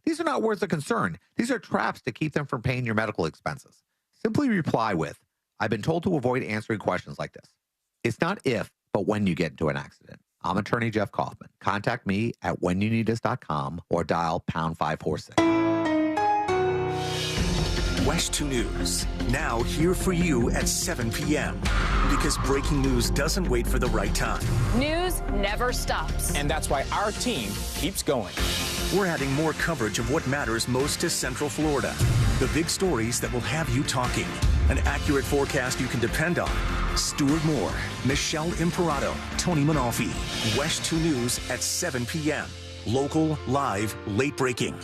These are not words of concern. These are traps to keep them from paying your medical expenses. Simply reply with, I've been told to avoid answering questions like this. It's not if, but when you get into an accident. I'm attorney Jeff Kaufman. Contact me at whenyouneedus.com or dial pound 546. West 2 News, now here for you at 7 p.m. Because breaking news doesn't wait for the right time. News never stops. And that's why our team keeps going. We're adding more coverage of what matters most to Central Florida. The big stories that will have you talking. An accurate forecast you can depend on. Stuart Moore, Michelle Imperato, Tony Manalfi. West 2 News at 7 p.m. Local, live, late breaking.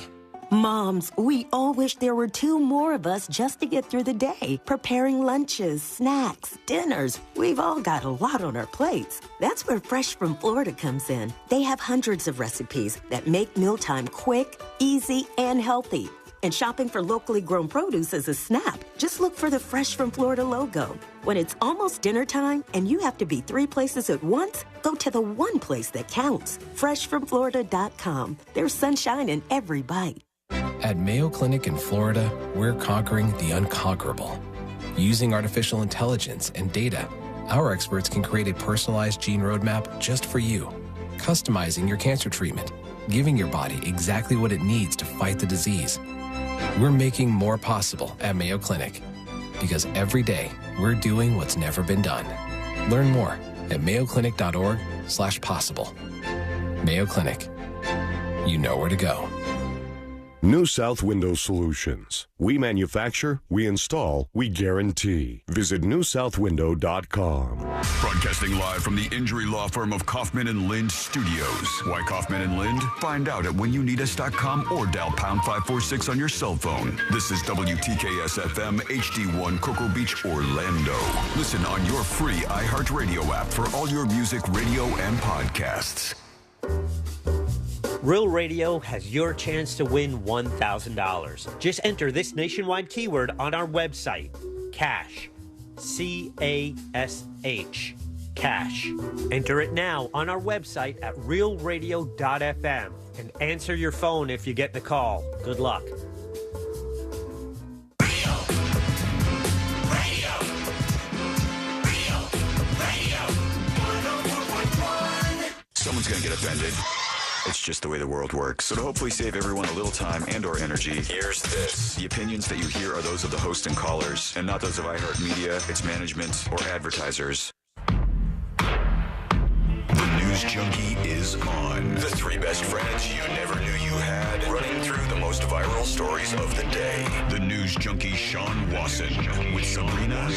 Moms, we all wish there were 2 more of us just to get through the day. Preparing lunches, snacks, dinners. We've all got a lot on our plates. That's where Fresh from Florida comes in. They have hundreds of recipes that make mealtime quick, easy, and healthy. And shopping for locally grown produce is a snap. Just look for the Fresh from Florida logo. When it's almost dinner time and you have to be 3 places at once, go to the one place that counts. FreshFromFlorida.com. There's sunshine in every bite. At Mayo Clinic in Florida, we're conquering the unconquerable. Using artificial intelligence and data, our experts can create a personalized gene roadmap just for you, customizing your cancer treatment, giving your body exactly what it needs to fight the disease. We're making more possible at Mayo Clinic because every day we're doing what's never been done. Learn more at mayoclinic.org/possible. Mayo Clinic. You know where to go. New South Window Solutions. We manufacture, we install, we guarantee. Visit newsouthwindow.com. Broadcasting live from the injury law firm of Kaufman and Lind Studios. Why Kaufman and Lind? Find out at whenyouneedus.com or dial pound 546 on your cell phone. This is WTKS-FM HD1 Cocoa Beach, Orlando. Listen on your free iHeartRadio app for all your music, radio, and podcasts. Real Radio has your chance to win $1,000. Just enter this nationwide keyword on our website, CASH, C-A-S-H, CASH. Enter it now on our website at realradio.fm and answer your phone if you get the call. Good luck. Someone's going to get offended. It's just the way the world works. So to hopefully save everyone a little time and or energy, here's this. The opinions that you hear are those of the host and callers, and not those of iHeartMedia, its management, or advertisers. The News Junkie is on. The 3 best friends you never knew you had, running through the most viral stories of the day. The News Junkie Sean Wasson with Sabrina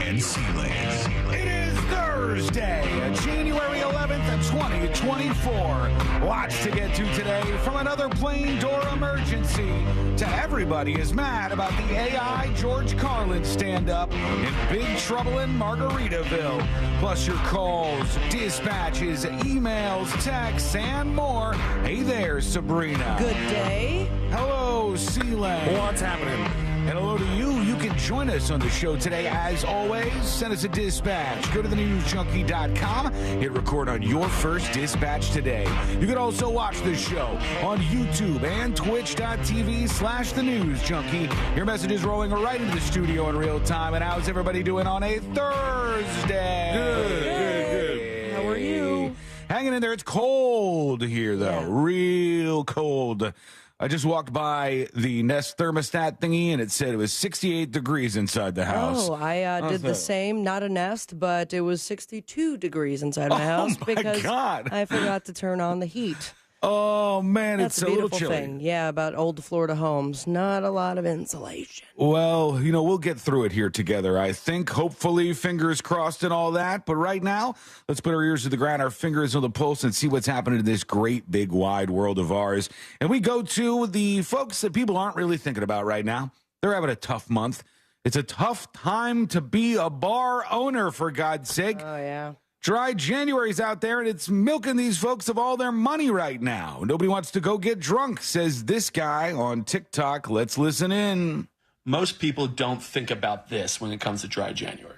and C-Lane. It is Thursday, January 11th, 2024. Lots to get to today, from another plane door emergency to everybody is mad about the AI George Carlin stand-up in Big Trouble in Margaritaville. Plus your calls, dispatches, emails, texts, and more. Hey there, Sabrina. Good day. Hello, C-Lane. What's happening? And hello to you. You can join us on the show today. As always, send us a dispatch. Go to thenewsjunkie.com. Hit record on your first dispatch today. You can also watch the show on YouTube and twitch.tv/thenewsjunkie. Your message is rolling right into the studio in real time. And how's everybody doing on a Thursday? Good. How are you? Hanging in there. It's cold here, though. Yeah. Real cold. I just walked by the Nest thermostat thingy, and it said it was 68 degrees inside the house. Oh, I did the same. Not a Nest, but it was 62 degrees inside my house because God. I forgot to turn on the heat. Oh, man, That's it's a little beautiful chilly. thing. Yeah, about old Florida homes. Not a lot of insulation. Well, you know, we'll get through it here together, I think. Hopefully, fingers crossed and all that. But right now, let's put our ears to the ground, our fingers on the pulse, and see what's happening in this great, big, wide world of ours. And we go to the folks that people aren't really thinking about right now. They're having a tough month. It's a tough time to be a bar owner, for God's sake. Oh, yeah. Dry January's out there, and it's milking these folks of all their money right now. Nobody wants to go get drunk, says this guy on TikTok. Let's listen in. Most people don't think about this when it comes to dry January.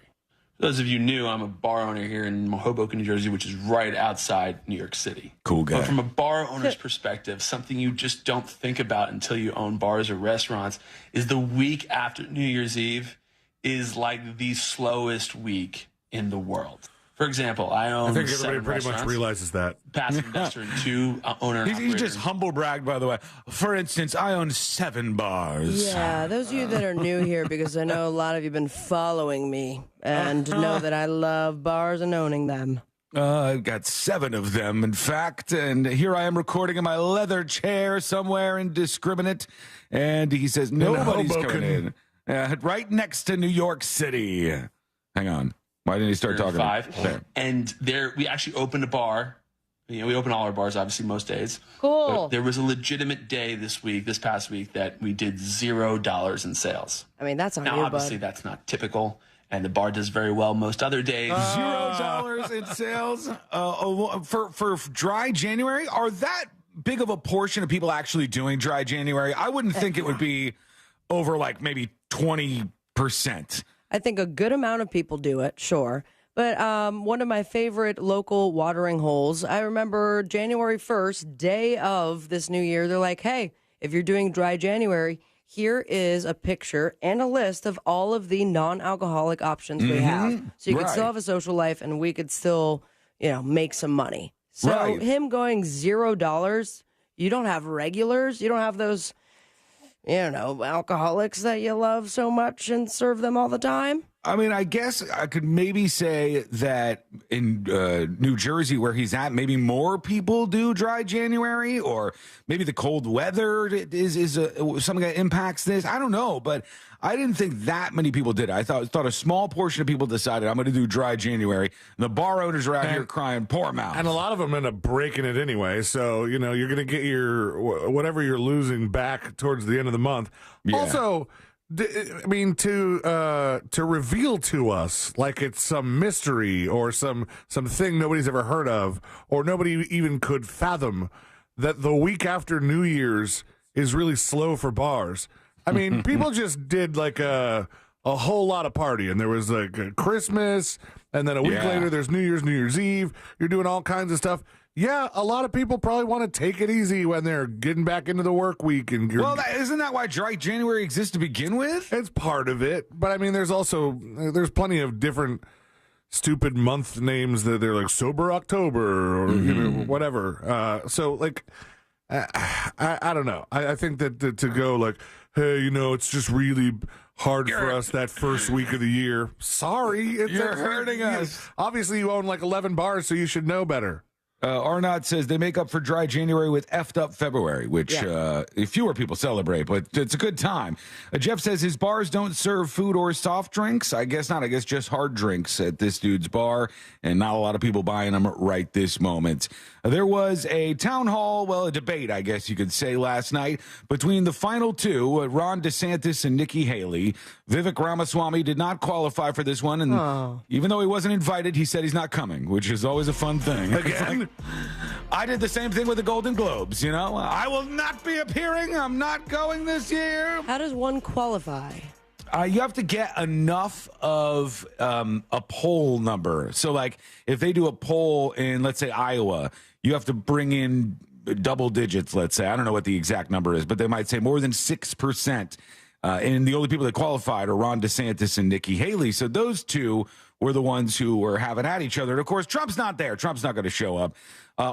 Those of you new, I'm a bar owner here in Hoboken, New Jersey, which is right outside New York City. Cool guy. But from a bar owner's perspective, something you just don't think about until you own bars or restaurants is the week after New Year's Eve is like the slowest week in the world. For example, I own I think everybody 7 pretty much realizes that. Passive investor and 2 owner and He's just humble brag, by the way. For instance, I own 7 bars. Yeah, those of you that are new here, because I know a lot of you have been following me and know that I love bars and owning them. I've got 7 of them, in fact, and here I am recording in my leather chair somewhere indiscriminate, and he says nobody's coming in. Right next to New York City. Hang on. Why didn't he start talking? 5. And there, we actually opened a bar. You know, we open all our bars, obviously, most days. Cool. But there was a legitimate day this past week, that we did $0 in sales. I mean, that's on now, you, obviously, bud. that's not typical, and the bar does very well most other days. $0 in sales for dry January. Are that big of a portion of people actually doing dry January? I wouldn't think it would be over like maybe 20%. I think a good amount of people do it, sure. But one of my favorite local watering holes, I remember January 1st, day of this new year, they're like, hey, if you're doing dry January, here is a picture and a list of all of the non-alcoholic options we have. So you could still have a social life and we could still, make some money. So him going $0, you don't have regulars, you don't have those, alcoholics that you love so much and serve them all the time. I mean, I guess I could maybe say that in New Jersey, where he's at, maybe more people do dry January, or maybe the cold weather is something that impacts this. I don't know, but I didn't think that many people did. I thought a small portion of people decided, I'm going to do dry January. And the bar owners are out here crying poor mouth. And a lot of them end up breaking it anyway. So, you're going to get your whatever you're losing back towards the end of the month. Yeah. Also, I mean, to reveal to us like it's some mystery or some thing nobody's ever heard of, or nobody even could fathom, that the week after New Year's is really slow for bars. I mean, people just did like a whole lot of partying. There was like a Christmas, and then a week later there's New Year's Eve. You're doing all kinds of stuff. Yeah, a lot of people probably want to take it easy when they're getting back into the work week. And isn't that why dry January exists to begin with? It's part of it. But I mean, there's plenty of different stupid month names that they're like Sober October or whatever. So like, I don't know. I think that to go like, hey, it's just really hard for us that first week of the year. Sorry. You're hurting us. Obviously, you own like 11 bars, so you should know better. Arnott says they make up for dry January with effed up February, which fewer people celebrate, but it's a good time. Jeff says his bars don't serve food or soft drinks. I guess not. I guess just hard drinks at this dude's bar, and not a lot of people buying them right this moment. There was a town hall, a debate, I guess you could say, last night between the final two, Ron DeSantis and Nikki Haley. Vivek Ramaswamy did not qualify for this one, and even though he wasn't invited, he said he's not coming, which is always a fun thing. Again? I did the same thing with the Golden Globes, I will not be appearing. I'm not going this year. How does one qualify? You have to get enough of a poll number. So, like, if they do a poll in, let's say, Iowa, you have to bring in double digits, let's say. I don't know what the exact number is, but they might say more than 6%. And the only people that qualified are Ron DeSantis and Nikki Haley. So those two were the ones who were having at each other. And, of course, Trump's not there. Trump's not going to show up.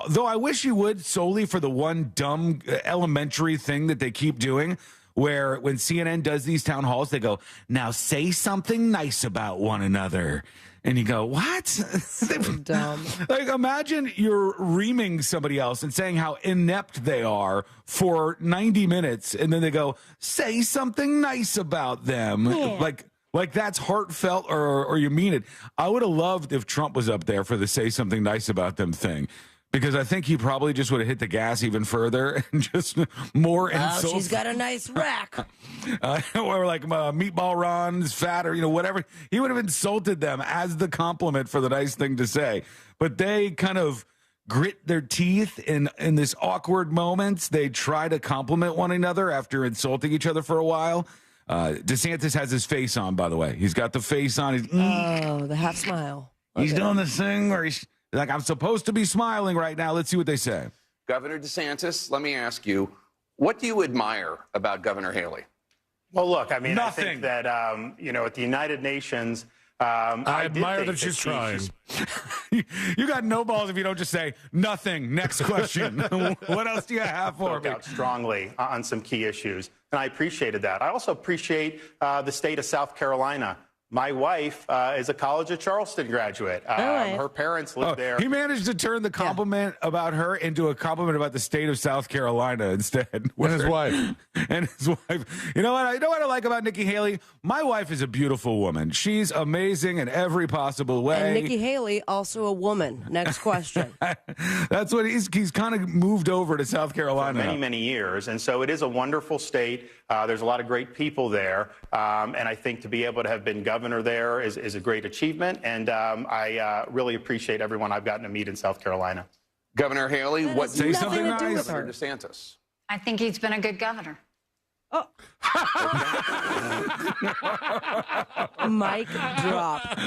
Though I wish he would, solely for the one dumb elementary thing that they keep doing, where when CNN does these town halls, they go, now say something nice about one another. And you go, what? So dumb. Like, imagine you're reaming somebody else and saying how inept they are for 90 minutes. And then they go, say something nice about them. Yeah. Like that's heartfelt or you mean it. I would have loved if Trump was up there for the say something nice about them thing. Because I think he probably just would have hit the gas even further and just more insults. She's got a nice rack. Or like Meatball Ron's fat or, whatever. He would have insulted them as the compliment for the nice thing to say. But they kind of grit their teeth in this awkward moments. They try to compliment one another after insulting each other for a while. DeSantis has his face on, by the way. He's got the face on. Oh, the half smile. He's Okay. doing this thing where he's like, I'm supposed to be smiling right now. Let's see what they say. Governor DeSantis, let me ask you, what do you admire about Governor Haley? Well, look, I mean, Nothing. I think that, at the United Nations, I admire that she's trying. You got no balls if you don't just say nothing. Next question. What else do you have for me? Out strongly on some key issues, and I appreciated that. I also appreciate the state of South Carolina. My wife is a College of Charleston graduate. Her parents lived there. He managed to turn the compliment about her into a compliment about the state of South Carolina instead. And his wife. And his wife. You know what I like about Nikki Haley? My wife is a beautiful woman. She's amazing in every possible way. And Nikki Haley, also a woman. Next question. That's what he's kind of moved over to South Carolina. For many, many years. And so it is a wonderful state. There's a lot of great people there. And I think to be able to have been governor there is a great achievement. And I really appreciate everyone I've gotten to meet in South Carolina. Governor Haley, what say something nice. Governor DeSantis? I think he's been a good governor. Mic drop.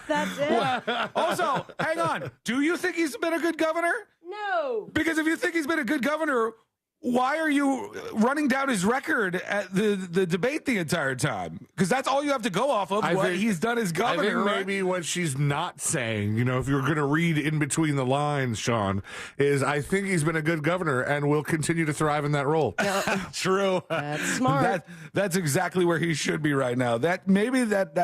That's it. Also, hang on. Do you think he's been a good governor? No. Because if you think he's been a good governor, why are you running down his record at the debate the entire time? Because that's all you have to go off of, he's done as governor. I think right? maybe what she's not saying, if you're going to read in between the lines, Sean, is I think he's been a good governor and will continue to thrive in that role. True. That's smart. That's exactly where he should be right now. That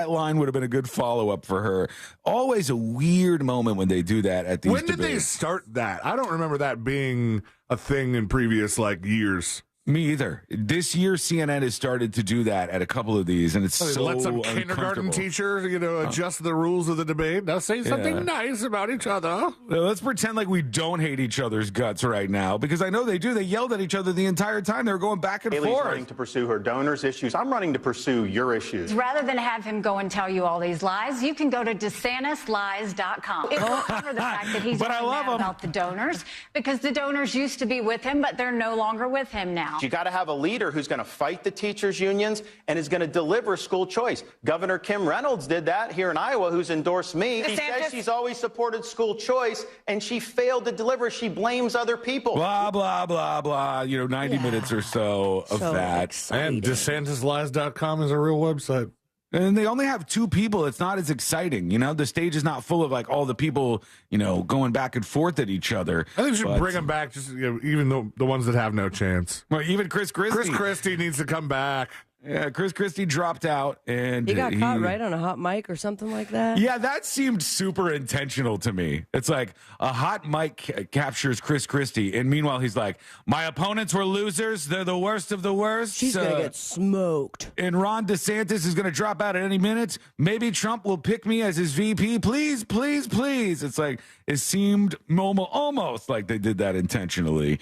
line would have been a good follow-up for her. Always a weird moment when they do that at these When did debates. they start that? I don't remember that being a thing in previous years. Me either. This year, CNN has started to do that at a couple of these, and it's so let some kindergarten teacher, adjust the rules of the debate. Now say something nice about each other. Let's pretend like we don't hate each other's guts right now, because I know they do. They yelled at each other the entire time. They were going back and Haley's forth. running to pursue her donors' issues. I'm running to pursue your issues. Rather than have him go and tell you all these lies, you can go to DeSantisLies.com. It will cover the fact that he's But I love him. about the donors, because the donors used to be with him, but they're no longer with him now. You got to have a leader who's going to fight the teachers' unions and is going to deliver school choice. Governor Kim Reynolds did that here in Iowa, who's endorsed me. She says she's always supported school choice, and she failed to deliver. She blames other people. Blah, blah, blah, blah. 90 minutes or so of that. Exciting. And DeSantisLies.com is a real website. And they only have two people. It's not as exciting. The stage is not full of all the people, going back and forth at each other. I think we should bring them back, just even the ones that have no chance. Well, even Chris Christie. Chris Christie needs to come back. Yeah, Chris Christie dropped out, and He got caught right on a hot mic or something like that. Yeah, that seemed super intentional to me. It's like a hot mic captures Chris Christie, and meanwhile he's like, "My opponents were losers. They're the worst of the worst. She's gonna get smoked." And Ron DeSantis is gonna drop out at any minute. Maybe Trump will pick me as his VP. Please, please, please. It's like it seemed almost like they did that intentionally.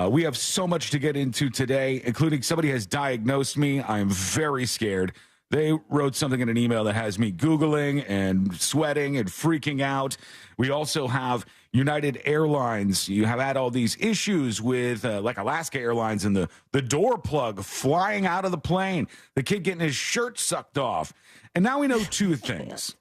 We have so much to get into today, including somebody has diagnosed me. I'm very scared. They wrote something in an email that has me Googling and sweating and freaking out. We also have United Airlines. You have had all these issues with Alaska Airlines and the door plug flying out of the plane, the kid getting his shirt sucked off. And now we know two things.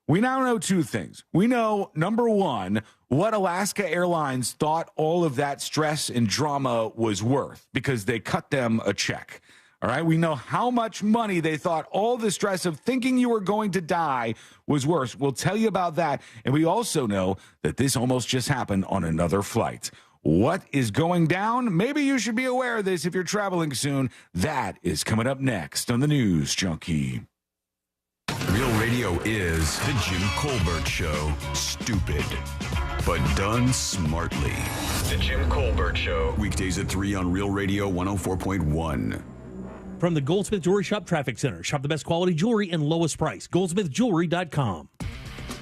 We now know two things. We know, number one, what Alaska Airlines thought all of that stress and drama was worth because they cut them a check. All right. We know how much money they thought all the stress of thinking you were going to die was worth. We'll tell you about that. And we also know that this almost just happened on another flight. What is going down? Maybe you should be aware of this if you're traveling soon. That is coming up next on the News Junkie. Real Radio is the Jim Colbert Show. Stupid, but done smartly. The Jim Colbert Show. Weekdays at 3 on Real Radio 104.1. From the Goldsmith Jewelry Shop Traffic Center. Shop the best quality jewelry and lowest price. GoldsmithJewelry.com.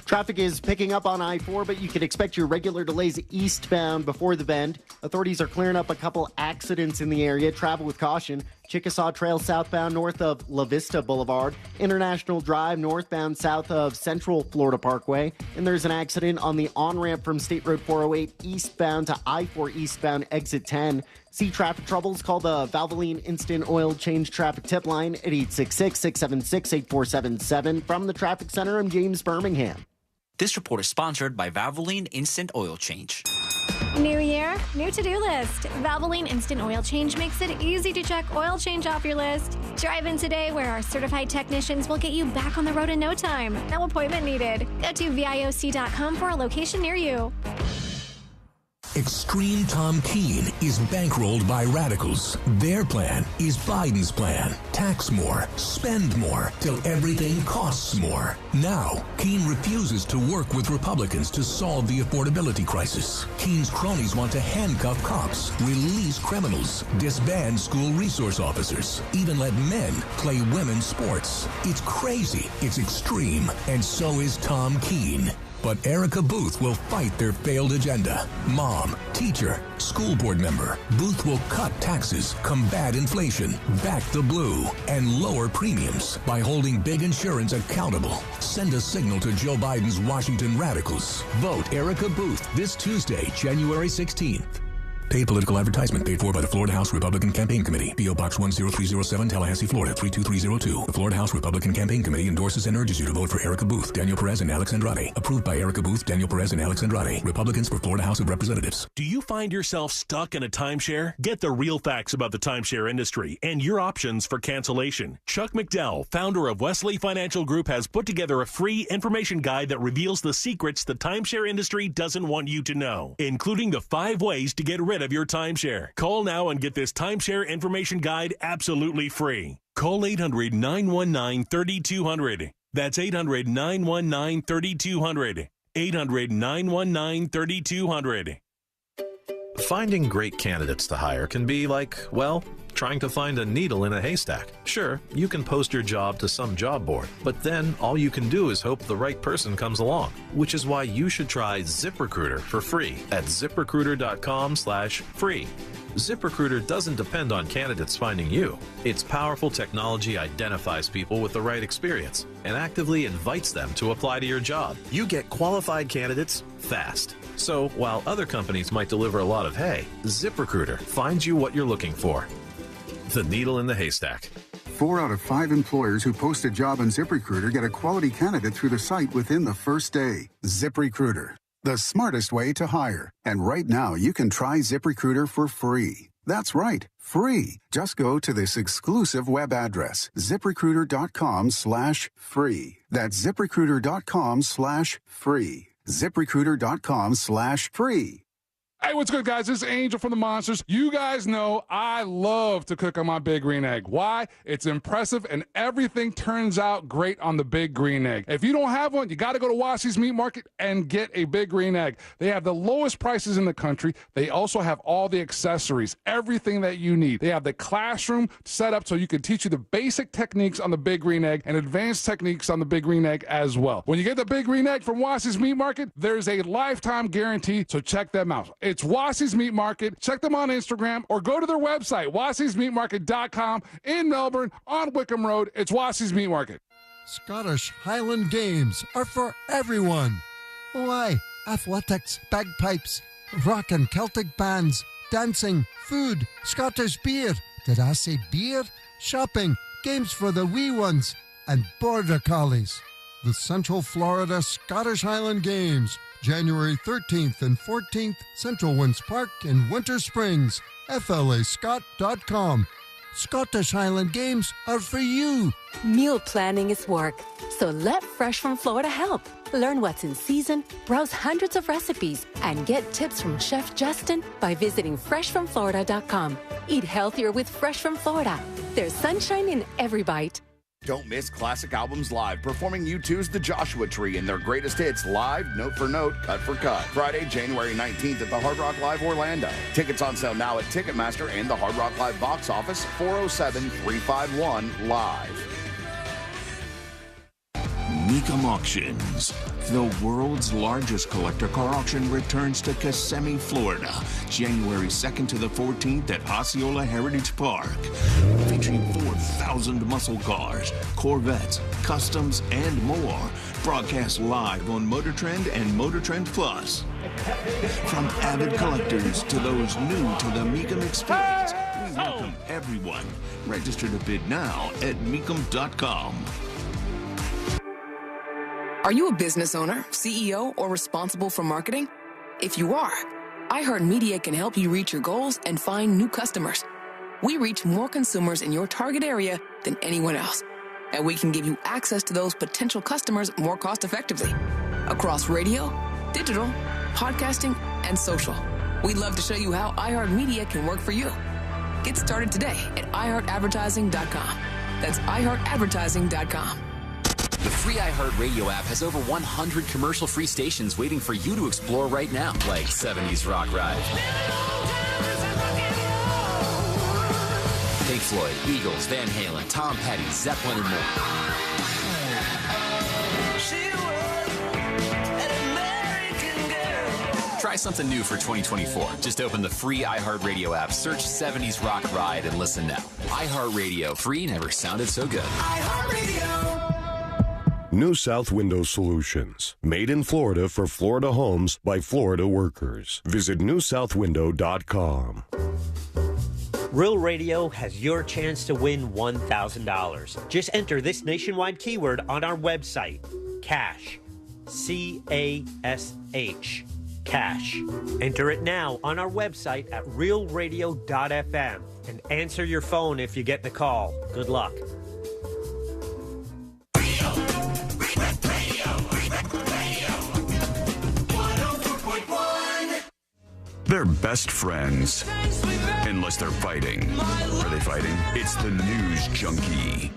Traffic is picking up on I-4, but you can expect your regular delays eastbound before the bend. Authorities are clearing up a couple accidents in the area. Travel with caution. Chickasaw Trail southbound north of La Vista Boulevard. International Drive northbound south of Central Florida Parkway. And there's an accident on the on-ramp from State Road 408 eastbound to I-4 eastbound exit 10. See traffic troubles? Call the Valvoline Instant Oil Change Traffic Tip Line at 866-676-8477. From the Traffic Center, I'm James Birmingham. This report is sponsored by Valvoline Instant Oil Change. New year, new to-do list. Valvoline Instant Oil Change makes it easy to check oil change off your list. Drive in today where our certified technicians will get you back on the road in no time. No appointment needed. Go to VIOC.com for a location near you. Extreme Tom Keene is bankrolled by radicals. Their plan is Biden's plan. Tax more, spend more, till everything costs more. Now, Keene refuses to work with Republicans to solve the affordability crisis. Keene's cronies want to handcuff cops, release criminals, disband school resource officers, even let men play women's sports. It's crazy, it's extreme, and so is Tom Keene. But Erica Booth will fight their failed agenda. Mom, teacher, school board member. Booth will cut taxes, combat inflation, back the blue, and lower premiums by holding big insurance accountable. Send a signal to Joe Biden's Washington radicals. Vote Erica Booth this Tuesday, January 16th. Paid political advertisement paid for by the Florida House Republican Campaign Committee. P.O. Box 10307, Tallahassee, Florida 32302. The Florida House Republican Campaign Committee endorses and urges you to vote for Erica Booth, Daniel Perez, and Alex Andrade. Approved by Erica Booth, Daniel Perez, and Alex Andrade. Republicans for Florida House of Representatives. Do you find yourself stuck in a timeshare? Get the real facts about the timeshare industry and your options for cancellation. Chuck McDowell, founder of Wesley Financial Group, has put together a free information guide that reveals the secrets the timeshare industry doesn't want you to know, including the 5 ways to get rid of your timeshare. Call now and get this timeshare information guide absolutely free. Call 800-919-3200. That's 800-919-3200. 800-919-3200. Finding great candidates to hire can be like, well, trying to find a needle in a haystack. Sure, you can post your job to some job board, but then all you can do is hope the right person comes along, which is why you should try ZipRecruiter for free at ZipRecruiter.com/free. ZipRecruiter doesn't depend on candidates finding you. Its powerful technology identifies people with the right experience and actively invites them to apply to your job. You get qualified candidates fast. So while other companies might deliver a lot of hay, ZipRecruiter finds you what you're looking for. The needle in the haystack. 4 out of 5 employers who post a job on ZipRecruiter get a quality candidate through the site within the first day. ZipRecruiter, the smartest way to hire. And right now, you can try ZipRecruiter for free. That's right, free. Just go to this exclusive web address, ZipRecruiter.com/free. That's ZipRecruiter.com/free. ZipRecruiter.com/free. Hey, what's good, guys? This is Angel from the Monsters. You guys know I love to cook on my Big Green Egg. Why? It's impressive, and everything turns out great on the Big Green Egg. If you don't have one, you got to go to Wassy's Meat Market and get a Big Green Egg. They have the lowest prices in the country. They also have all the accessories, everything that you need. They have the classroom set up so you can teach you the basic techniques on the Big Green Egg and advanced techniques on the Big Green Egg as well. When you get the Big Green Egg from Wassy's Meat Market, there's a lifetime guarantee, so check them out. It's Wassy's Meat Market. Check them on Instagram or go to their website, wassysmeatmarket.com in Melbourne on Wickham Road. It's Wassy's Meat Market. Scottish Highland Games are for everyone. Why? Athletics, bagpipes, rock and Celtic bands, dancing, food, Scottish beer. Did I say beer? Shopping, games for the wee ones, and border collies. The Central Florida Scottish Highland Games, January 13th and 14th, Central Winds Park in Winter Springs. FLAscott.com. Scottish Highland Games are for you. Meal planning is work, so let Fresh from Florida help. Learn what's in season, browse hundreds of recipes, and get tips from Chef Justin by visiting freshfromflorida.com. Eat healthier with Fresh from Florida. There's sunshine in every bite. Don't miss Classic Albums Live, performing U2's The Joshua Tree and their greatest hits live, note for note, cut for cut. Friday, January 19th at the Hard Rock Live Orlando. Tickets on sale now at Ticketmaster and the Hard Rock Live box office, 407-351-LIVE. Mecum Auctions. The world's largest collector car auction returns to Kissimmee, Florida, January 2nd to the 14th at Osceola Heritage Park. featuring 4,000 muscle cars, Corvettes, customs, and more. Broadcast live on Motor Trend and Motor Trend Plus. From avid collectors to those new to the Mecum experience, we welcome everyone. Register to bid now at Mecum.com. Are you a business owner, CEO, or responsible for marketing? If you are, iHeartMedia can help you reach your goals and find new customers. We reach more consumers in your target area than anyone else, and we can give you access to those potential customers more cost-effectively across radio, digital, podcasting, and social. We'd love to show you how iHeartMedia can work for you. Get started today at iHeartAdvertising.com. That's iHeartAdvertising.com. The free iHeartRadio app has over 100 commercial-free stations waiting for you to explore right now, like 70s Rock Ride, Pink Floyd, Eagles, Van Halen, Tom Petty, Zeppelin, and more. Try something new for 2024. Just open the free iHeartRadio app, search 70s Rock Ride, and listen now. iHeartRadio. Free never sounded so good. iHeartRadio. New South Window Solutions. Made in Florida for Florida homes by Florida workers. Visit newsouthwindow.com. Real Radio has your chance to win $1,000. Just enter this nationwide keyword on our website, CASH. C-A-S-H. Cash. Enter it now on our website at realradio.fm and answer your phone if you get the call. Good luck. They're best friends. Unless they're fighting. Are they fighting? It's the News Junkie.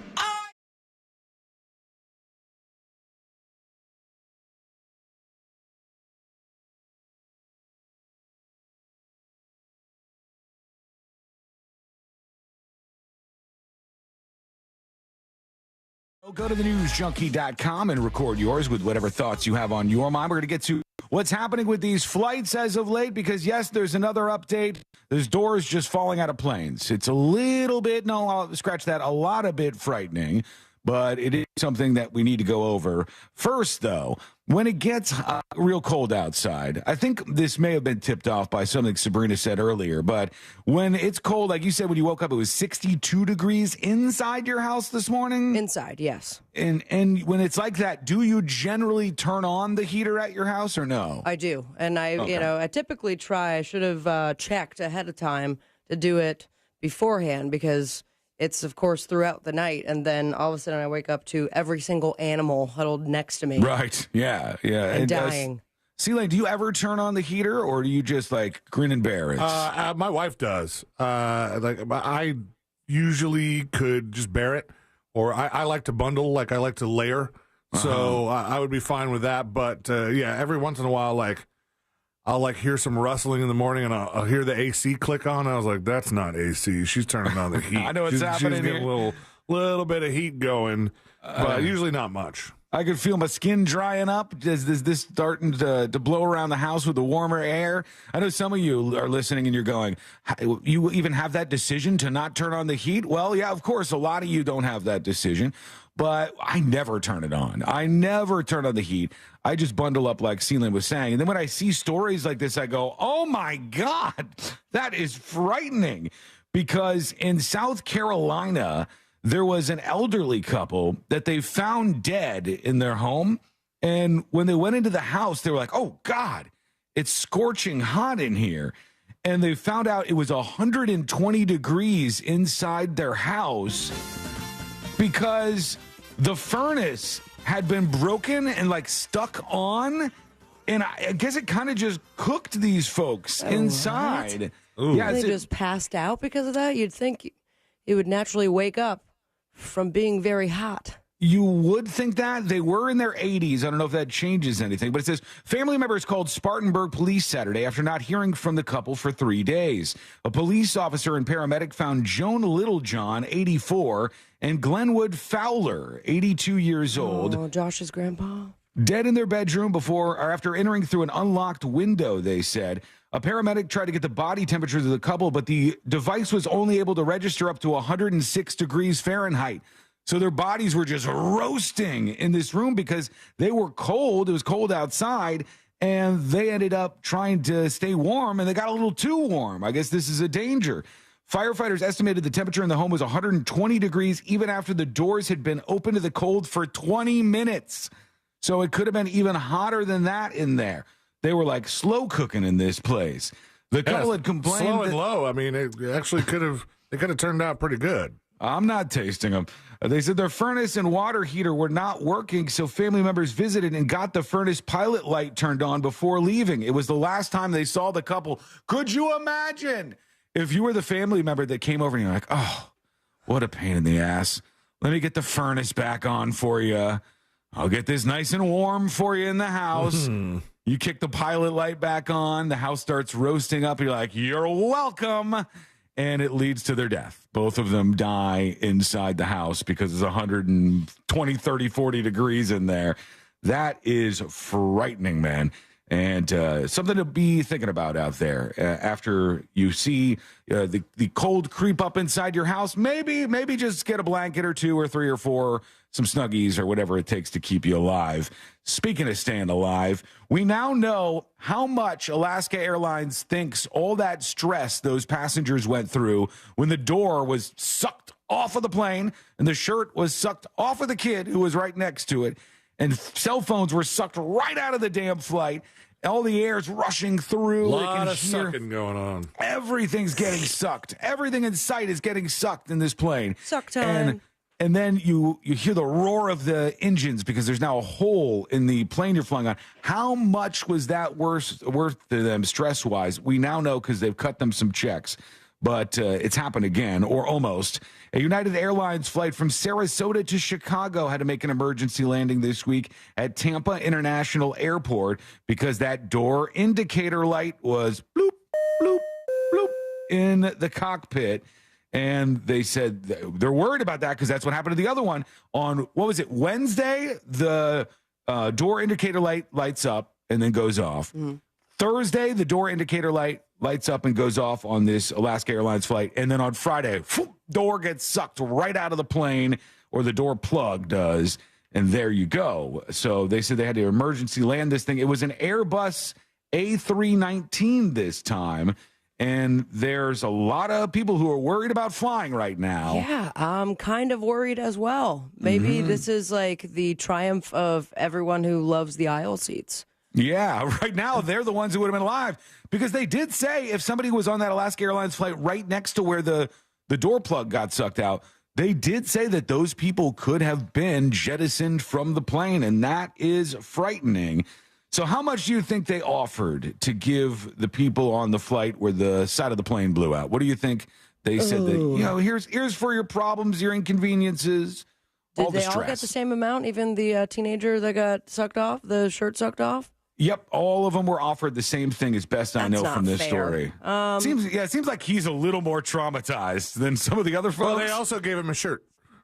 Go to thenewsjunkie.com and record yours with whatever thoughts you have on your mind. We're going to get to what's happening with these flights as of late because, yes, there's another update. There's doors just falling out of planes. It's a little bit, no, I'll scratch that, a lot of bit frightening, but it is something that we need to go over. First, though, when it gets real cold outside, I think this may have been tipped off by something Sabrina said earlier, but when it's cold, like you said, when you woke up, it was 62 degrees inside your house this morning? Inside, yes. And when it's like that, do you generally turn on the heater at your house or no? I do. And I typically try, I should have checked ahead of time to do it beforehand because it's, of course, throughout the night, and then all of a sudden I wake up to every single animal huddled next to me. Right, yeah. And dying. Celine, do you ever turn on the heater, or do you just, grin and bear it? My wife does. I usually could just bear it, or I like to bundle, I like to layer, so I would be fine with that, but, every once in a while, I'll hear some rustling in the morning and I'll hear the AC click on. I was like, that's not AC. She's turning on the heat. I know what's happening She's getting a little bit of heat going, but usually not much. I could feel my skin drying up. Is this starting to blow around the house with the warmer air? I know some of you are listening and you're going, you even have that decision to not turn on the heat? Well, yeah, of course, a lot of you don't have that decision. But I never turn it on. I never turn on the heat. I just bundle up like Celine was saying. And then when I see stories like this, I go, oh, my God, that is frightening. Because in South Carolina, there was an elderly couple that they found dead in their home. And when they went into the house, they were like, oh, God, it's scorching hot in here. And they found out it was 120 degrees inside their house because the furnace had been broken and stuck on, and I guess it kind of just cooked these folks inside. Yeah, they just passed out because of that? You'd think it would naturally wake up from being very hot. You would think that. They were in their 80s. I don't know if that changes anything, but it says family members called Spartanburg Police Saturday after not hearing from the couple for 3 days. A police officer and paramedic found Joan Littlejohn, 84, and Glenwood Fowler, 82 years old. Oh, Josh's grandpa. Dead in their bedroom before or after entering through an unlocked window, they said. A paramedic tried to get the body temperature of the couple, but the device was only able to register up to 106 degrees Fahrenheit. So their bodies were just roasting in this room because they were cold. It was cold outside, and they ended up trying to stay warm, and they got a little too warm. I guess this is a danger. Firefighters estimated the temperature in the home was 120 degrees even after the doors had been open to the cold for 20 minutes. So it could have been even hotter than that in there. They were like slow cooking in this place. The couple had complained. Slow and low. I mean, it actually could have turned out pretty good. I'm not tasting them. They said their furnace and water heater were not working, so family members visited and got the furnace pilot light turned on before leaving. It was the last time they saw the couple. Could you imagine if you were the family member that came over and you're like, oh, what a pain in the ass. Let me get the furnace back on for you. I'll get this nice and warm for you in the house. You kick the pilot light back on. The house starts roasting up. You're like, you're welcome. And it leads to their death. Both of them die inside the house because it's 120, 30, 40 degrees in there. That is frightening, man. And something to be thinking about out there after you see the cold creep up inside your house. Maybe just get a blanket or two or three or four, some Snuggies or whatever it takes to keep you alive. Speaking of staying alive, we now know how much Alaska Airlines thinks all that stress those passengers went through when the door was sucked off of the plane and the shirt was sucked off of the kid who was right next to it. And cell phones were sucked right out of the damn flight. All the air's rushing through. A lot of sucking going on. Everything's getting sucked. Everything in sight is getting sucked in this plane. Suck time. And then you hear the roar of the engines because there's now a hole in the plane you're flying on. How much was that worth to them stress-wise? We now know because they've cut them some checks. But it's happened again, or almost. A United Airlines flight from Sarasota to Chicago had to make an emergency landing this week at Tampa International Airport because that door indicator light was bloop, bloop, bloop in the cockpit. And they said they're worried about that because that's what happened to the other one. On, what was it, Wednesday, the door indicator light lights up and then goes off. Mm-hmm. Thursday, the door indicator light lights up and goes off on this Alaska Airlines flight. And then on Friday, door gets sucked right out of the plane, or the door plug does. And there you go. So they said they had to emergency land this thing. It was an Airbus A319 this time. And there's a lot of people who are worried about flying right now. Yeah, I'm kind of worried as well. Maybe this is like the triumph of everyone who loves the aisle seats. Yeah, right now they're the ones who would have been alive because they did say if somebody was on that Alaska Airlines flight right next to where the door plug got sucked out, they did say that those people could have been jettisoned from the plane, and that is frightening. So how much do you think they offered to give the people on the flight where the side of the plane blew out? What do you think they said that, here's for your problems, your inconveniences, all the stress. Did they all get the same amount, even the teenager that got sucked off, the shirt sucked off? Yep, all of them were offered the same thing as best I know from this story. It seems like he's a little more traumatized than some of the other folks. Well, they also gave him a shirt.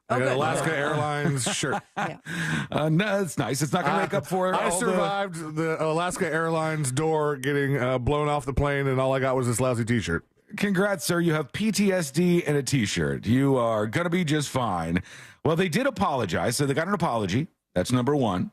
Like an Alaska Airlines shirt. No, it's nice. It's not going to make up for it. I survived the Alaska Airlines door getting blown off the plane, and all I got was this lousy T-shirt. Congrats, sir. You have PTSD and a T-shirt. You are going to be just fine. Well, they did apologize, so they got an apology. That's number one.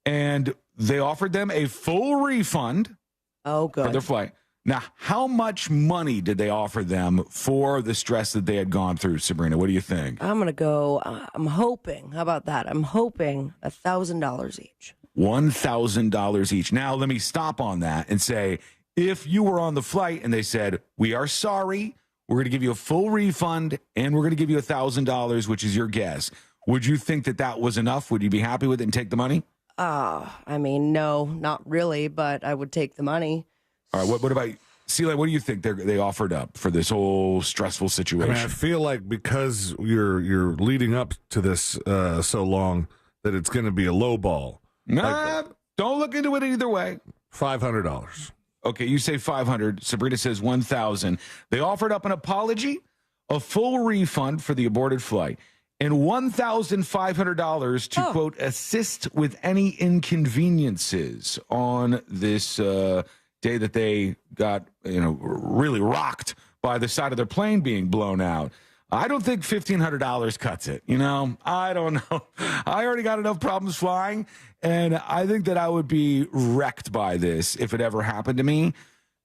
And they offered them a full refund for their flight. Now, how much money did they offer them for the stress that they had gone through, Sabrina? What do you think? I'm going to go, I'm hoping, how about that? I'm hoping $1,000 each. $1,000 each. Now, let me stop on that and say, if you were on the flight and they said, we are sorry, we're going to give you a full refund, and we're going to give you $1,000, which is your guess, would you think that that was enough? Would you be happy with it and take the money? I mean, no, not really, but I would take the money. All right, what about Celia? What do you think they offered up for this whole stressful situation? I mean, I feel like because you're leading up to this so long that it's going to be a low ball. Nah, don't look into it either way. $500. Okay, you say $500. Sabrina says $1,000. They offered up an apology, a full refund for the aborted flight, and $1,500 to, quote, assist with any inconveniences on this day that they got, really rocked by the side of their plane being blown out. I don't think $1,500 cuts it. I don't know. I already got enough problems flying, and I think that I would be wrecked by this if it ever happened to me.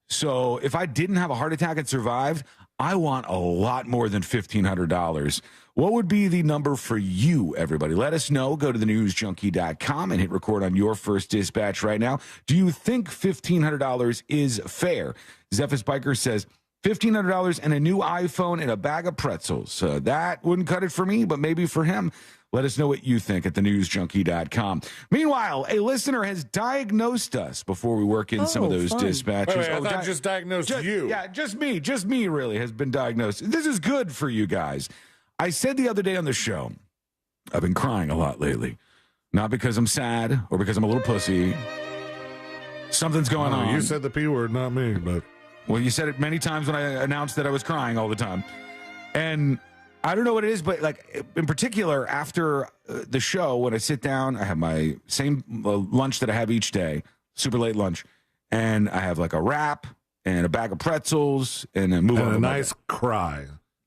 So if I didn't have a heart attack and survived, I want a lot more than $1,500. What would be the number for you, everybody? Let us know. Go to thenewsjunkie.com and hit record on your first dispatch right now. Do you think $1,500 is fair? Zephys Biker says, $1,500 and a new iPhone and a bag of pretzels. That wouldn't cut it for me, but maybe for him. Let us know what you think at thenewsjunkie.com. Meanwhile, a listener has diagnosed us before we work in some of those dispatches. Wait, I thought just diagnosed you. Yeah, just me really has been diagnosed. This is good for you guys. I said the other day on the show, I've been crying a lot lately. Not because I'm sad or because I'm a little pussy. Something's going on. You said the P word, not me, but... Well, you said it many times when I announced that I was crying all the time. And I don't know what it is, but like in particular, after the show, when I sit down, I have my same lunch that I have each day, super late lunch. And I have like a wrap and a bag of pretzels and then move on. A nice cry.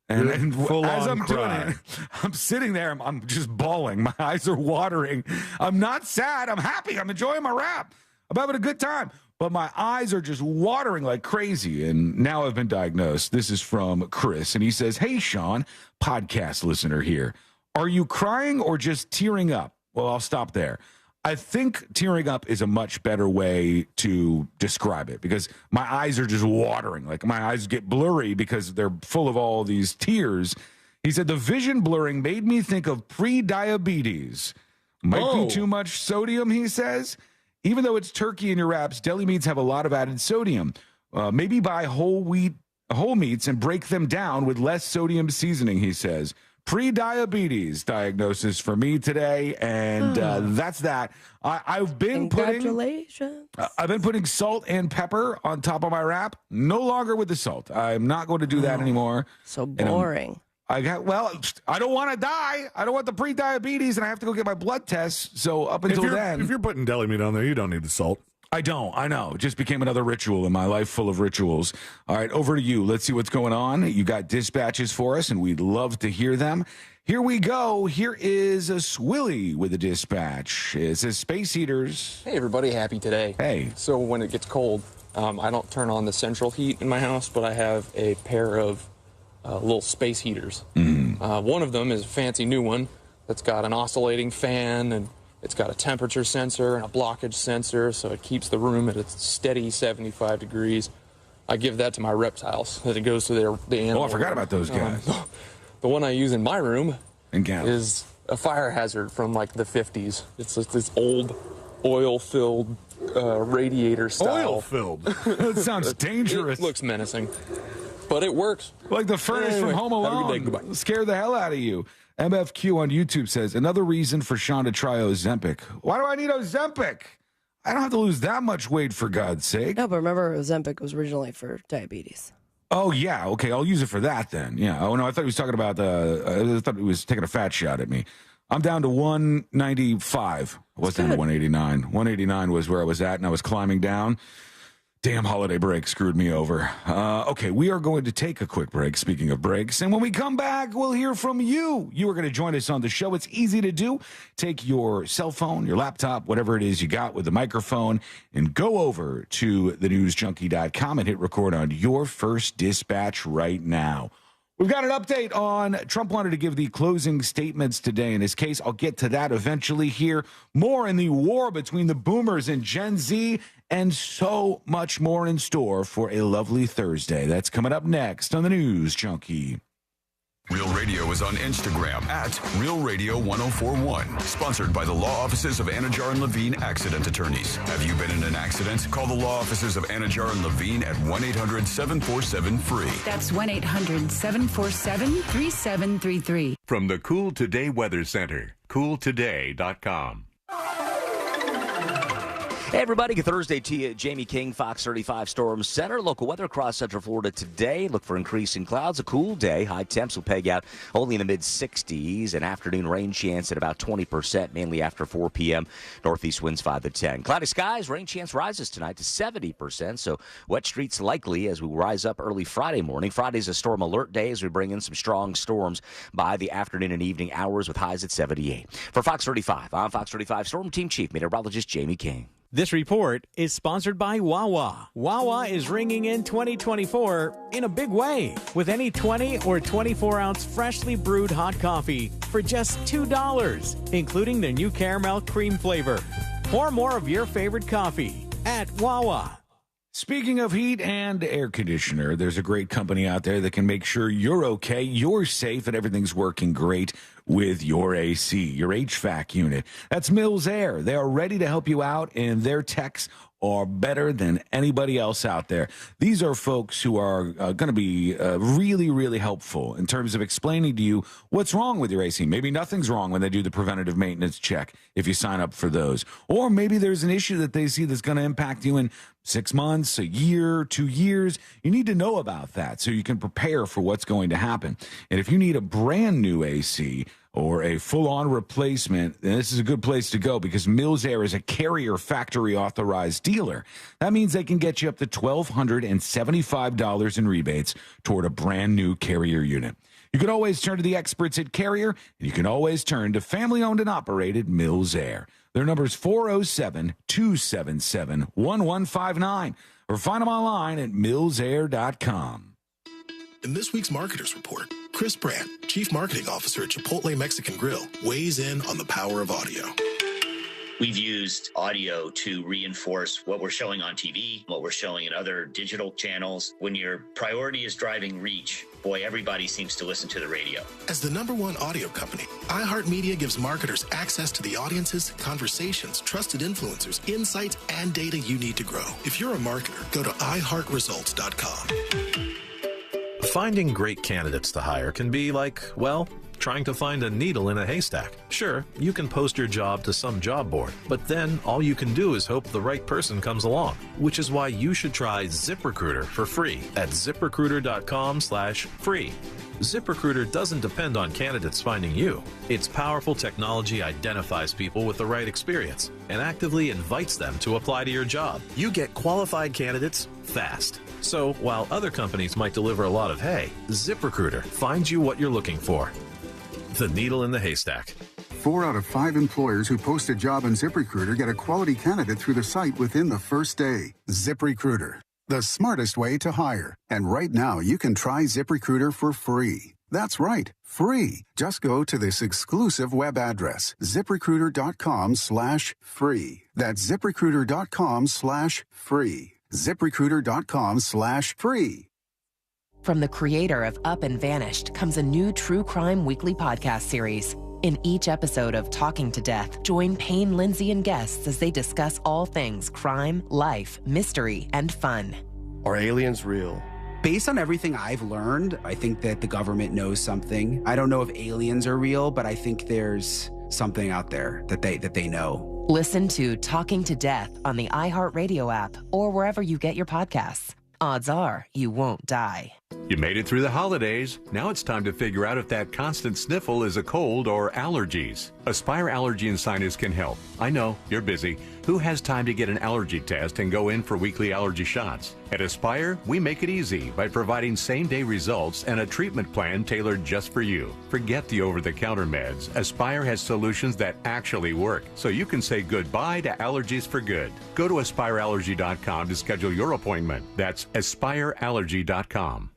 And full as on I'm cry. doing it, I'm sitting there, I'm just bawling. My eyes are watering. I'm not sad. I'm happy. I'm enjoying my wrap. I'm having a good time. But my eyes are just watering like crazy, and now I've been diagnosed. This is from Chris, and he says, "Hey, Sean, podcast listener here. Are you crying or just tearing up?" Well, I'll stop there. I think tearing up is a much better way to describe it because my eyes are just watering. Like my eyes get blurry because they're full of all these tears. He said, the vision blurring made me think of pre-diabetes. Might be too much sodium, he says. Even though it's turkey in your wraps, deli meats have a lot of added sodium. Maybe buy whole meats and break them down with less sodium seasoning, he says. Pre-diabetes diagnosis for me today, and that's that. I've been Congratulations. I've been putting salt and pepper on top of my wrap. No longer with the salt. I'm not going to do that anymore. So boring. I don't want to die. I don't want the pre-diabetes, and I have to go get my blood tests. So up until then, if you're putting deli meat on there, you don't need the salt. I don't. I know. It just became another ritual in my life, full of rituals. All right, over to you. Let's see what's going on. You got dispatches for us, and we'd love to hear them. Here we go. Here is a Swilly with a dispatch. It says space heaters. Hey, everybody. Happy today. Hey. So when it gets cold, I don't turn on the central heat in my house, but I have a pair of little space heaters. One of them is a fancy new one that's got an oscillating fan, and it's got a temperature sensor and a blockage sensor, so it keeps the room at a steady 75 degrees. I give that to my reptiles as it goes to the animal. Oh, I forgot about those guys. The one I use in my room is a fire hazard from like the 50s. It's just this old oil-filled radiator style. Oil-filled? That sounds dangerous. It looks menacing, but it works. Like the furnace from Home Alone. Scare the hell out of you. MFQ on YouTube says, another reason for Sean to try Ozempic. Why do I need Ozempic? I don't have to lose that much weight, for God's sake. No, but remember, Ozempic was originally for diabetes. Oh, yeah. Okay, I'll use it for that then. Yeah. Oh, no, I thought he was talking about I thought he was taking a fat shot at me. I'm down to 195. I was down to 189. 189 was where I was at, and I was climbing down. Damn holiday break screwed me over. Okay, we are going to take a quick break, speaking of breaks. And when we come back, we'll hear from you. You are going to join us on the show. It's easy to do. Take your cell phone, your laptop, whatever it is you got with the microphone, and go over to thenewsjunkie.com and hit record on your first dispatch right now. We've got an update on Trump wanted to give the closing statements today. In his case, I'll get to that eventually here. More in the war between the boomers and Gen Z, and so much more in store for a lovely Thursday. That's coming up next on the News Junkie. Real Radio is on Instagram at Real Radio 1041. Sponsored by the law offices of Anajar and Levine Accident Attorneys. Have you been in an accident? Call the law offices of Anajar and Levine at 1-800-747-FREE. That's 1-800-747-3733. From the Cool Today Weather Center, cooltoday.com. Hey everybody, good Thursday to you. Jamie King, Fox 35 Storm Center. Local weather across Central Florida today. Look for increasing clouds. A cool day. High temps will peg out only in the mid-60s. An afternoon rain chance at about 20%, mainly after 4 p.m. Northeast winds 5 to 10. Cloudy skies. Rain chance rises tonight to 70%. So wet streets likely as we rise up early Friday morning. Friday's a storm alert day as we bring in some strong storms by the afternoon and evening hours with highs at 78. For Fox 35, I'm Fox 35 Storm Team Chief Meteorologist Jamie King. This report is sponsored by Wawa. Wawa is ringing in 2024 in a big way with any 20 or 24-ounce freshly brewed hot coffee for just $2, including their new caramel cream flavor. Pour more of your favorite coffee at Wawa. Speaking of heat and air conditioner, there's a great company out there that can make sure you're okay, you're safe, and everything's working great with your AC, your HVAC unit. That's Mills Air. They are ready to help you out, and their techs are better than anybody else out there. These are folks who are going to be really, really helpful in terms of explaining to you what's wrong with your AC. Maybe nothing's wrong when they do the preventative maintenance check if you sign up for those. Or maybe there's an issue that they see that's going to impact you in 6 months, a year, 2 years. You need to know about that so you can prepare for what's going to happen. And if you need a brand new AC or a full-on replacement, then this is a good place to go because Mills Air is a Carrier factory authorized dealer. That means they can get you up to $1,275 in rebates toward a brand new Carrier unit. You can always turn to the experts at Carrier, and you can always turn to family-owned and operated Mills Air. Their number is 407-277-1159, or find them online at millsair.com. In this week's Marketers Report, Chris Brandt, Chief Marketing Officer at Chipotle Mexican Grill, weighs in on the power of audio. We've used audio to reinforce what we're showing on TV, what we're showing in other digital channels. When your priority is driving reach, boy, everybody seems to listen to the radio. As the #1 audio company, iHeartMedia gives marketers access to the audiences, conversations, trusted influencers, insights, and data you need to grow. If you're a marketer, go to iHeartResults.com. Finding great candidates to hire can be like, well, trying to find a needle in a haystack. Sure, you can post your job to some job board, but then all you can do is hope the right person comes along, which is why you should try ZipRecruiter for free at ZipRecruiter.com/free. ZipRecruiter doesn't depend on candidates finding you. Its powerful technology identifies people with the right experience and actively invites them to apply to your job. You get qualified candidates fast. So while other companies might deliver a lot of hay, ZipRecruiter finds you what you're looking for. The needle in the haystack. 4 out of 5 employers who post a job on ZipRecruiter get a quality candidate through the site within the first day. ZipRecruiter, the smartest way to hire. And right now, you can try ZipRecruiter for free. That's right, free. Just go to this exclusive web address, ZipRecruiter.com/free. That's ZipRecruiter.com/free. ZipRecruiter.com/free. From the creator of Up and Vanished comes a new true crime weekly podcast series. In each episode of Talking to Death, join Payne, Lindsay, and guests as they discuss all things crime, life, mystery, and fun. Are aliens real? Based on everything I've learned, I think that the government knows something. I don't know if aliens are real, but I think there's something out there that they know. Listen to Talking to Death on the iHeartRadio app or wherever you get your podcasts. Odds are you won't die. You made it through the holidays. Now it's time to figure out if that constant sniffle is a cold or allergies. Aspire Allergy and Sinus can help. I know, you're busy. Who has time to get an allergy test and go in for weekly allergy shots? At Aspire, we make it easy by providing same-day results and a treatment plan tailored just for you. Forget the over-the-counter meds. Aspire has solutions that actually work, so you can say goodbye to allergies for good. Go to AspireAllergy.com to schedule your appointment. That's AspireAllergy.com.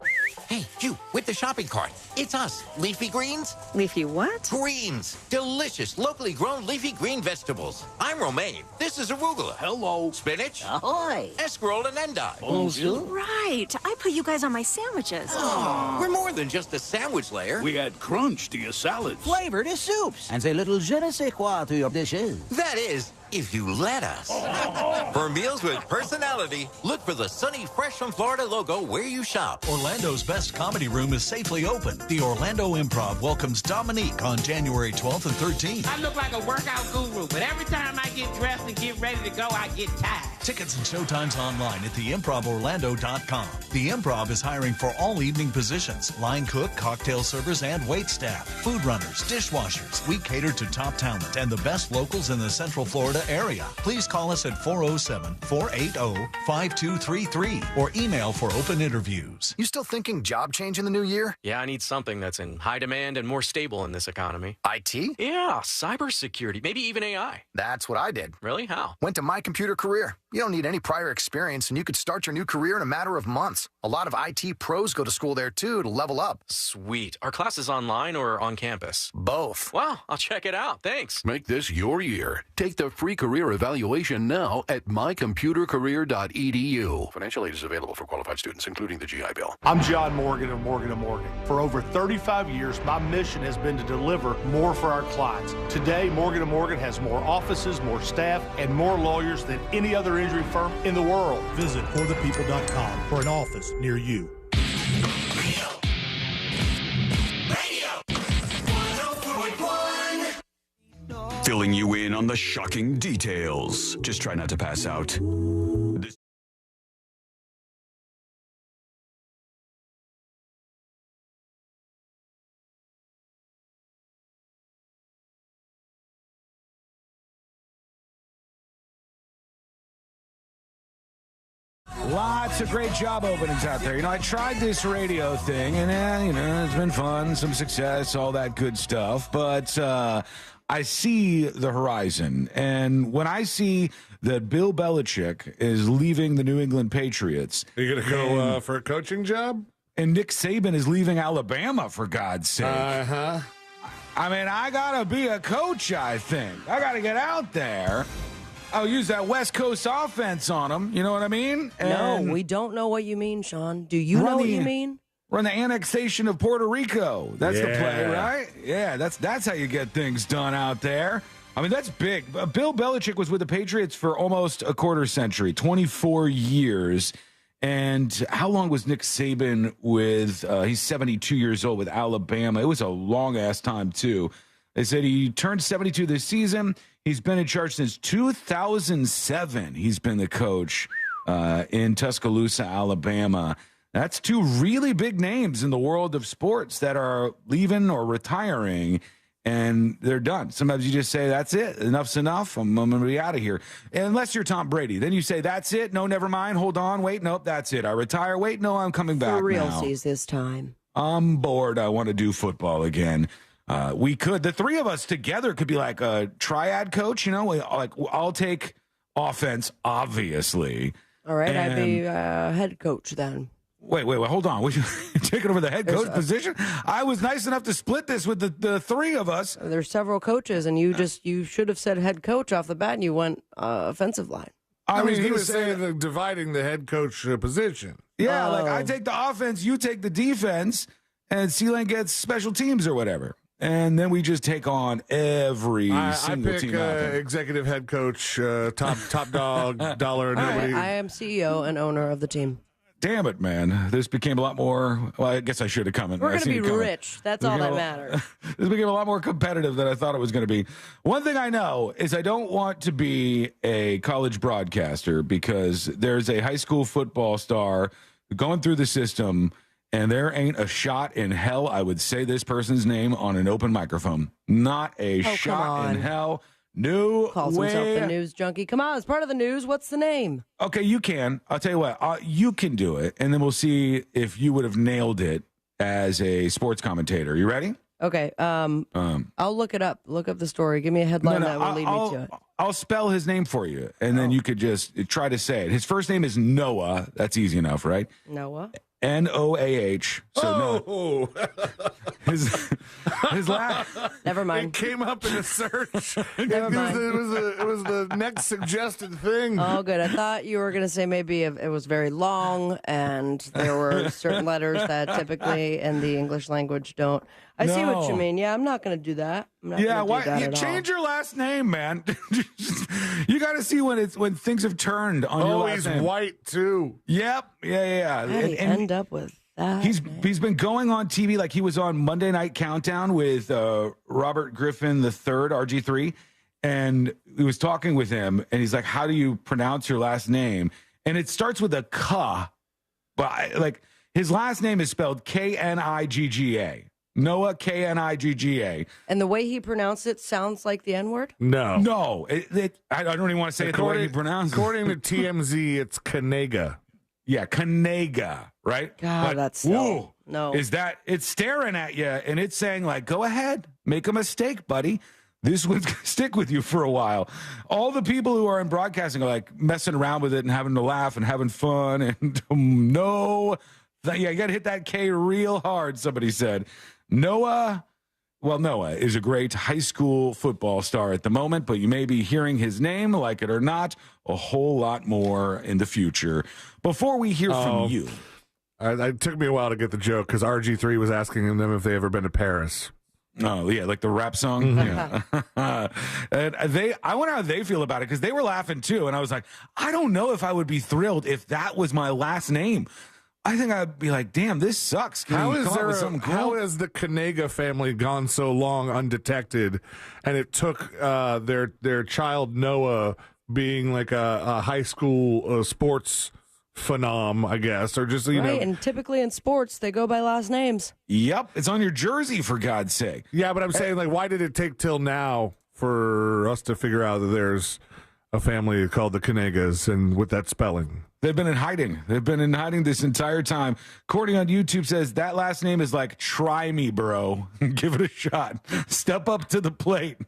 Hey, you, with the shopping cart. It's us, Leafy Greens. Leafy what? Greens. Delicious, locally grown leafy green vegetables. I'm romaine. This is arugula. Hello. Spinach. Ahoy. Escarole and endive. Bonjour. Right. I put you guys on my sandwiches. Oh, we're more than just a sandwich layer. We add crunch to your salads. Flavor to soups. And a little je ne sais quoi to your dishes. That is, if you let us. For meals with personality, look for the Sunny Fresh from Florida logo where you shop. Orlando's best comedy room is safely open. The Orlando Improv welcomes Dominique on January 12th and 13th. I look like a workout guru, but every time I get dressed and get ready to go, I get tired. Tickets and showtimes online at theimprovorlando.com. The Improv is hiring for all evening positions: line cook, cocktail servers, and wait staff, food runners, dishwashers. We cater to top talent and the best locals in the Central Florida area. Please call us at 407-480-5233 or email for open interviews. You still thinking job change in the new year? Yeah, I need something that's in high demand and more stable in this economy. IT? Yeah, cybersecurity, maybe even AI. That's what I did. Really? How? Went to My Computer Career. You don't need any prior experience, and you could start your new career in a matter of months. A lot of IT pros go to school there, too, to level up. Sweet. Are classes online or on campus? Both. Wow, I'll check it out. Thanks. Make this your year. Take the free career evaluation now at mycomputercareer.edu. Financial aid is available for qualified students, including the GI Bill. I'm John Morgan of Morgan & Morgan. For over 35 years, my mission has been to deliver more for our clients. Today, Morgan & Morgan has more offices, more staff, and more lawyers than any other injury firm in the world. Visit forthepeople.com for an office near you. Filling you in on the shocking details. Just try not to pass out. Lots of great job openings out there. You know, I tried this radio thing, and, it's been fun, some success, all that good stuff. But I see the horizon. And when I see that Bill Belichick is leaving the New England Patriots. Are you going to go for a coaching job? And Nick Saban is leaving Alabama, for God's sake. Uh-huh. I mean, I got to be a coach, I think. I got to get out there. I'll use that West Coast offense on them. You know what I mean? No, we don't know what you mean, Sean. Do you know what you mean? Run the annexation of Puerto Rico. That's the play, right? Yeah, that's how you get things done out there. I mean, that's big. Bill Belichick was with the Patriots for almost a quarter century, 24 years. And how long was Nick Saban with, he's 72 years old with Alabama. It was a long-ass time, too. They said he turned 72 this season. He's been in charge since 2007. He's been the coach in Tuscaloosa, Alabama. That's two really big names in the world of sports that are leaving or retiring, and they're done. Sometimes you just say, that's it. Enough's enough. I'm going to be out of here. Unless you're Tom Brady. Then you say, that's it. No, never mind. Hold on. Wait, nope, that's it. I retire. Wait, no, I'm coming back For now. realsies this time. I'm bored. I want to do football again. We could. The three of us together could be like a triad coach, like I'll take offense, obviously. All right, I'd be head coach then. Wait, hold on. You're taking over the head coach position? I was nice enough to split this with the three of us. There's several coaches, and you should have said head coach off the bat, and you went offensive line. I mean, he was saying dividing the head coach position. Yeah, like I take the offense, you take the defense, and C-Lane gets special teams or whatever. And then we just take on every single team. I pick executive head coach, top dog, dollar annuity. Right, I am CEO and owner of the team. Damn it, man. This became a lot more, well, I guess I should have come in. We're going to be rich. That's all that matters. This became a lot more competitive than I thought it was going to be. One thing I know is I don't want to be a college broadcaster because there's a high school football star going through the system, and there ain't a shot in hell I would say this person's name on an open microphone. Not a shot in hell. No Calls way. himself the news junkie. Come on, it's part of the news. What's the name? Okay, you can. I'll tell you what. You can do it, and then we'll see if you would have nailed it as a sports commentator. You ready? Okay. I'll look it up. Look up the story. Give me a headline that will lead me to it. I'll spell his name for you, and then you could just try to say it. His first name is Noah. That's easy enough, right? Noah. Noah. So no. His last. Never mind. It came up in a search. Never mind. It was the next suggested thing. Oh, good. I thought you were going to say maybe it was very long and there were certain letters that typically in the English language don't. I see what you No. mean. Yeah, I'm not going to do that. I'm not Yeah, gonna why do that you at change all. your last name, man? You got to see when things have turned on your last he's name. white too. Yep. Yeah. How did he end up with that? He's been going on TV, like he was on Monday Night Countdown with Robert Griffin III, RG3, and he was talking with him, and he's like, "How do you pronounce your last name?" And it starts with a K, but his last name is spelled Knigga. Noah Knigga. And the way he pronounced it sounds like the N-word? No. I don't even want to say it the way he pronounced it. According to TMZ, it's Knigga. Yeah, Knigga, right? God, that's whoa. no. Is that it's staring at you and it's saying like, go ahead, make a mistake, buddy. This one's gonna stick with you for a while. All the people who are in broadcasting are like messing around with it and having to laugh and having fun. And you got to hit that K real hard. Somebody said Noah is a great high school football star at the moment, but you may be hearing his name, like it or not, a whole lot more in the future. Before we hear from you. It took me a while to get the joke because RG3 was asking them if they ever been to Paris. Oh, yeah, like the rap song? Yeah. And I wonder how they feel about it because they were laughing too. And I was like, I don't know if I would be thrilled if that was my last name. I think I'd be like, damn, this sucks. How has the Knigga family gone so long undetected, and it took their child Noah being like a high school sports phenom, I guess, or just you know. And typically in sports, they go by last names. Yep, it's on your jersey, for God's sake. Yeah, but I'm saying, like, why did it take till now for us to figure out that there's a family called the Kniggas and with that spelling? They've been in hiding. They've been in hiding this entire time. Courtney on YouTube says that last name is like, try me, bro. Give it a shot. Step up to the plate.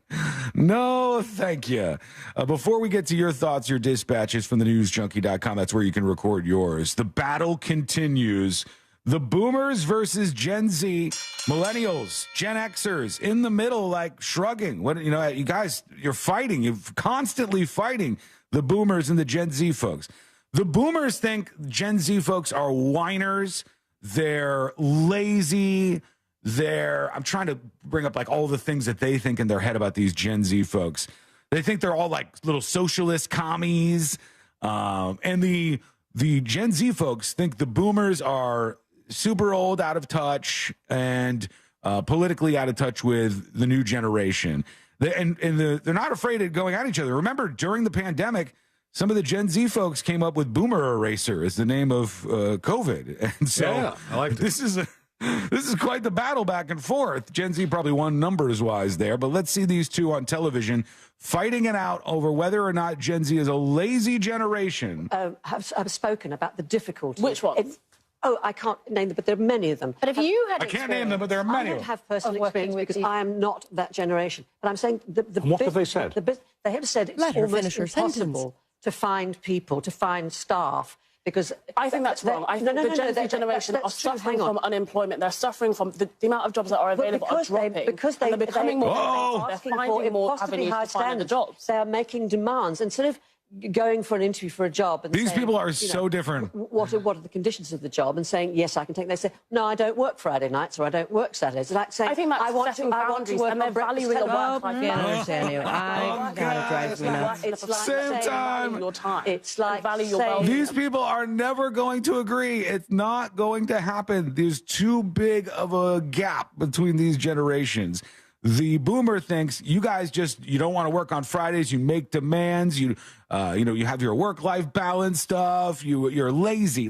No, thank you. Before we get to your thoughts, your dispatches from the newsjunkie.com, that's where you can record yours. The battle continues. The boomers versus Gen Z, millennials, Gen Xers in the middle, like shrugging. What, you guys, you're fighting. You're constantly fighting the boomers and the Gen Z folks. The boomers think Gen Z folks are whiners. They're lazy. I'm trying to bring up like all the things that they think in their head about these Gen Z folks. They think they're all like little socialist commies. And the Gen Z folks think the boomers are super old, out of touch, and politically out of touch with the new generation. They're not afraid of going at each other. Remember, during the pandemic, some of the Gen Z folks came up with Boomer Eraser as the name of COVID. And so I like this is quite the battle back and forth. Gen Z probably won numbers-wise there, but let's see these two on television fighting it out over whether or not Gen Z is a lazy generation. Have spoken about the difficulty. Which one? I can't name them, but there are many of them. But if you had I can't name them, but there are many. I don't have personal experience because I am not that generation. But I'm saying what have they said? They have said it's almost impossible to find people, to find staff, because I think that's wrong. I think the Gen Z generation are suffering from unemployment. They're suffering from the amount of jobs that are available are dropping. Because they're becoming more innovative. they're finding more avenues to find the jobs. They are making demands instead of going for an interview for a job and these saying, people are so different. What are the conditions of the job? And saying yes, I can take. They say no, I don't work Friday nights or I don't work Saturdays. It's like saying I think that's I want to work and they're valuing the work. I can't understand you. I gotta drive me nuts. It's like Same time. Your time. It's like value your saying, These people are never going to agree. It's not going to happen. There's too big of a gap between these generations. The boomer thinks you guys you don't want to work on Fridays. You make demands. You have your work-life balance stuff. You're lazy.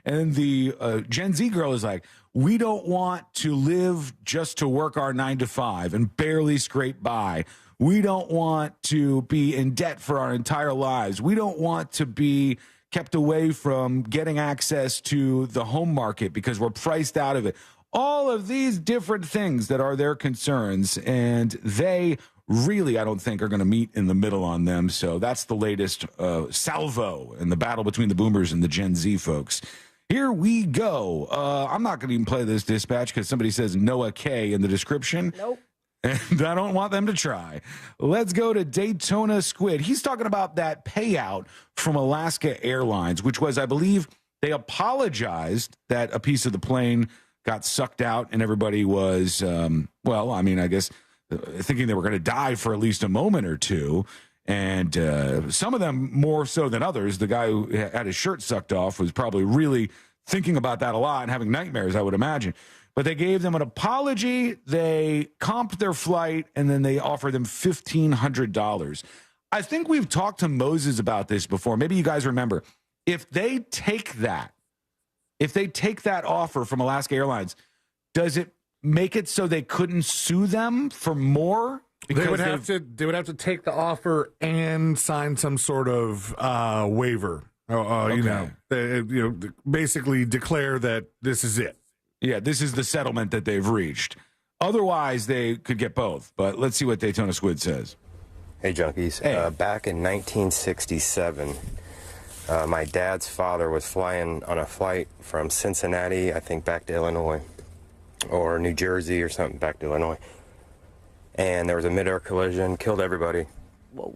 And the Gen Z girl is like, we don't want to live just to work our 9 to 5 and barely scrape by. We don't want to be in debt for our entire lives. We don't want to be kept away from getting access to the home market because we're priced out of it. All of these different things that are their concerns, and they really, I don't think, are going to meet in the middle on them. So that's the latest salvo in the battle between the boomers and the Gen Z folks. Here we go. I'm not going to even play this dispatch because somebody says Noah K in the description. Nope. And I don't want them to try. Let's go to Daytona Squid. He's talking about that payout from Alaska Airlines, which was, I believe, they apologized that a piece of the plane got sucked out, and everybody was, I guess thinking they were going to die for at least a moment or two. And some of them more so than others. The guy who had his shirt sucked off was probably really thinking about that a lot and having nightmares, I would imagine. But they gave them an apology, they comped their flight, and then they offered them $1,500. I think we've talked to Moses about this before. Maybe you guys remember. If they take that offer from Alaska Airlines, does it make it so they couldn't sue them for more? They would have to take the offer and sign some sort of waiver. Basically declare that this is it. Yeah, this is the settlement that they've reached. Otherwise, they could get both. But let's see what Daytona Squid says. Hey, Junkies. Hey. Back in 1967, my dad's father was flying on a flight from Cincinnati, I think, back to Illinois, or New Jersey or something, back to Illinois. And there was a mid-air collision, killed everybody. Whoa.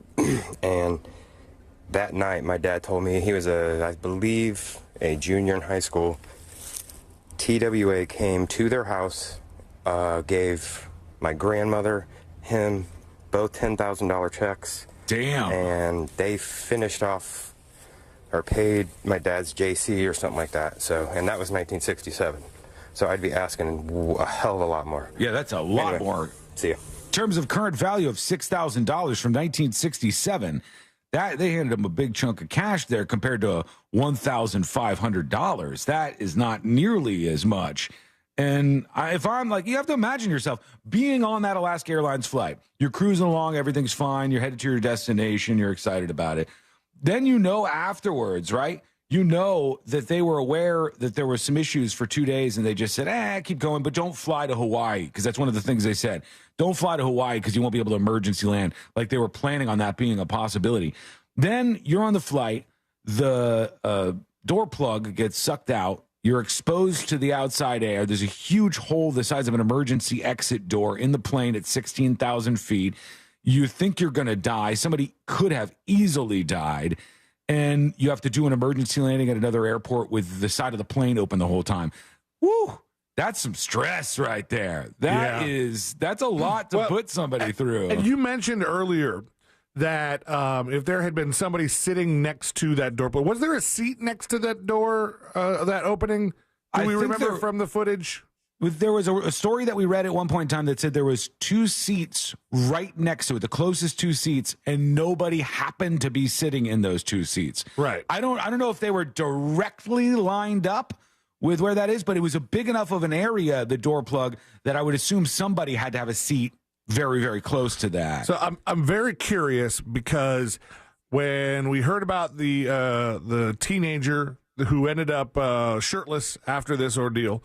And that night, my dad told me he was, I believe, a junior in high school. TWA came to their house, gave my grandmother, him, both $10,000 checks. Damn. And they finished off or paid my dad's JC or something like that. So, and that was 1967. So I'd be asking a hell of a lot more. Yeah, that's a lot more. See ya. In terms of current value of $6,000 from 1967, that they handed him a big chunk of cash there compared to $1,500. That is not nearly as much. And if I'm like, you have to imagine yourself being on that Alaska Airlines flight. You're cruising along, everything's fine. You're headed to your destination. You're excited about it. Then you know afterwards, right? You know that they were aware that there were some issues for 2 days, and they just said, keep going, but don't fly to Hawaii, because that's one of the things they said. Don't fly to Hawaii because you won't be able to emergency land. Like they were planning on that being a possibility. Then you're on the flight. The door plug gets sucked out. You're exposed to the outside air. There's a huge hole the size of an emergency exit door in the plane at 16,000 feet. You think you're going to die. Somebody could have easily died. And you have to do an emergency landing at another airport with the side of the plane open the whole time. Woo! That's some stress right there. That's a lot to put somebody through. And you mentioned earlier that if there had been somebody sitting next to that door, but was there a seat next to that door, that opening? Do we remember from the footage? There was a story that we read at one point in time that said there was 2 seats right next to it, the closest 2 seats, and nobody happened to be sitting in those 2 seats. Right. I don't know if they were directly lined up with where that is, but it was a big enough of an area, the door plug, that I would assume somebody had to have a seat very, very close to that. So I'm very curious, because when we heard about the teenager who ended up shirtless after this ordeal,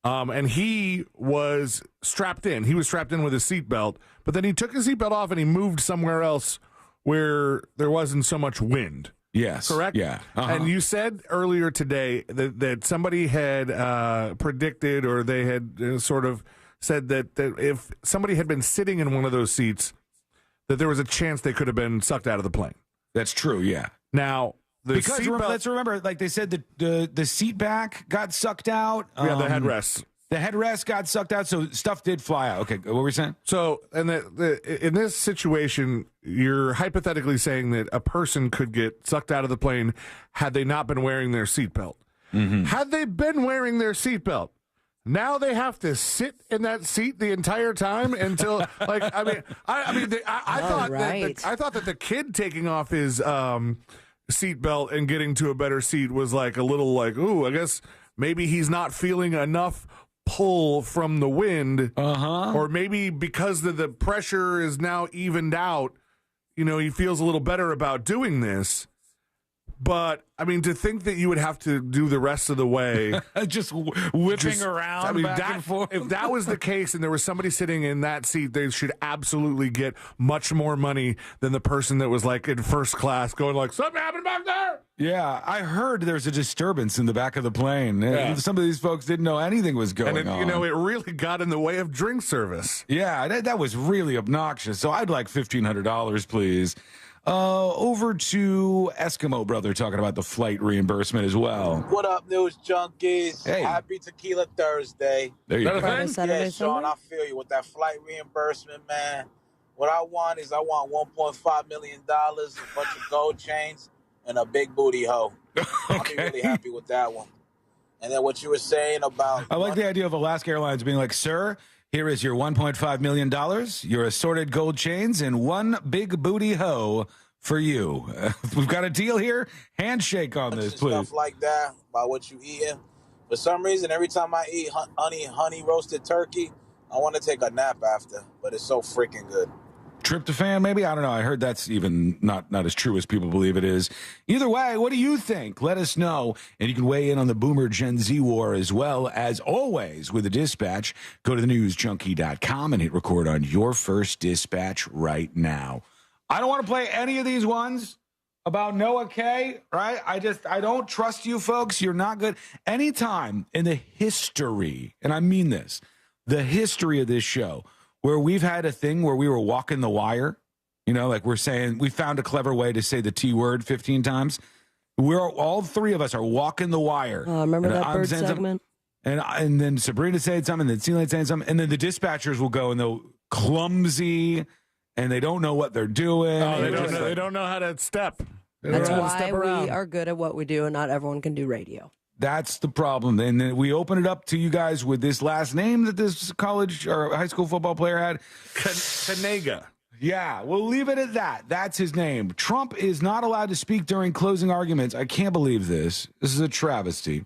and he was strapped in. He was strapped in with his seatbelt, but then he took his seatbelt off and he moved somewhere else where there wasn't so much wind. Yes. Correct? Yeah. And you said earlier today that somebody had predicted, or they had sort of said that if somebody had been sitting in one of those seats, that there was a chance they could have been sucked out of the plane. That's true, yeah. Now, let's remember, like they said, the seat back got sucked out. Yeah, the headrest. The headrest got sucked out, so stuff did fly out. Okay, what were we saying? So, and in this situation, you're hypothetically saying that a person could get sucked out of the plane had they not been wearing their seatbelt. Mm-hmm. Had they been wearing their seatbelt, now they have to sit in that seat the entire time until, like, I thought that the kid taking off his seatbelt and getting to a better seat was like a little like, ooh, I guess maybe he's not feeling enough pull from the wind, or maybe because the pressure is now evened out, he feels a little better about doing this. But I mean, to think that you would have to do the rest of the way, just whipping around back and forth. If that was the case and there was somebody sitting in that seat, they should absolutely get much more money than the person that was like in first class going like, something happened back there. Yeah, I heard there's a disturbance in the back of the plane. Yeah. Some of these folks didn't know anything was going on. It really got in the way of drink service. Yeah, that was really obnoxious. So I'd like $1,500, please. Over to Eskimo Brother talking about the flight reimbursement as well. What up, news junkies? Hey. Happy Tequila Thursday. There you go. Yeah, Saturday, Sean, Sunday? I feel you with that flight reimbursement, man. What I want is $1.5 million, a bunch of gold chains, and a big booty hoe. I'll be really happy with that one. And then what you were saying about... I like the idea of Alaska Airlines being like, sir, here is your $1.5 million, your assorted gold chains, and one big booty hoe for you. We've got a deal here. Handshake on this, please. Stuff like that about what you eating. For some reason, every time I eat honey roasted turkey, I want to take a nap after, but it's so freaking good. Tryptophan, maybe? I don't know. I heard that's even not as true as people believe it is. Either way, what do you think? Let us know. And you can weigh in on the Boomer Gen Z war as well. As always, with the dispatch, go to thenewsjunkie.com and hit record on your first dispatch right now. I don't want to play any of these ones about Noah K., right? I don't trust you folks. You're not good. Anytime in the history, and I mean this, the history of this show, where we've had a thing where we were walking the wire, like we're saying, we found a clever way to say the T word 15 times. All three of us are walking the wire. Remember that bird segment? And then Sabrina said something, and then Celine saying something, and then the dispatchers will go and they'll clumsy, and they don't know what they're doing. Oh, they don't know how to step. That's why we are good at what we do, and not everyone can do radio. That's the problem. And then we open it up to you guys with this last name that this college or high school football player had. Kanega. Yeah, we'll leave it at that. That's his name. Trump is not allowed to speak during closing arguments. I can't believe this. This is a travesty.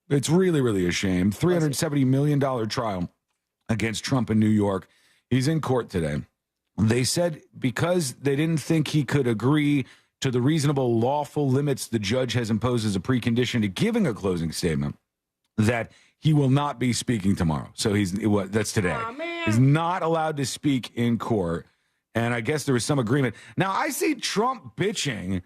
It's really, really a shame. $370 million trial against Trump in New York. He's in court today. They said because they didn't think he could agree to the reasonable lawful limits the judge has imposed as a precondition to giving a closing statement, that he will not be speaking tomorrow. So that's today. He's not allowed to speak in court. And I guess there was some agreement. Now, I see Trump bitching,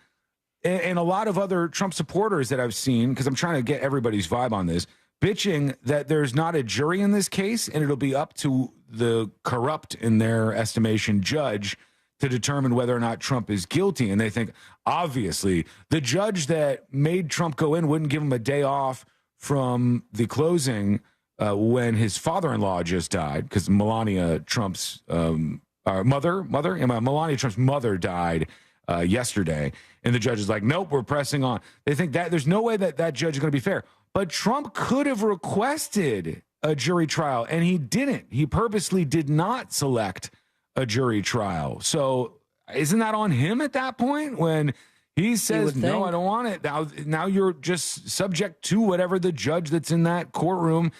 and a lot of other Trump supporters that I've seen, because I'm trying to get everybody's vibe on this, bitching that there's not a jury in this case, and it'll be up to the corrupt, in their estimation, judge to determine whether or not Trump is guilty. And they think, obviously, the judge that made Trump go in wouldn't give him a day off from the closing when his father-in-law just died, because Melania Trump's Melania Trump's mother died yesterday. And the judge is like, nope, we're pressing on. They think that there's no way that judge is going to be fair. But Trump could have requested a jury trial, and he didn't. He purposely did not select a jury trial. So isn't that on him at that point when he says, no, I don't want it? Now you're just subject to whatever the judge that's in that courtroom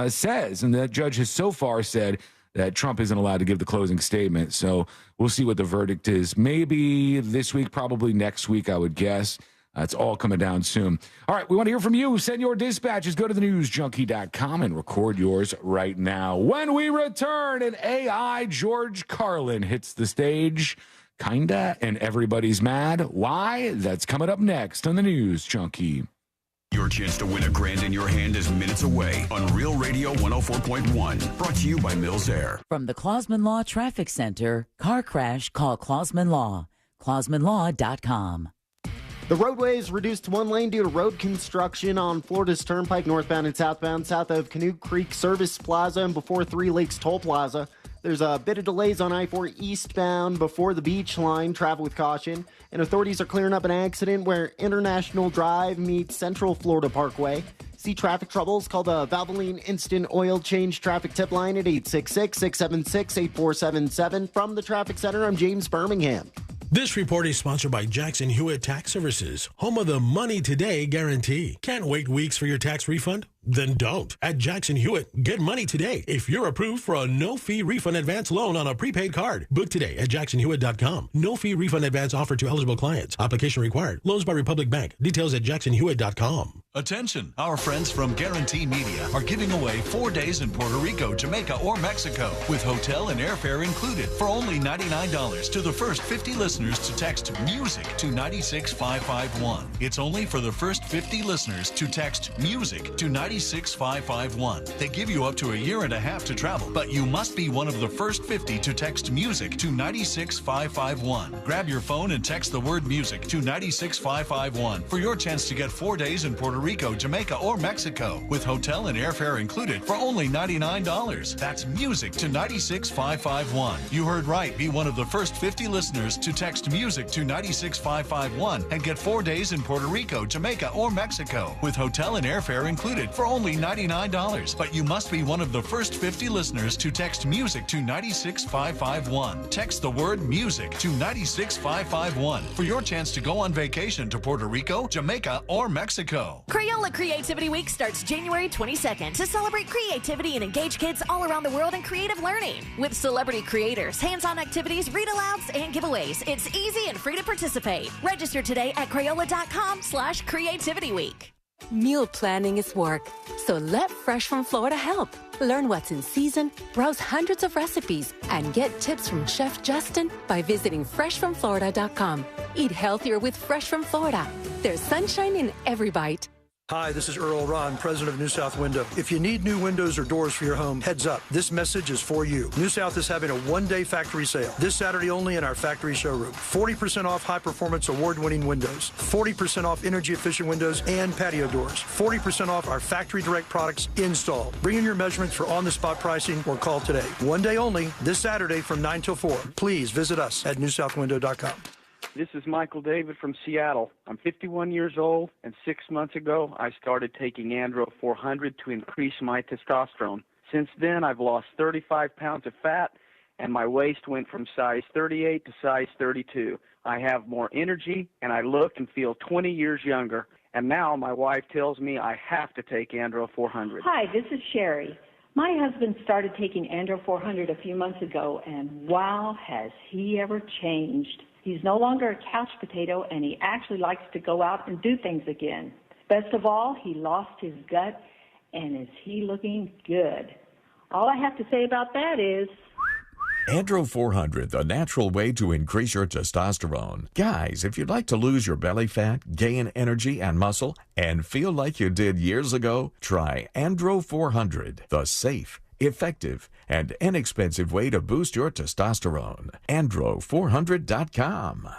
says. And that judge has so far said that Trump isn't allowed to give the closing statement. So we'll see what the verdict is. Maybe this week, probably next week, I would guess. It's all coming down soon. All right, we want to hear from you. Send your dispatches. Go to thenewsjunkie.com and record yours right now. When we return, an AI George Carlin hits the stage. Kinda, and everybody's mad. Why? That's coming up next on the News Junkie. Your chance to win $1,000 in your hand is minutes away on Real Radio 104.1. Brought to you by Mills Air. From the Clausman Law Traffic Center, car crash, call Clausman Law. ClausmanLaw.com. The roadway is reduced to one lane due to road construction on Florida's Turnpike northbound and southbound, south of Canoe Creek Service Plaza and before Three Lakes Toll Plaza. There's a bit of delays on I-4 eastbound before the beach line. Travel with caution. And authorities are clearing up an accident where International Drive meets Central Florida Parkway. See traffic troubles? Call the Valvoline Instant Oil Change Traffic Tip Line at 866-676-8477. From the Traffic Center, I'm James Birmingham. This report is sponsored by Jackson Hewitt Tax Services, home of the Money Today guarantee. Can't wait weeks for your tax refund? Then don't. At Jackson Hewitt, get money today if you're approved for a no-fee refund advance loan on a prepaid card. Book today at jacksonhewitt.com. No-fee refund advance offered to eligible clients. Application required. Loans by Republic Bank. Details at jacksonhewitt.com. Attention, our friends from Guarantee Media are giving away 4 days in Puerto Rico, Jamaica, or Mexico with hotel and airfare included for only $99 to the first 50 listeners to text MUSIC to 96551. It's only for the first 50 listeners to text MUSIC to 96551. They give you up to a year and a half to travel, but you must be one of the first 50 to text MUSIC to 96551. Grab your phone and text the word MUSIC to 96551 for your chance to get 4 days in Puerto Rico, Jamaica, or Mexico with hotel and airfare included for only $99. That's MUSIC to 96551. You heard right. Be one of the first 50 listeners to text MUSIC to 96551 and get 4 days in Puerto Rico, Jamaica, or Mexico with hotel and airfare included for only $99. But you must be one of the first 50 listeners to text MUSIC to 96551. Text the word MUSIC to 96551 for your chance to go on vacation to Puerto Rico, Jamaica, or Mexico. Crayola Creativity Week starts January 22nd to celebrate creativity and engage kids all around the world in creative learning. With celebrity creators, hands-on activities, read-alouds, and giveaways, it's easy and free to participate. Register today at Crayola.com/creativityweek. Meal planning is work, so let Fresh from Florida help. Learn what's in season, browse hundreds of recipes, and get tips from Chef Justin by visiting freshfromflorida.com. Eat healthier with Fresh from Florida. There's sunshine in every bite. Hi, this is Earl Ron, president of New South Window. If you need new windows or doors for your home, heads up. This message is for you. New South is having a one-day factory sale this Saturday only in our factory showroom. 40% off high-performance award-winning windows, 40% off energy-efficient windows and patio doors, 40% off our factory direct products installed. Bring in your measurements for on-the-spot pricing or call today. One day only, this Saturday from 9 till 4. Please visit us at newsouthwindow.com. This is Michael David from Seattle. I'm 51 years old, and 6 months ago, I started taking Andro 400 to increase my testosterone. Since then, I've lost 35 pounds of fat, and my waist went from size 38 to size 32. I have more energy, and I look and feel 20 years younger. And now my wife tells me I have to take Andro 400. Hi, this is Sherry. My husband started taking Andro 400 a few months ago, and wow, has he ever changed. He's no longer a couch potato, and he actually likes to go out and do things again. Best of all, he lost his gut, and is he looking good? All I have to say about that is... Andro 400, the natural way to increase your testosterone. Guys, if you'd like to lose your belly fat, gain energy and muscle, and feel like you did years ago, try Andro 400, the safe, effective, and inexpensive way to boost your testosterone. Andro400.com.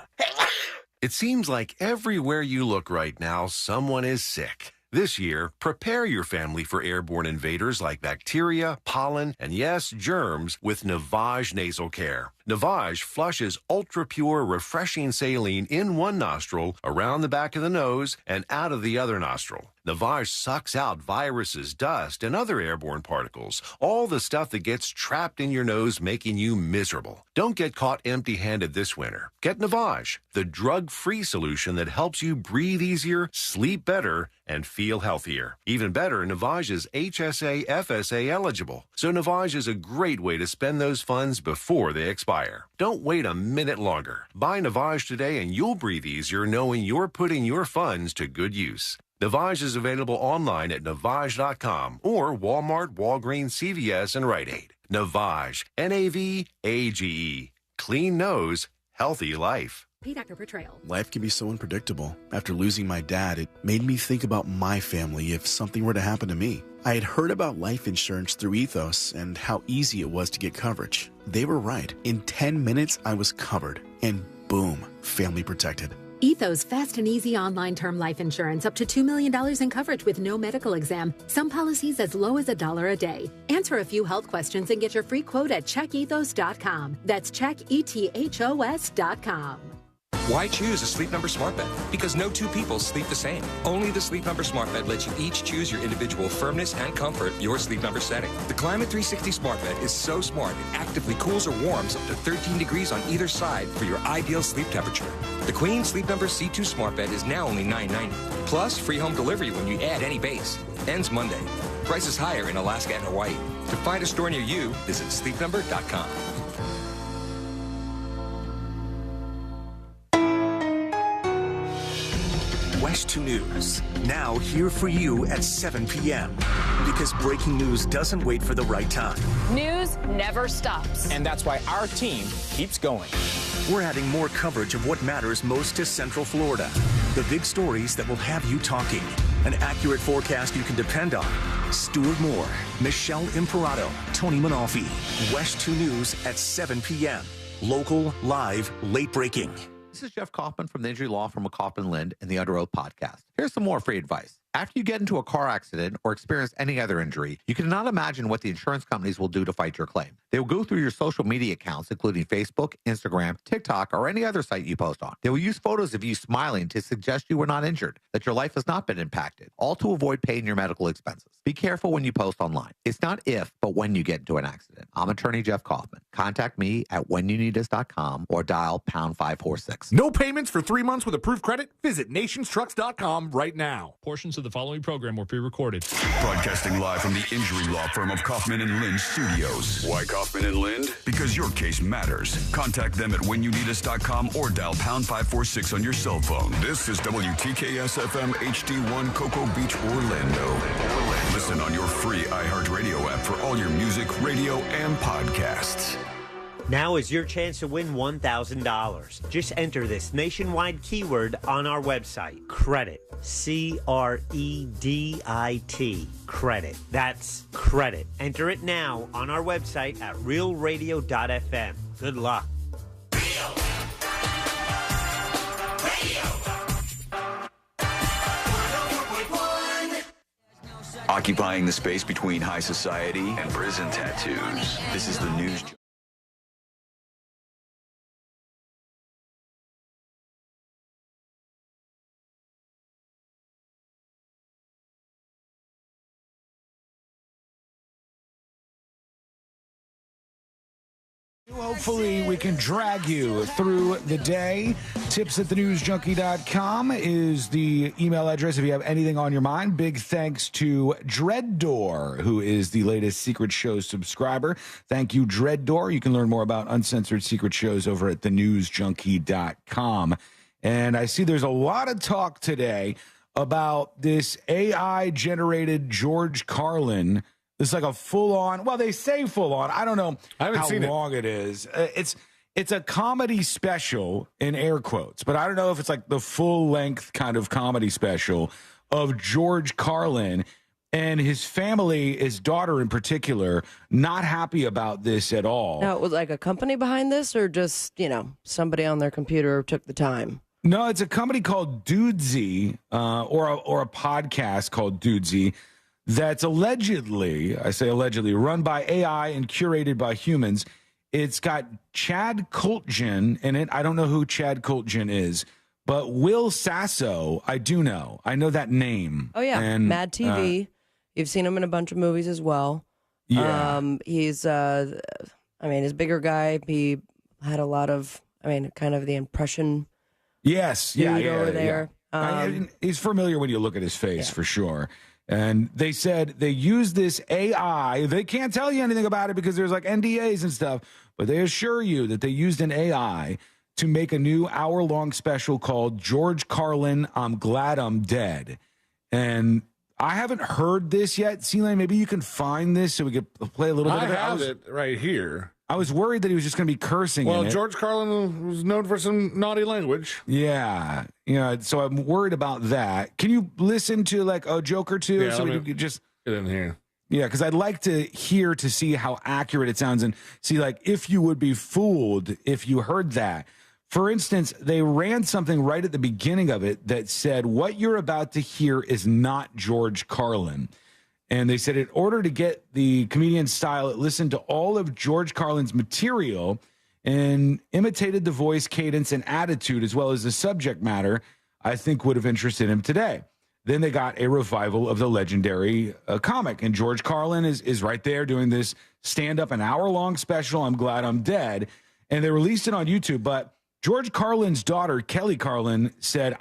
It seems like everywhere you look right now, someone is sick. This year, prepare your family for airborne invaders like bacteria, pollen, and yes, germs with Navage Nasal Care. Navage flushes ultra-pure, refreshing saline in one nostril, around the back of the nose, and out of the other nostril. Navage sucks out viruses, dust, and other airborne particles, all the stuff that gets trapped in your nose, making you miserable. Don't get caught empty-handed this winter. Get Navage, the drug-free solution that helps you breathe easier, sleep better, and feel healthier. Even better, Navage is HSA, FSA eligible, so Navage is a great way to spend those funds before they expire. Don't wait a minute longer. Buy Navage today and you'll breathe easier knowing you're putting your funds to good use. Navage is available online at Navage.com or Walmart, Walgreens, CVS, and Rite Aid. Navage, N-A-V-A-G-E. Clean nose, healthy life. Pay Dr. Portrayal. Life can be so unpredictable. After losing my dad, it made me think about my family if something were to happen to me. I had heard about life insurance through Ethos and how easy it was to get coverage. They were right. In 10 minutes, I was covered. And boom, family protected. Ethos fast and easy online term life insurance up to $2 million in coverage with no medical exam. Some policies as low as $1 a day. Answer a few health questions and get your free quote at checkethos.com. That's checkethos.com. Why choose a Sleep Number smart bed? Because no two people sleep the same. Only the Sleep Number smart bed lets you each choose your individual firmness and comfort, your Sleep Number setting. The Climate 360 smart bed is so smart it actively cools or warms up to 13 degrees on either side for your ideal sleep temperature. The Queen Sleep Number C2 smart bed is now only $9.90. Plus, free home delivery when you add any base. Ends Monday. Prices higher in Alaska and Hawaii. To find a store near you, visit sleepnumber.com. West 2 News, now here for you at 7 p.m. Because breaking news doesn't wait for the right time. News never stops. And that's why our team keeps going. We're adding more coverage of what matters most to Central Florida. The big stories that will have you talking. An accurate forecast you can depend on. Stuart Moore, Michelle Imperato, Tony Manalfi. West 2 News at 7 p.m. Local, live, late breaking. This is Jeff Kaufman from the injury law firm of Kaufman Lind and the Under Oath podcast. Here's some more free advice. After you get into a car accident or experience any other injury, you cannot imagine what the insurance companies will do to fight your claim. They will go through your social media accounts, including Facebook, Instagram, TikTok, or any other site you post on. They will use photos of you smiling to suggest you were not injured, that your life has not been impacted, all to avoid paying your medical expenses. Be careful when you post online. It's not if, but when you get into an accident. I'm attorney Jeff Kaufman. Contact me at whenyouneedus.com or dial pound 546. No payments for 3 months with approved credit? Visit nationstrucks.com right now. Portions of the following program were pre-recorded. Broadcasting live from the injury law firm of Kaufman and Lind Studios. Why Kaufman and Lind? Because your case matters. Contact them at whenyouneedus.com or dial pound 546 on your cell phone. This is WTKS FM HD1 Cocoa Beach, Orlando. Listen on your free iHeartRadio app for all your music, radio, and podcasts. Now is your chance to win $1,000. Just enter this nationwide keyword on our website, credit. C-R-E-D-I-T. Credit. That's credit. Enter it now on our website at realradio.fm. Good luck. Occupying the space between high society and prison tattoos. This is the news. Hopefully, we can drag you through the day. Tips@thenewsjunkie.com is the email address if you have anything on your mind. Big thanks to Dreaddoor, who is the latest Secret Show subscriber. Thank you, Dreaddoor. You can learn more about uncensored secret shows over at thenewsjunkie.com. And I see there's a lot of talk today about this AI-generated George Carlin. It's like a full-on, well, they say full-on. I don't know how long it is. It's a comedy special, in air quotes, but I don't know if it's like the full-length kind of comedy special of George Carlin and his family, his daughter in particular, not happy about this at all. Now, it was like a company behind this or just, somebody on their computer took the time? No, it's a company called Dudesy, or a podcast called Dudesy. That's allegedly, I say allegedly, run by AI and curated by humans. It's got Chad Kultgen in it. I don't know who Chad Kultgen is, but Will Sasso, I do know. I know that name. Oh, yeah. And, Mad TV. You've seen him in a bunch of movies as well. Yeah. He's, he's a bigger guy. He had a lot of, kind of the impression. Yes. Yeah. Over there. Yeah. He's familiar when you look at his face, for sure. And they said they use this AI. They can't tell you anything about it because there's like NDAs and stuff, but they assure you that they used an AI to make a new hour-long special called George Carlin, I'm Glad I'm Dead. And I haven't heard this yet. C-Lane, maybe you can find this so we could play a little bit of it. I have it right here. I was worried that he was just going to be cursing. Well, in it. George Carlin was known for some naughty language. Yeah. So I'm worried about that. Can you listen to like a joke or two? Yeah, so we can just get in here. Yeah, because I'd like to hear to see how accurate it sounds and see like if you would be fooled if you heard that. For instance, they ran something right at the beginning of it that said, what you're about to hear is not George Carlin. And they said in order to get the comedian's style, it listened to all of George Carlin's material and imitated the voice, cadence, and attitude, as well as the subject matter I think would have interested him today. Then they got a revival of the legendary comic. And George Carlin is right there doing this stand-up, an hour-long special, I'm Glad I'm Dead. And they released it on YouTube. But George Carlin's daughter, Kelly Carlin, said,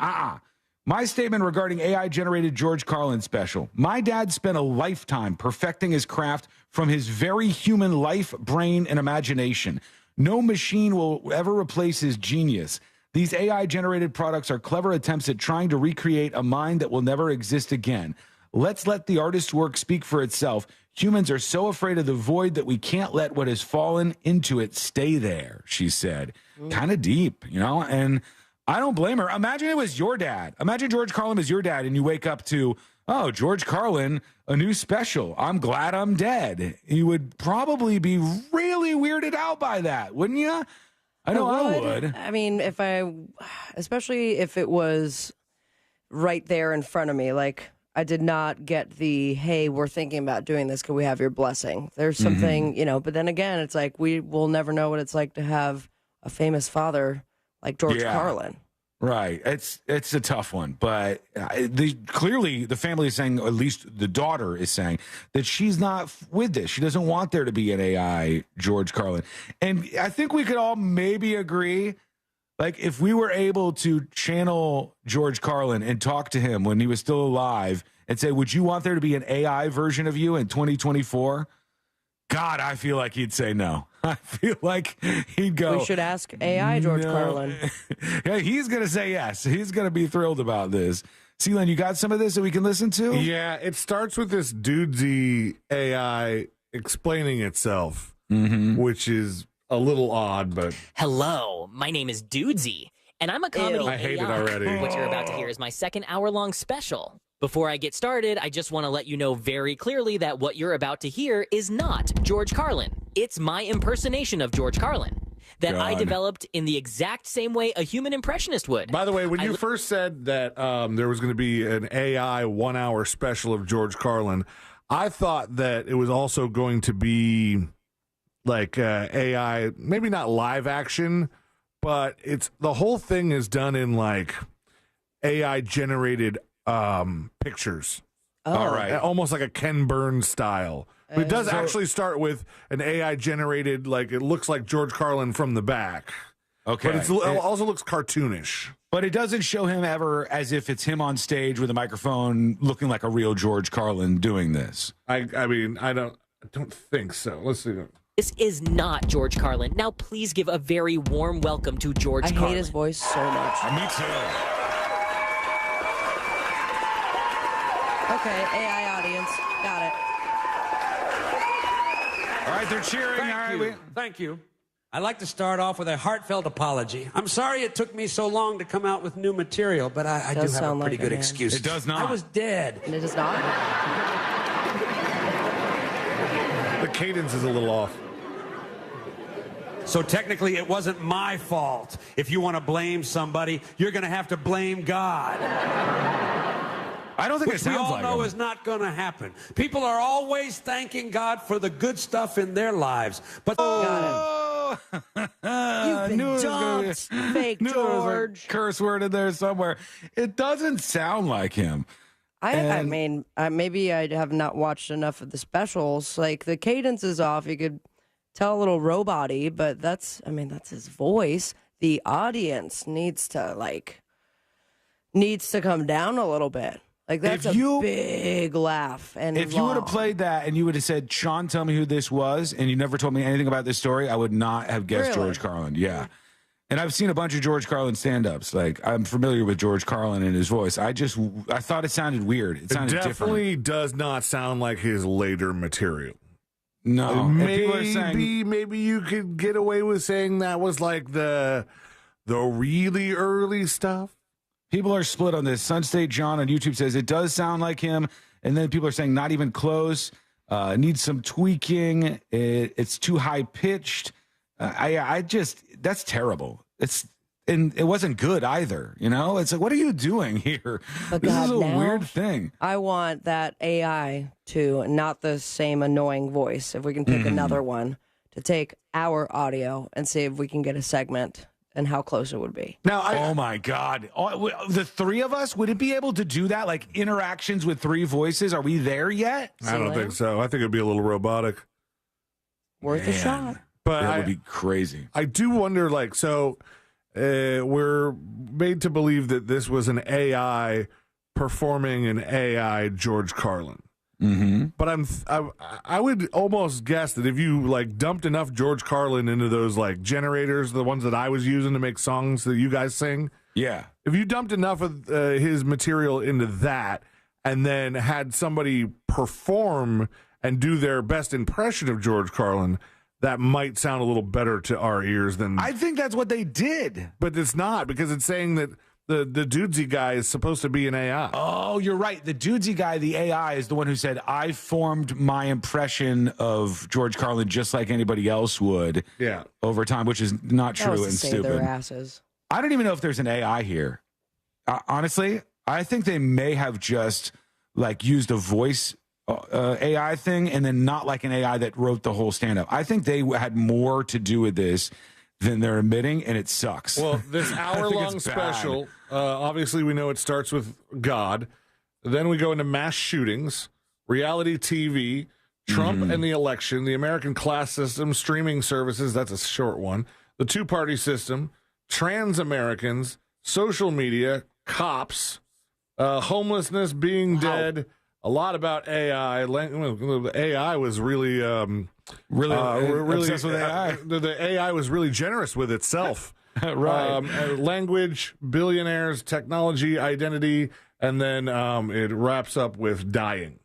my statement regarding AI-generated George Carlin special. My dad spent a lifetime perfecting his craft from his very human life, brain, and imagination. No machine will ever replace his genius. These AI-generated products are clever attempts at trying to recreate a mind that will never exist again. Let's let the artist's work speak for itself. Humans are so afraid of the void that we can't let what has fallen into it stay there, she said. Kind of deep, you know? And I don't blame her. Imagine it was your dad. Imagine George Carlin was your dad and you wake up to, oh, George Carlin, a new special. I'm glad I'm dead. You would probably be really weirded out by that, wouldn't you? I know I would. I mean, especially if it was right there in front of me, like I did not get the, hey, we're thinking about doing this. Could we have your blessing? There's something, you know, but then again, it's like we will never know what it's like to have a famous father like George Carlin. Right. It's a tough one, but clearly the family is saying, or at least the daughter is saying, that she's not with this. She doesn't want there to be an AI George Carlin. And I think we could all maybe agree, like if we were able to channel George Carlin and talk to him when he was still alive and say, would you want there to be an AI version of you in 2024? God, I feel like he'd say no. I feel like he'd go, we should ask AI George Carlin. Yeah, he's going to say yes. He's going to be thrilled about this. Seelan, you got some of this that we can listen to? Yeah, it starts with this dudesy AI explaining itself, which is a little odd, but... Hello, my name is Dudesy, and I'm a comedy I hate AI. it already. What you're about to hear is my second hour-long special. Before I get started, I just want to let you know very clearly that what you're about to hear is not George Carlin. It's my impersonation of George Carlin that I developed in the exact same way a human impressionist would. By the way, when you first said that there was going to be an AI 1 hour special of George Carlin, I thought that it was also going to be like AI, maybe not live action, but the whole thing is done in like AI generated pictures. All right. Almost like a Ken Burns style. But it does actually start with an AI generated, like it looks like George Carlin from the back. Okay. But it also looks cartoonish. But it doesn't show him ever as if it's him on stage with a microphone looking like a real George Carlin doing this. I mean, I don't think so. Let's see. This is not George Carlin. Now please give a very warm welcome to George Carlin. I hate his voice so much. Me too. Okay, AI audience. Got it. All right, they're cheering. Thank you. I'd like to start off with a heartfelt apology. I'm sorry it took me so long to come out with new material, but I do have a pretty good excuse. It does not. I was dead. And it does not? The cadence is a little off. So technically, it wasn't my fault. If you want to blame somebody, you're going to have to blame God. I don't think Which it sounds we all like know him. is not going to happen. People are always thanking God for the good stuff in their lives. But You've been dumped, fake George. Curse word in there somewhere. It doesn't sound like him. I mean, maybe I have not watched enough of the specials. Like, the cadence is off. You could tell a little robot-y, but that's his voice. The audience needs to come down a little bit. Like, that's a big laugh. And if you would have played that and you would have said, Sean, tell me who this was, and you never told me anything about this story, I would not have guessed George Carlin. Yeah. And I've seen a bunch of George Carlin stand-ups. Like, I'm familiar with George Carlin and his voice. I thought it sounded weird. It sounded definitely does not sound like his later material. No. Maybe you could get away with saying that was like the really early stuff. People are split on this. Sunstate John on YouTube says it does sound like him, and then people are saying not even close. Needs some tweaking. It's too high pitched. That's terrible. And it wasn't good either. You know, it's like, what are you doing here? But this God, is a now, weird thing. I want that AI to, not the same annoying voice, if we can pick another one, to take our audio and see if we can get a segment and how close it would be. Now, oh my God. The three of us, would it be able to do that? Like interactions with three voices? Are we there yet? I don't think so. I think it'd be a little robotic. Worth a shot. But that would be crazy. I do wonder, we're made to believe that this was an AI performing an AI George Carlin. But I would almost guess that if you like dumped enough George Carlin into those like generators, the ones that I was using to make songs that you guys sing. Yeah. If you dumped enough of his material into that and then had somebody perform and do their best impression of George Carlin, that might sound a little better to our ears than... I think that's what they did. But it's not, because it's saying that the dudesy guy is supposed to be an AI. Oh, you're right. The dudesy guy, the AI, is the one who said, I formed my impression of George Carlin just like anybody else would over time, which is not true and stupid. Their asses. I don't even know if there's an AI here. Honestly, I think they may have just like used a voice AI thing and then not like an AI that wrote the whole stand-up. I think they had more to do with this than they're admitting, and it sucks. Well, this hour-long special, obviously we know it starts with God. Then we go into mass shootings, reality TV, Trump and the election, the American class system, streaming services, that's a short one, the two-party system, trans Americans, social media, cops, homelessness, being dead, a lot about AI. AI was really obsessed with AI. The AI was really generous with itself. Right. Language, billionaires, technology, identity, and then it wraps up with dying.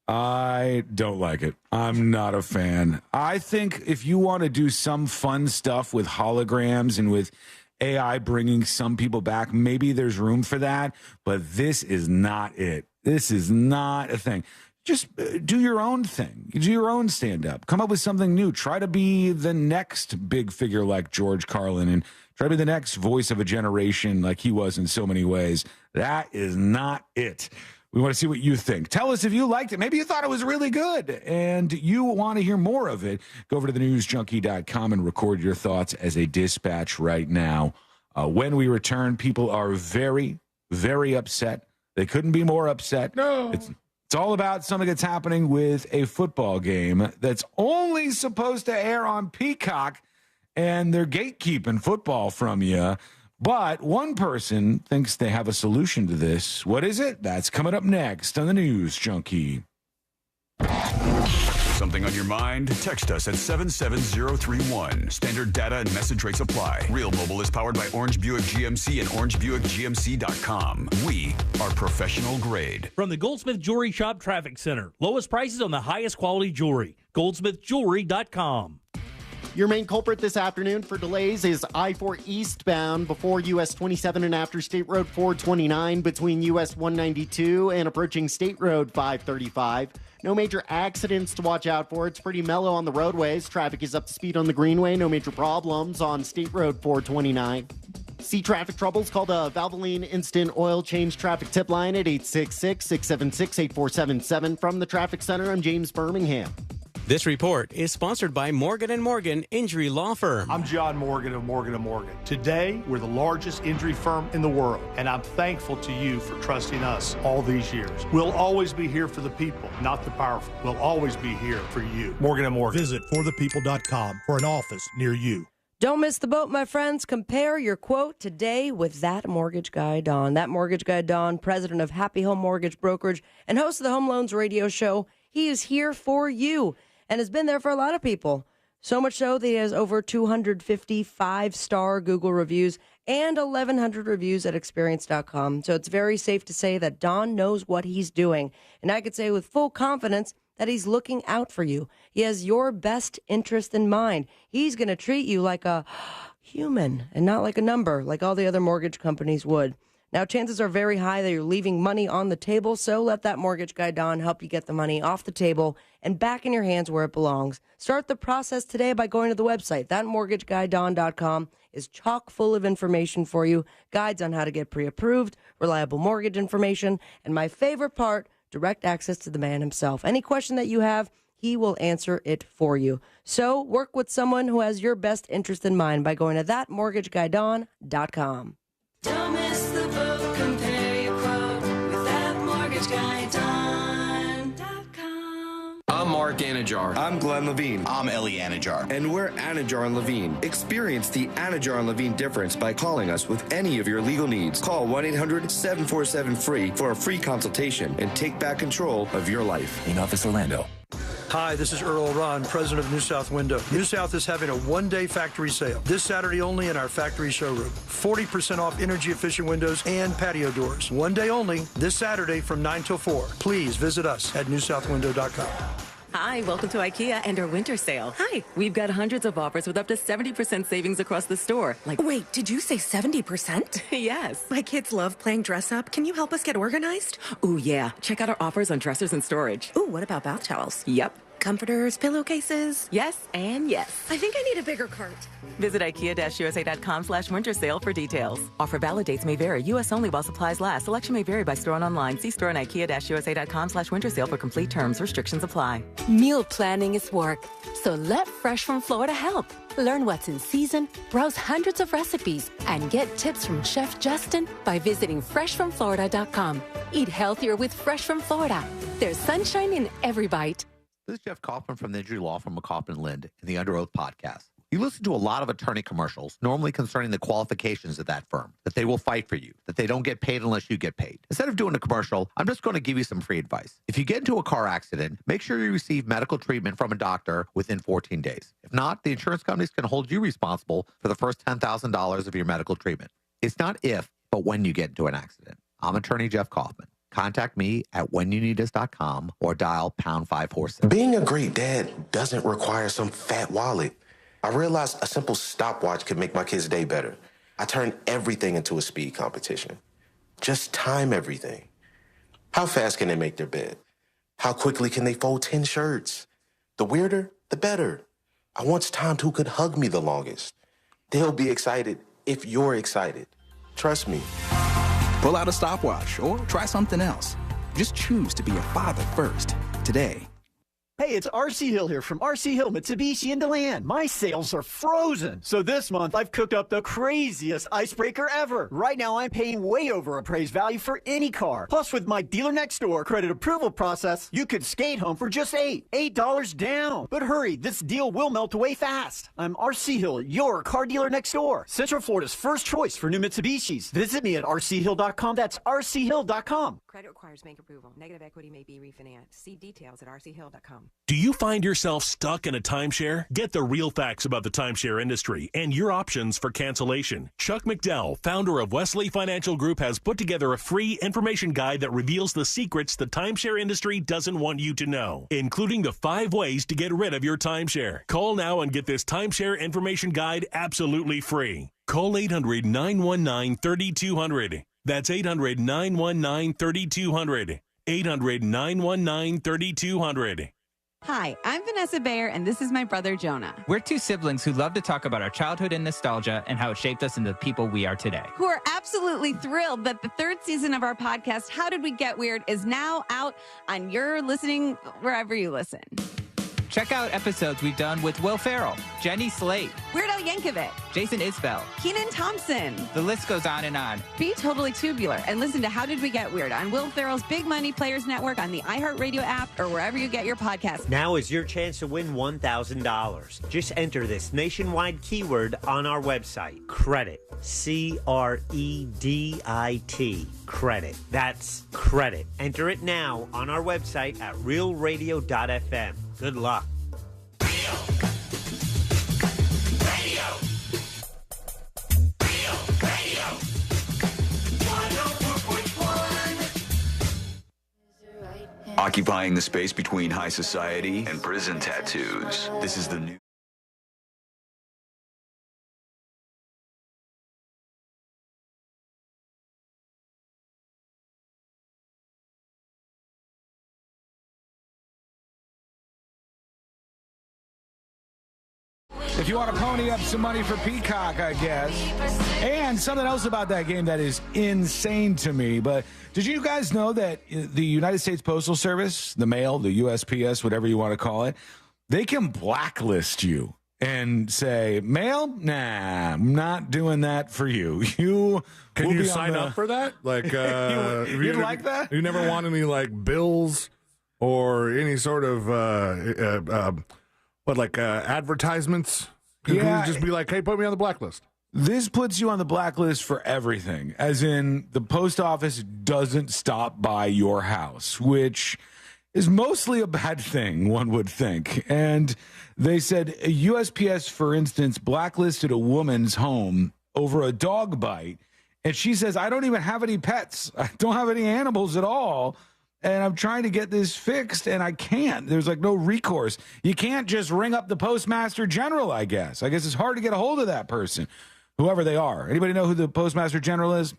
I don't like it. I'm not a fan. I think if you want to do some fun stuff with holograms and with AI bringing some people back, maybe there's room for that, but this is not it. This is not a thing. Just do your own thing. Do your own stand-up. Come up with something new. Try to be the next big figure like George Carlin and try to be the next voice of a generation like he was in so many ways. That is not it. We want to see what you think. Tell us if you liked it. Maybe you thought it was really good and you want to hear more of it. Go over to thenewsjunkie.com and record your thoughts as a dispatch right now. When we return, people are very, very upset. They couldn't be more upset. No. It's all about something that's happening with a football game that's only supposed to air on Peacock, and they're gatekeeping football from you. But one person thinks they have a solution to this. What is it? That's coming up next on the News Junkie. Something on your mind? Text us at 77031. Standard data and message rates apply. Real Mobile is powered by Orange Buick GMC and OrangeBuickGMC.com. We are professional grade. From the Goldsmith Jewelry Shop Traffic Center. Lowest prices on the highest quality jewelry. GoldsmithJewelry.com. Your main culprit this afternoon for delays is I-4 eastbound before US 27 and after State Road 429 between US 192 and approaching State Road 535. No major accidents to watch out for. It's pretty mellow on the roadways. Traffic is up to speed on the Greenway. No major problems on State Road 429. See traffic troubles? Call the Valvoline Instant Oil Change Traffic Tip Line at 866-676-8477. From the Traffic Center, I'm James Birmingham. This report is sponsored by Morgan & Morgan Injury Law Firm. I'm John Morgan of Morgan & Morgan. Today, we're the largest injury firm in the world, and I'm thankful to you for trusting us all these years. We'll always be here for the people, not the powerful. We'll always be here for you. Morgan & Morgan. Visit forthepeople.com for an office near you. Don't miss the boat, my friends. Compare your quote today with That Mortgage Guy Don. That Mortgage Guy Don, president of Happy Home Mortgage Brokerage and host of the Home Loans Radio Show. He is here for you and has been there for a lot of people. So much so that he has over 250 5-star Google reviews and 1,100 reviews at experience.com. So it's very safe to say that Don knows what he's doing. And I could say with full confidence that he's looking out for you. He has your best interest in mind. He's going to treat you like a human and not like a number, like all the other mortgage companies would. Now, chances are very high that you're leaving money on the table, so let that mortgage guy, Don, help you get the money off the table and back in your hands where it belongs. Start the process today by going to the website. ThatMortgageGuyDon.com is chock full of information for you, guides on how to get pre-approved, reliable mortgage information, and my favorite part, direct access to the man himself. Any question that you have, he will answer it for you. So work with someone who has your best interest in mind by going to ThatMortgageGuyDon.com. Don't miss the boat, compare your quote with ThatMortgageGuyDon.com. I'm Mark Mark Anajar. I'm Glenn Levine. I'm Ellie Anajar. And we're Anajar and Levine. Experience the Anajar and Levine difference by calling us with any of your legal needs. Call 1-800-747-FREE for a free consultation and take back control of your life. In Office Orlando. Hi, this is Earl Ron, president of New South Window. New South is having a one-day factory sale this Saturday only in our factory showroom. 40% off energy-efficient windows and patio doors. One day only this Saturday from 9 till 4. Please visit us at newsouthwindow.com. Hi, welcome to IKEA and our winter sale. Hi. We've got hundreds of offers with up to 70% savings across the store. Wait, did you say 70%? Yes. My kids love playing dress up. Can you help us get organized? Ooh, yeah. Check out our offers on dressers and storage. Ooh, what about bath towels? Yep. Comforters, pillowcases? Yes and yes. I think I need a bigger cart. Visit IKEA-USA.com/winter sale for details. Offer valid dates may vary. U.S. only while supplies last. Selection may vary by store and online. See store on IKEA-USA.com/winter sale for complete terms. Restrictions apply. Meal planning is work, so let Fresh from Florida help. Learn what's in season, browse hundreds of recipes, and get tips from Chef Justin by visiting freshfromflorida.com. Eat healthier with Fresh from Florida. There's sunshine in every bite. This is Jeff Kaufman from the injury law firm of Kaufman Lind in the Under Oath podcast. You listen to a lot of attorney commercials, normally concerning the qualifications of that firm, that they will fight for you, that they don't get paid unless you get paid. Instead of doing a commercial, I'm just going to give you some free advice. If you get into a car accident, make sure you receive medical treatment from a doctor within 14 days. If not, the insurance companies can hold you responsible for the first $10,000 of your medical treatment. It's not if, but when you get into an accident. I'm attorney Jeff Kaufman. Contact me at whenyouneedus.com or dial pound 546. Being a great dad doesn't require some fat wallet. I realized a simple stopwatch could make my kid's day better. I turned everything into a speed competition. Just time everything. How fast can they make their bed? How quickly can they fold 10 shirts? The weirder, the better. I once timed who could hug me the longest. They'll be excited if you're excited. Trust me. Pull out a stopwatch or try something else. Just choose to be a father first today. Hey, it's RC Hill here from RC Hill Mitsubishi in DeLand. My sales are frozen. So this month, I've cooked up the craziest icebreaker ever. Right now, I'm paying way over appraised value for any car. Plus, with my dealer next door credit approval process, you could skate home for just $8 down. But hurry, this deal will melt away fast. I'm RC Hill, your car dealer next door. Central Florida's first choice for new Mitsubishis. Visit me at rchill.com. That's rchill.com. Credit requires bank approval. Negative equity may be refinanced. See details at rchill.com. Do you find yourself stuck in a timeshare? Get the real facts about the timeshare industry and your options for cancellation. Chuck McDowell, founder of Wesley Financial Group, has put together a free information guide that reveals the secrets the timeshare industry doesn't want you to know, including the 5 ways to get rid of your timeshare. Call now and get this timeshare information guide absolutely free. Call 800-919-3200. That's 800-919-3200. 800-919-3200. Hi, I'm Vanessa Bayer, and this is my brother Jonah. We're two siblings who love to talk about our childhood and nostalgia and how it shaped us into the people we are today. Who are absolutely thrilled that the 3rd season of our podcast, How Did We Get Weird, is now out on your listening wherever you listen. Check out episodes we've done with Will Ferrell, Jenny Slate, Weird Al Yankovic, Jason Isbell, Kenan Thompson. The list goes on and on. Be totally tubular and listen to How Did We Get Weird on Will Ferrell's Big Money Players Network, on the iHeartRadio app, or wherever you get your podcasts. Now is your chance to win $1,000. Just enter this nationwide keyword on our website. Credit. C-R-E-D-I-T. Credit. That's credit. Enter it now on our website at realradio.fm. Good luck. Occupying the space between high society and prison tattoos. This is the new. If you want to pony up some money for Peacock, I guess. And something else about that game that is insane to me. But did you guys know that the United States Postal Service, the mail, the USPS, whatever you want to call it, they can blacklist you and say, mail? Nah, I'm not doing that for you. Can you sign up for that? Like, you'd like that? You never want any like bills or any sort of advertisements? Can you just be like, hey, put me on the blacklist? This puts you on the blacklist for everything, as in the post office doesn't stop by your house, which is mostly a bad thing, one would think. And they said USPS, for instance, blacklisted a woman's home over a dog bite. And she says, I don't even have any pets. I don't have any animals at all. And I'm trying to get this fixed, and I can't. There's like no recourse. You can't just ring up the Postmaster General, I guess. I guess it's hard to get a hold of that person, whoever they are. Anybody know who the Postmaster General is?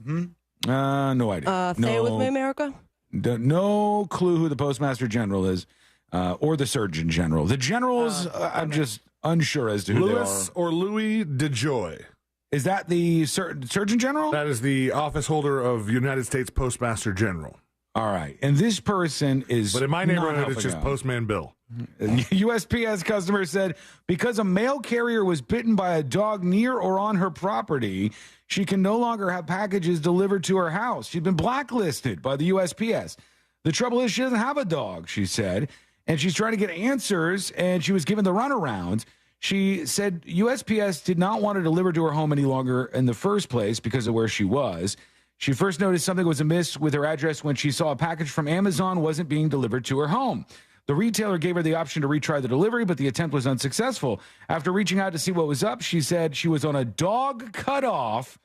No idea. Stay with me, America? No clue who the Postmaster General is, or the Surgeon General. The generals, I'm just unsure as to who they are. Or Louis DeJoy. Is that the Surgeon General? That is the office holder of United States Postmaster General. All right. And this person is. But in my neighborhood, it's just Postman Bill. USPS customer said because a mail carrier was bitten by a dog near or on her property, she can no longer have packages delivered to her house. She'd been blacklisted by the USPS. The trouble is she doesn't have a dog, she said, and she's trying to get answers, and she was given the runaround. She said USPS did not want to deliver to her home any longer in the first place because of where she was. She first noticed something was amiss with her address when she saw a package from Amazon wasn't being delivered to her home. The retailer gave her the option to retry the delivery, but the attempt was unsuccessful. After reaching out to see what was up, she said she was on a dog cutoff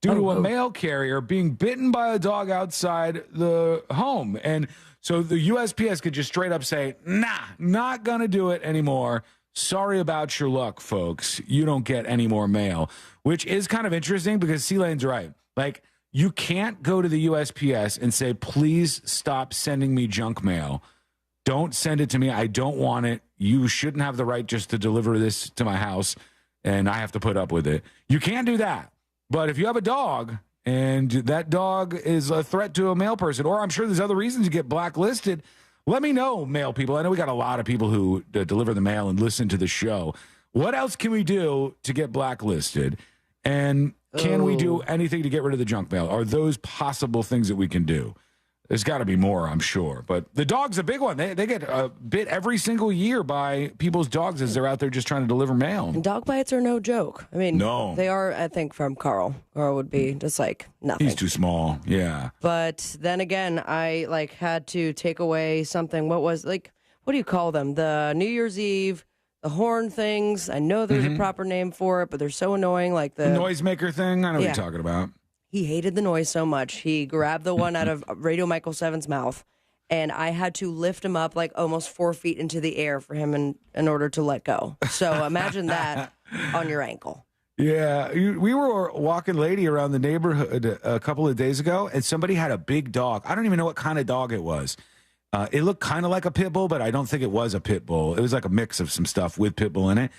due to a mail carrier being bitten by a dog outside the home. And so the USPS could just straight up say, nah, not going to do it anymore. Sorry about your luck, folks. You don't get any more mail, which is kind of interesting because C-Lane's right. Like, you can't go to the USPS and say, please stop sending me junk mail. Don't send it to me. I don't want it. You shouldn't have the right just to deliver this to my house, and I have to put up with it. You can't do that. But if you have a dog, and that dog is a threat to a mail person, or I'm sure there's other reasons to get blacklisted, let me know, mail people. I know we got a lot of people who deliver the mail and listen to the show. What else can we do to get blacklisted? And can we do anything to get rid of the junk mail? Are those possible things that we can do? There's got to be more, I'm sure. But the dog's a big one. They get bit every single year by people's dogs as they're out there just trying to deliver mail. And dog bites are no joke. I mean, they are, I think, from Carl. Carl would be just like nothing. He's too small, yeah. But then again, I had to take away something. What do you call them? The New Year's Eve, the horn things. I know there's a proper name for it, but they're so annoying. Like the noisemaker thing. I know what you're talking about. He hated the noise so much. He grabbed the one out of Radio Michael 7's mouth, and I had to lift him up like almost 4 feet into the air for him in order to let go. So imagine that on your ankle. Yeah, we were walking lady around the neighborhood a couple of days ago, and somebody had a big dog. I don't even know what kind of dog it was. It looked kind of like a pit bull, but I don't think it was a pit bull. It was like a mix of some stuff with pit bull in it.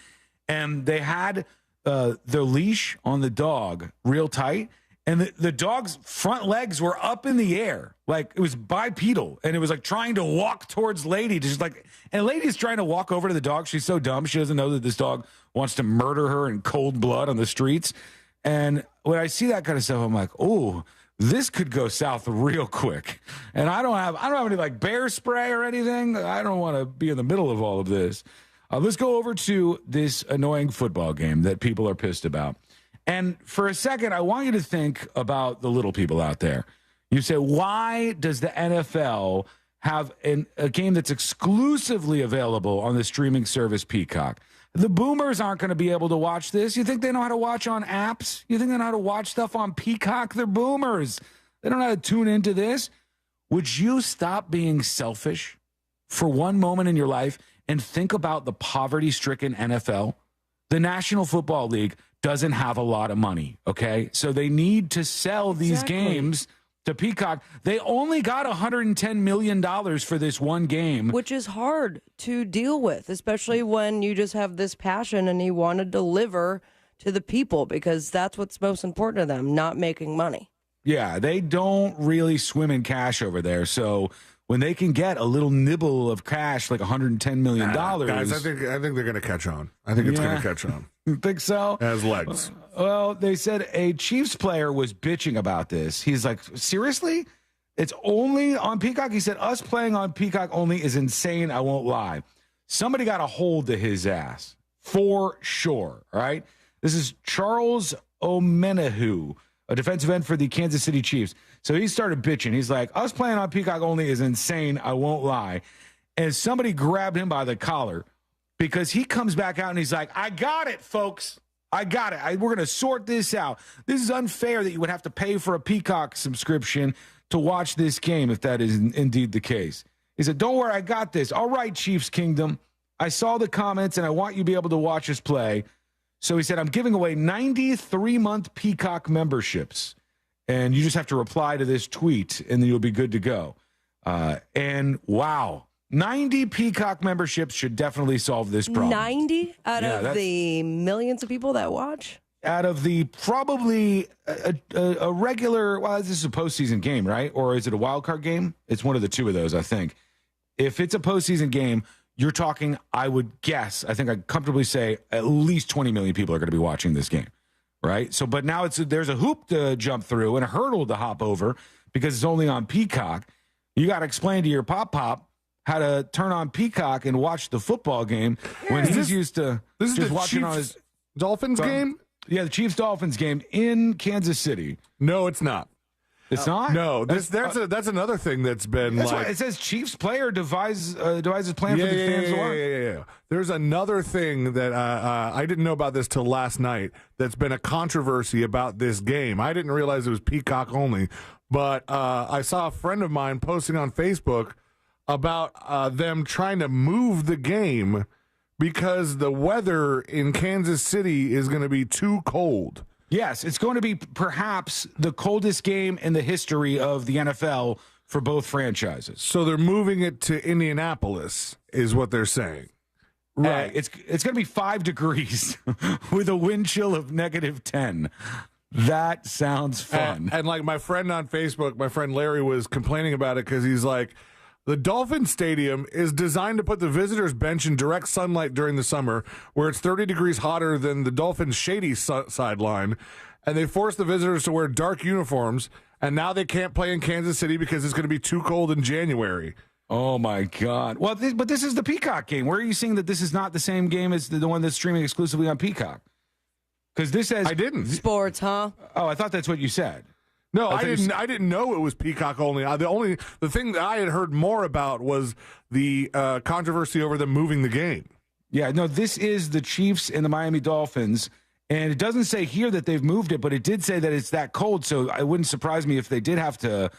And they had their leash on the dog real tight. And the dog's front legs were up in the air, like it was bipedal, and it was like trying to walk towards Lady, and Lady's trying to walk over to the dog. She's so dumb, she doesn't know that this dog wants to murder her in cold blood on the streets. And when I see that kind of stuff, I'm like, oh, this could go south real quick. And I don't have any like bear spray or anything. I don't want to be in the middle of all of this. Let's go over to this annoying football game that people are pissed about. And for a second, I want you to think about the little people out there. You say, why does the NFL have a game that's exclusively available on the streaming service Peacock? The boomers aren't going to be able to watch this. You think they know how to watch on apps? You think they know how to watch stuff on Peacock? They're boomers. They don't know how to tune into this. Would you stop being selfish for one moment in your life and think about the poverty-stricken NFL? The National Football League doesn't have a lot of money, okay? So they need to sell these games to Peacock. They only got $110 million for this one game. Which is hard to deal with, especially when you just have this passion and you want to deliver to the people, because that's what's most important to them, not making money. Yeah, they don't really swim in cash over there. So when they can get a little nibble of cash, like $110 million. Guys, I think they're going to catch on. I think it's going to catch on. You think so? It has legs. Well, they said a Chiefs player was bitching about this. He's like, seriously? It's only on Peacock. He said, us playing on Peacock only is insane. I won't lie. Somebody got a hold of his ass for sure. All right. This is Charles Omenihu, a defensive end for the Kansas City Chiefs. So he started bitching. He's like, us playing on Peacock only is insane. I won't lie. And somebody grabbed him by the collar because he comes back out and he's like, I got it, folks. I got it. We're going to sort this out. This is unfair that you would have to pay for a Peacock subscription to watch this game if that is indeed the case. He said, don't worry, I got this. All right, Chiefs Kingdom. I saw the comments, and I want you to be able to watch us play. So he said, I'm giving away 93-month Peacock memberships, and you just have to reply to this tweet, and then you'll be good to go. And wow, 90 Peacock memberships should definitely solve this problem. 90 out of the millions of people that watch? Out of the probably a regular, well, this is a postseason game, right? Or is it a wild card game? It's one of the two of those, I think. If it's a postseason game, you're talking, I would guess, I think I'd comfortably say at least 20 million people are going to be watching this game, right? So, but now there's a hoop to jump through and a hurdle to hop over because it's only on Peacock. You got to explain to your pop how to turn on Peacock and watch the football game when he's used to just watching on his Dolphins game. Yeah, the Chiefs-Dolphins game in Kansas City. No, it's not. It's not? No, that's another thing that's been that's like... Why it says Chiefs player devises plan for the fans to watch. Yeah. There's another thing that I didn't know about this till last night that's been a controversy about this game. I didn't realize it was Peacock only, but I saw a friend of mine posting on Facebook about them trying to move the game because the weather in Kansas City is going to be too cold. Yes, it's going to be perhaps the coldest game in the history of the NFL for both franchises. So they're moving it to Indianapolis, is what they're saying. Right. It's going to be 5 degrees with a wind chill of -10. That sounds fun. And like my friend on Facebook, my friend Larry was complaining about it because he's like, the Dolphin Stadium is designed to put the visitors' bench in direct sunlight during the summer, where it's 30 degrees hotter than the Dolphins' shady sideline, and they force the visitors to wear dark uniforms, and now they can't play in Kansas City because it's going to be too cold in January. Oh, my God. Well, but this is the Peacock game. Where are you seeing that this is not the same game as the one that's streaming exclusively on Peacock? Because this says... I didn't. Sports, huh? Oh, I thought that's what you said. No, I didn't know it was Peacock only. The thing that I had heard more about was the controversy over them moving the game. Yeah, no, this is the Chiefs and the Miami Dolphins, and it doesn't say here that they've moved it, but it did say that it's that cold, so it wouldn't surprise me if they did have to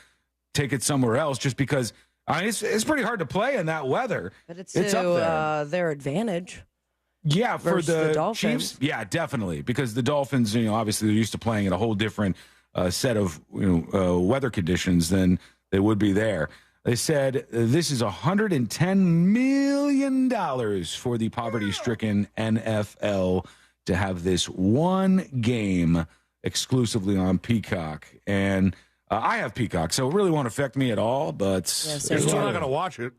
take it somewhere else, just because it's pretty hard to play in that weather. But it's up to there. their advantage. Yeah, for the the Dolphins. Chiefs, yeah, definitely, because the Dolphins, obviously they're used to playing in a whole different set of weather conditions than they would be there. They said this is $110 million for the poverty-stricken NFL to have this one game exclusively on Peacock. And I have Peacock, so it really won't affect me at all. But you're still not going to watch it.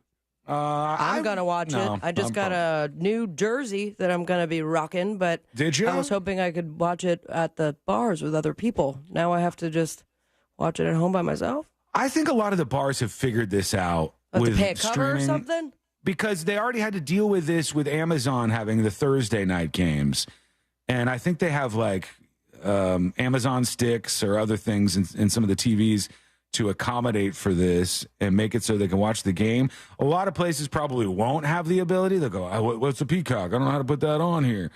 I'm going to watch it. I just got a new jersey that I'm going to be rocking, but did you? I was hoping I could watch it at the bars with other people. Now I have to just watch it at home by myself. I think a lot of the bars have figured this out with to pay a cover or something? Because they already had to deal with this with Amazon having the Thursday night games. And I think they have like Amazon sticks or other things in some of the TVs to accommodate for this and make it so they can watch the game. A lot of places probably won't have the ability. They'll go, what's a Peacock? I don't know how to put that on here.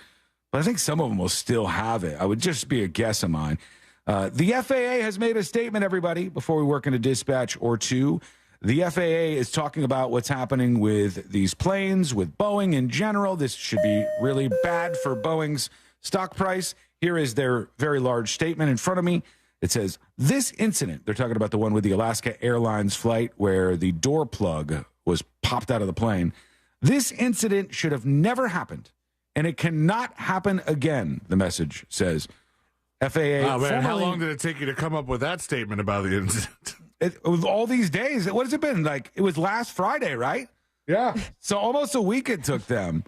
But I think some of them will still have it. I would just be a guess of mine. The FAA has made a statement, everybody, before we work in a dispatch or two. The FAA is talking about what's happening with these planes, with Boeing in general. This should be really bad for Boeing's stock price. Here is their very large statement in front of me. It says, this incident, they're talking about the one with the Alaska Airlines flight where the door plug was popped out of the plane. This incident should have never happened, and it cannot happen again, the message says. FAA. Oh, man, how long did it take you to come up with that statement about the incident? With all these days, what has it been? Like, it was last Friday, right? Yeah. So almost a week it took them.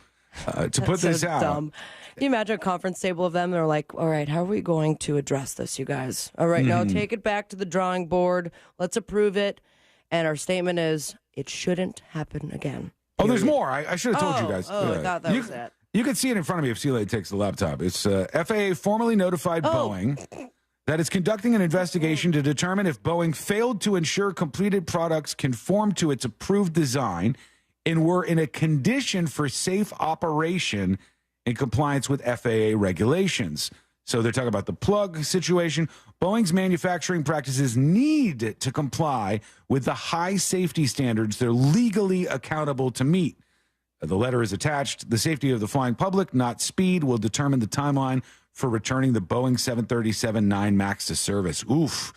to put So this out. dumb. Can you imagine a conference table of them? They're like, all right, how are we going to address this, you guys? All right, now take it back to the drawing board. Let's approve it. And our statement is, it shouldn't happen again. Oh, there's more. I should have told you guys. I thought that was it. You can see it in front of me if Celia takes the laptop. It's FAA formally notified Boeing that it's conducting an investigation to determine if Boeing failed to ensure completed products conform to its approved design and were in a condition for safe operation in compliance with FAA regulations. So they're talking about the plug situation. Boeing's manufacturing practices need to comply with the high safety standards they're legally accountable to meet. The letter is attached. The safety of the flying public, not speed, will determine the timeline for returning the Boeing 737-9 MAX to service. Oof.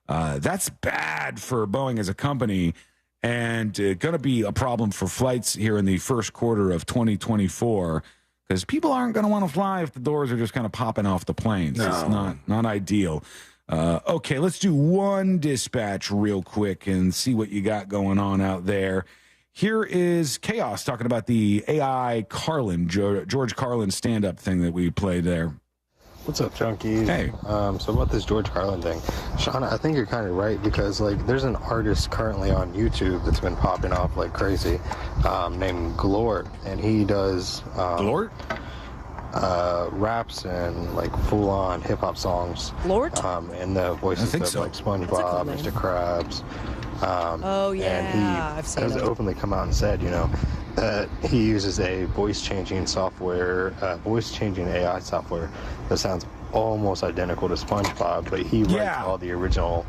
That's bad for Boeing as a company, and going to be a problem for flights here in the first quarter of 2024, because people aren't going to want to fly if the doors are just kind of popping off the planes. No. It's not ideal. Okay, let's do one dispatch real quick and see what you got going on out there. Here is Chaos talking about the AI Carlin, George Carlin stand-up thing that we played there. What's up, junkies? Hey. So about this George Carlin thing, Shauna, I think you're kind of right, because like there's an artist currently on YouTube that's been popping off like crazy, named Glort, and he does Glort? Raps and like full-on hip-hop songs. Glort? And the voices of like SpongeBob, Mr. Krabs. And I've he seen has it. openly come out and said, you know, that he uses a voice-changing software, voice-changing AI software that sounds almost identical to SpongeBob, but he writes all the original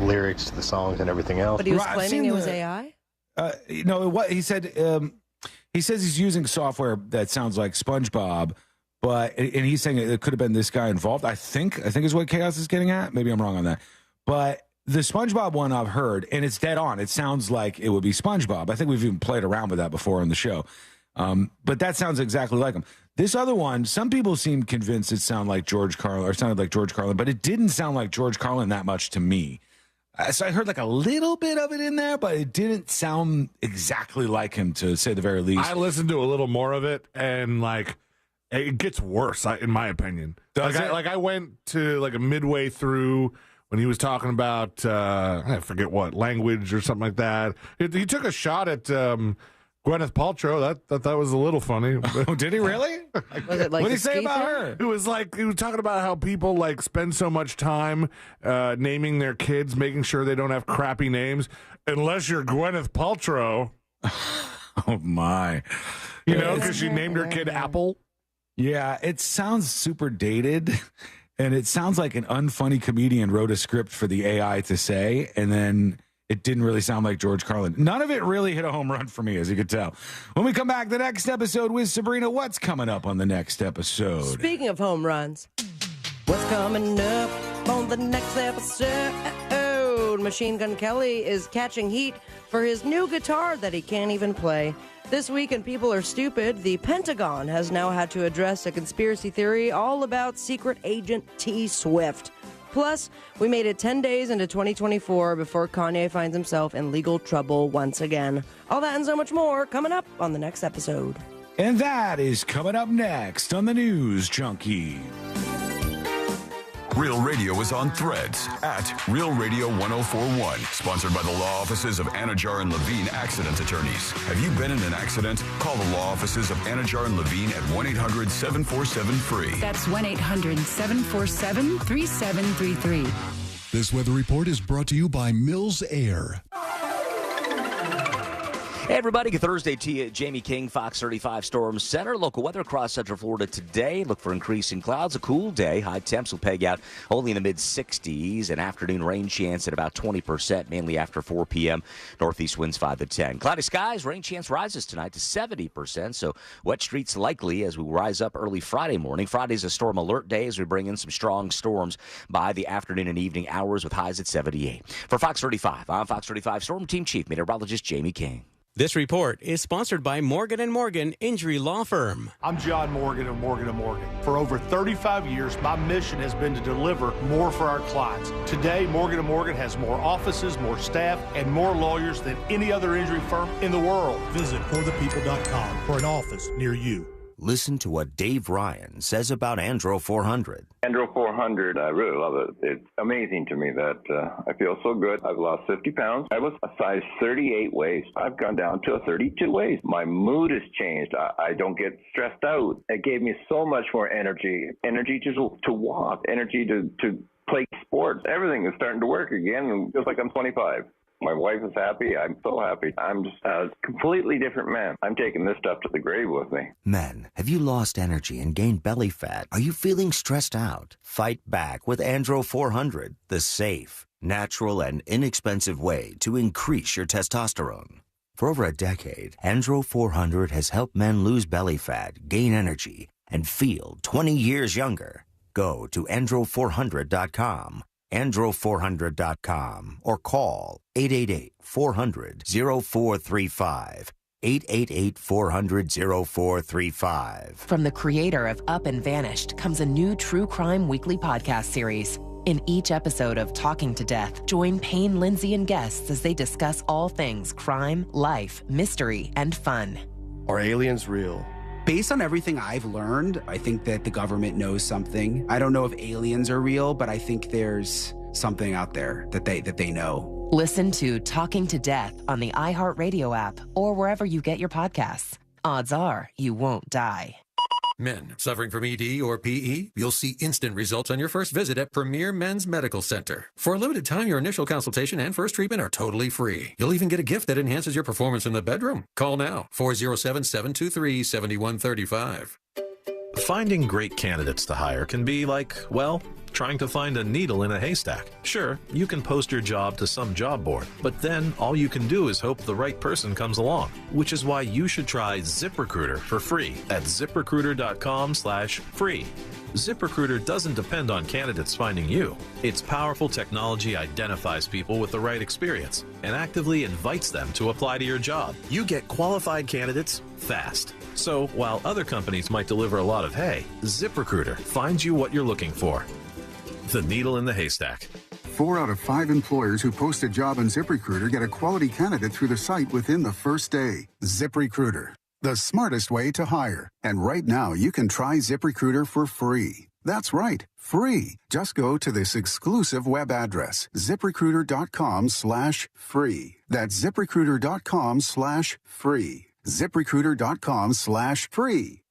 lyrics to the songs and everything else. But he was claiming it was AI? No, what he said. He says he's using software that sounds like SpongeBob, and he's saying it could have been this guy involved. I think is what Chaos is getting at. Maybe I'm wrong on that, but the SpongeBob one I've heard, and it's dead on. It sounds like it would be SpongeBob. I think we've even played around with that before on the show. But that sounds exactly like him. This other one, some people seem convinced it sounded like George Carlin, but it didn't sound like George Carlin that much to me. So I heard like a little bit of it in there, but it didn't sound exactly like him, to say the very least. I listened to a little more of it, and like it gets worse, in my opinion. I went to like a midway through when he was talking about I forget what language or something like that. He took a shot at Gwyneth Paltrow. That was a little funny. Oh, did he really? Was it like what did he say about her? It was like he was talking about how people like spend so much time naming their kids, making sure they don't have crappy names, unless you're Gwyneth Paltrow. Oh my! You know, because she named her kid Apple. Yeah, it sounds super dated. And it sounds like an unfunny comedian wrote a script for the AI to say, and then it didn't really sound like George Carlin. None of it really hit a home run for me, as you could tell. When we come back, the next episode with Sabrina, what's coming up on the next episode? Speaking of home runs, what's coming up on the next episode? Machine Gun Kelly is catching heat for his new guitar that he can't even play. This week in People Are Stupid, the Pentagon has now had to address a conspiracy theory all about secret agent T. Swift. Plus, we made it 10 days into 2024 before Kanye finds himself in legal trouble once again. All that and so much more coming up on the next episode. And that is coming up next on the News Junkie. Real Radio is on Threads at Real Radio 1041. Sponsored by the law offices of Anajar and Levine Accident Attorneys. Have you been in an accident? Call the law offices of Anajar and Levine at 1-800-747-FREE. That's 1-800-747-3733. This weather report is brought to you by Mills Air. Hey, everybody. Good Thursday to you. Jamie King, Fox 35 Storm Center. Local weather across Central Florida today. Look for increasing clouds. A cool day. High temps will peg out only in the mid-60s. An afternoon rain chance at about 20%, mainly after 4 p.m. Northeast winds 5 to 10. Cloudy skies. Rain chance rises tonight to 70%. So wet streets likely as we rise up early Friday morning. Friday's a storm alert day as we bring in some strong storms by the afternoon and evening hours with highs at 78. For Fox 35, I'm Fox 35 Storm Team Chief Meteorologist Jamie King. This report is sponsored by Morgan & Morgan Injury Law Firm. I'm John Morgan of Morgan & Morgan. For over 35 years, my mission has been to deliver more for our clients. Today, Morgan & Morgan has more offices, more staff, and more lawyers than any other injury firm in the world. Visit forthepeople.com for an office near you. Listen to what Dave Ryan says about Andro 400. Andro 400, I really love it. It's amazing to me that I feel so good. I've lost 50 pounds. I was a size 38 waist. I've gone down to a 32 waist. My mood has changed. I don't get stressed out. It gave me so much more energy. Energy to walk, energy to play sports. Everything is starting to work again. And feels like I'm 25. My wife is happy. I'm so happy. I'm just a completely different man. I'm taking this stuff to the grave with me. Men, have you lost energy and gained belly fat? Are you feeling stressed out? Fight back with Andro 400, the safe, natural, and inexpensive way to increase your testosterone. For over a decade, Andro 400 has helped men lose belly fat, gain energy, and feel 20 years younger. Go to andro400.com. andro400.com or call 888-400-0435. 888-400-0435. From the creator of Up and Vanished comes a new true crime weekly podcast series. In each episode of Talking to Death, join Payne, Lindsay, and guests as they discuss all things crime, life, mystery, and fun. Are aliens real? Based on everything I've learned, I think that the government knows something. I don't know if aliens are real, but I think there's something out there that they know. Listen to Talking to Death on the iHeartRadio app or wherever you get your podcasts. Odds are you won't die. Men suffering from ED or PE? You'll see instant results on your first visit at Premier Men's Medical Center. For a limited time, your initial consultation and first treatment are totally free. You'll even get a gift that enhances your performance in the bedroom. Call now, 407-723-7135. Finding great candidates to hire can be like, well, trying to find a needle in a haystack. Sure, you can post your job to some job board, but then all you can do is hope the right person comes along, which is why you should try ZipRecruiter for free at ziprecruiter.com/free. ZipRecruiter doesn't depend on candidates finding you. Its powerful technology identifies people with the right experience and actively invites them to apply to your job. You get qualified candidates fast. So while other companies might deliver a lot of hay, ZipRecruiter finds you what you're looking for. The needle in the haystack. 4 out of 5 employers who post a job on ZipRecruiter get a quality candidate through the site within the first day. ZipRecruiter, the smartest way to hire. And right now, you can try ZipRecruiter for free. That's right, free. Just go to this exclusive web address, ziprecruiter.com/free. That's ziprecruiter.com/free. ziprecruiter.com/free.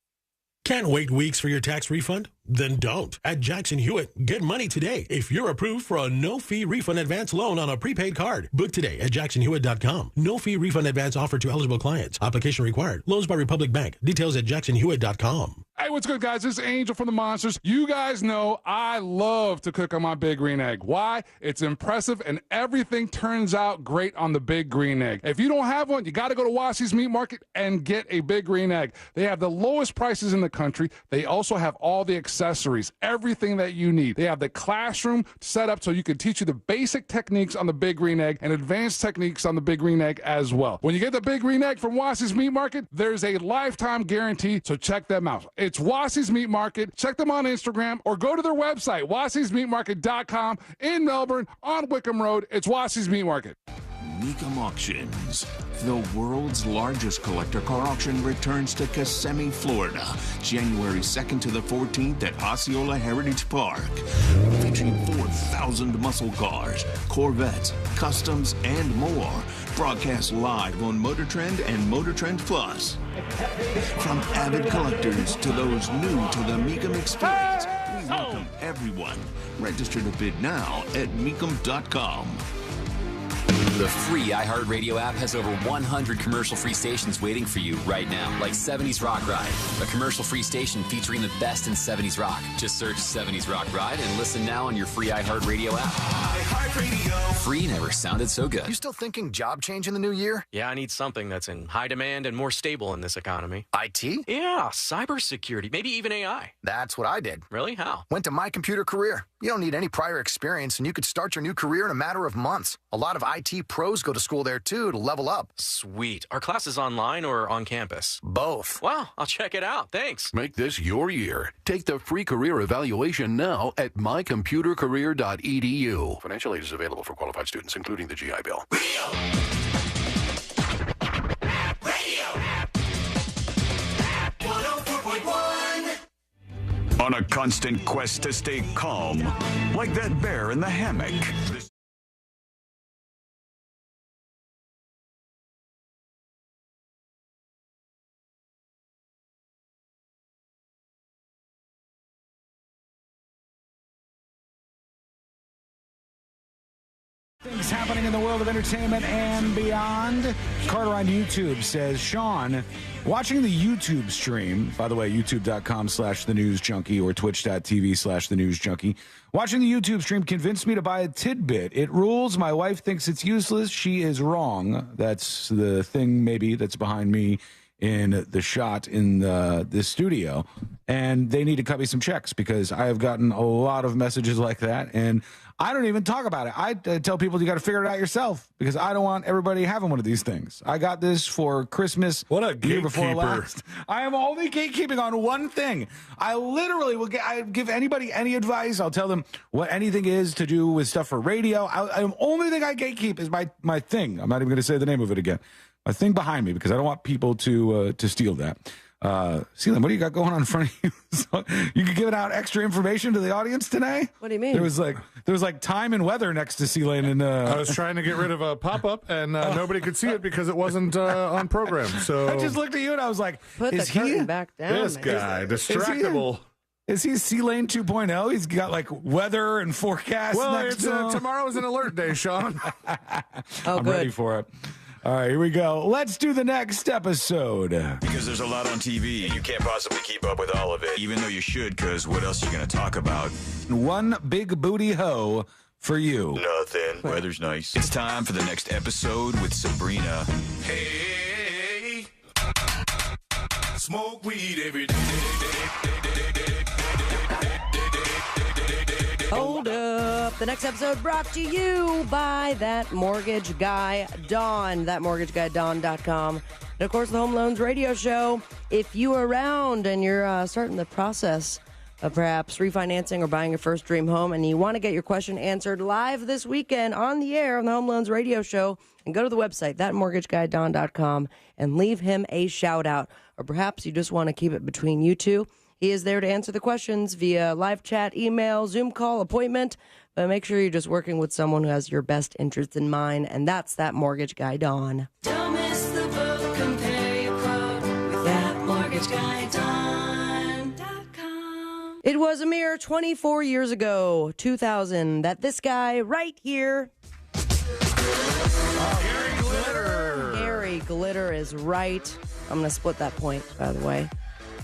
Can't wait weeks for your tax refund? Then don't. At Jackson Hewitt, get money today if you're approved for a no-fee refund advance loan on a prepaid card. Book today at jacksonhewitt.com. No-fee refund advance offered to eligible clients. Application required. Loans by Republic Bank. Details at jacksonhewitt.com. Hey, what's good, guys? This is Angel from the Monsters. You guys know I love to cook on my Big Green Egg. Why? It's impressive, and everything turns out great on the Big Green Egg. If you don't have one, you got to go to Wassy's Meat Market and get a Big Green Egg. They have the lowest prices in the country. They also have all the accessories, everything that you need. They have the classroom set up so you can teach you the basic techniques on the Big Green Egg and advanced techniques on the Big Green Egg as well. When you get the Big Green Egg from Wassy's Meat Market, there's a lifetime guarantee, so check them out. It's Wassy's Meat Market. Check them on Instagram or go to their website, wassysmeatmarket.com in Melbourne on Wickham Road. It's Wassy's Meat Market. Mecum Auctions. The world's largest collector car auction returns to Kissimmee, Florida, January 2nd to the 14th at Osceola Heritage Park. Featuring 4,000 muscle cars, Corvettes, customs, and more. Broadcast live on Motor Trend and Motor Trend Plus. From avid collectors to those new to the Mecum experience, we welcome everyone. Register to bid now at mecum.com. The free iHeartRadio app has over 100 commercial-free stations waiting for you right now, like 70s Rock Ride, a commercial-free station featuring the best in 70s rock. Just search 70s Rock Ride and listen now on your free iHeartRadio app. iHeartRadio. Free never sounded so good. You still thinking job change in the new year? Yeah, I need something that's in high demand and more stable in this economy. IT? Yeah, cybersecurity, maybe even AI. That's what I did. Really? How? Went to My Computer Career. You don't need any prior experience, and you could start your new career in a matter of months. A lot of IT pros go to school there, too, to level up. Sweet. Are classes online or on campus? Both. Wow, I'll check it out. Thanks. Make this your year. Take the free career evaluation now at mycomputercareer.edu. Financial aid is available for qualified students, including the GI Bill. On a constant quest to stay calm, like that bear in the hammock. Things happening in the world of entertainment and beyond. Carter on YouTube says, Sean, watching the YouTube stream, by the way, youtube.com/thenewsjunkie or twitch.tv/thenewsjunkie. Watching the YouTube stream convinced me to buy a tidbit. It rules. My wife thinks it's useless. She is wrong. That's the thing maybe that's behind me in the shot in this studio. And they need to cut me some checks because I have gotten a lot of messages like that. And I don't even talk about it. I tell people you got to figure it out yourself because I don't want everybody having one of these things. I got this for Christmas. What a year before gatekeeper. last. I am only gatekeeping on one thing. I literally will I give anybody any advice. I'll tell them what anything is to do with stuff for radio. The only thing I gatekeep is my thing. I'm not even going to say the name of it again. My thing behind me because I don't want people to steal that. Celine, what do you got going on in front of you? So you could give out extra information to the audience today? What do you mean? There was like time and weather next to Celine. And I was trying to get rid of a pop-up, and nobody could see it because it wasn't on program. So I just looked at you and I was like, Put the curtain back down. This guy, distractible. Is he C-Lane 2.0? He's got like weather and forecast Well, next to him. tomorrow's an alert day, Sean. I'm ready for it. All right, here we go. Let's do the next episode. Because there's a lot on TV, you can't possibly keep up with all of it, even though you should, because what else are you going to talk about? One big booty hoe for you. Nothing. Weather's nice. It's time for the next episode with Sabrina. Hey, smoke weed every day. Hold up. The next episode brought to you by That Mortgage Guy Don, thatmortgageguydawn.com. And, of course, the Home Loans Radio Show. If you are around and you're starting the process of perhaps refinancing or buying your first dream home and you want to get your question answered live this weekend on the air on the Home Loans Radio Show, and go to the website, thatmortgageguydawn.com, and leave him a shout-out. Or perhaps you just want to keep it between you two. He is there to answer the questions via live chat, email, Zoom call, appointment. But make sure you're just working with someone who has your best interests in mind, and that's That Mortgage Guy Don. Don't miss the boat, compare your quote with thatmortgageguydawn.com. It was a mere 24 years ago, 2000, that this guy right here, Gary Glitter is right. I'm going to split that point, by the way.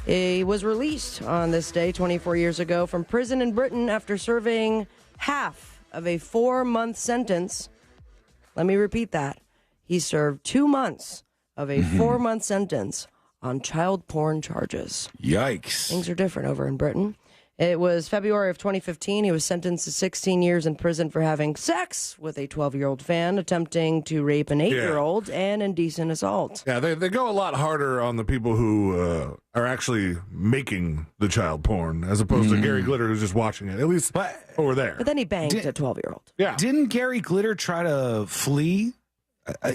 He was released on this day 24 years ago from prison in Britain after serving half of a 4-month sentence. Let me repeat that. He served 2 months of a 4-month sentence on child porn charges. Yikes. Things are different over in Britain. It was February of 2015. He was sentenced to 16 years in prison for having sex with a 12-year-old fan, attempting to rape an 8-year-old, and indecent assault. Yeah, they go a lot harder on the people who are actually making the child porn as opposed to Gary Glitter who's just watching it, at least over there. But then he banged a 12-year-old. Yeah. Didn't Gary Glitter try to flee?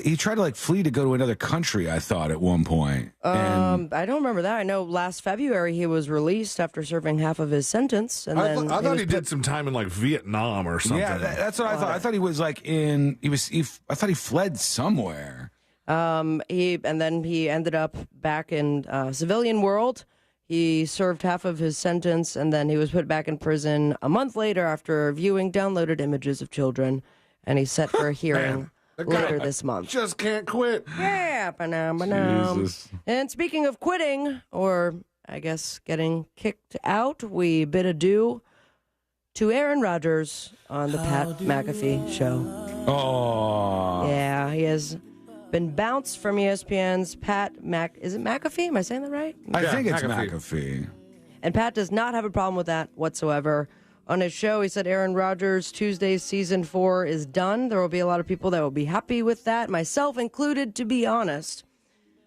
He tried to flee to go to another country, I thought, at one point. I don't remember that. I know last February he was released after serving half of his sentence. And I then thought he did some time in Vietnam or something. Yeah, that's what I thought. I thought he was I thought he fled somewhere. He ended up back in civilian world. He served half of his sentence, and then he was put back in prison a month later after viewing downloaded images of children, and he's set for a hearing later this month. Just can't quit. Yeah, Jesus. And speaking of quitting, or I guess getting kicked out, we bid adieu to Aaron Rodgers on the Pat McAfee show. Oh. Yeah, he has been bounced from ESPN's Is it McAfee? Am I saying that right? I think it's McAfee. And Pat does not have a problem with that whatsoever. On his show, he said Aaron Rodgers' Tuesday's season 4 is done. There will be a lot of people that will be happy with that, myself included, to be honest.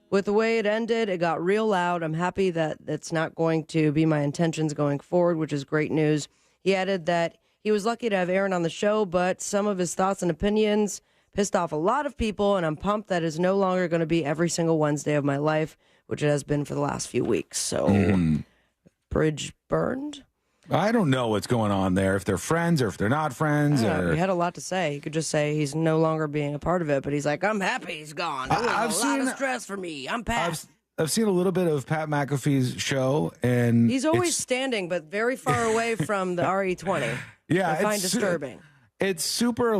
With the way it ended, it got real loud. I'm happy that it's not going to be my intentions going forward, which is great news. He added that he was lucky to have Aaron on the show, but some of his thoughts and opinions pissed off a lot of people, and I'm pumped that is no longer going to be every single Wednesday of my life, which it has been for the last few weeks. So, bridge burned? I don't know what's going on there, if they're friends or if they're not friends. He had a lot to say. He could just say he's no longer being a part of it, but he's like, I'm happy he's gone. It was a lot of stress for me. I'm Pat. I've seen a little bit of Pat McAfee's show, and He's always standing, but very far away from the RE20. Yeah, I find disturbing. It's super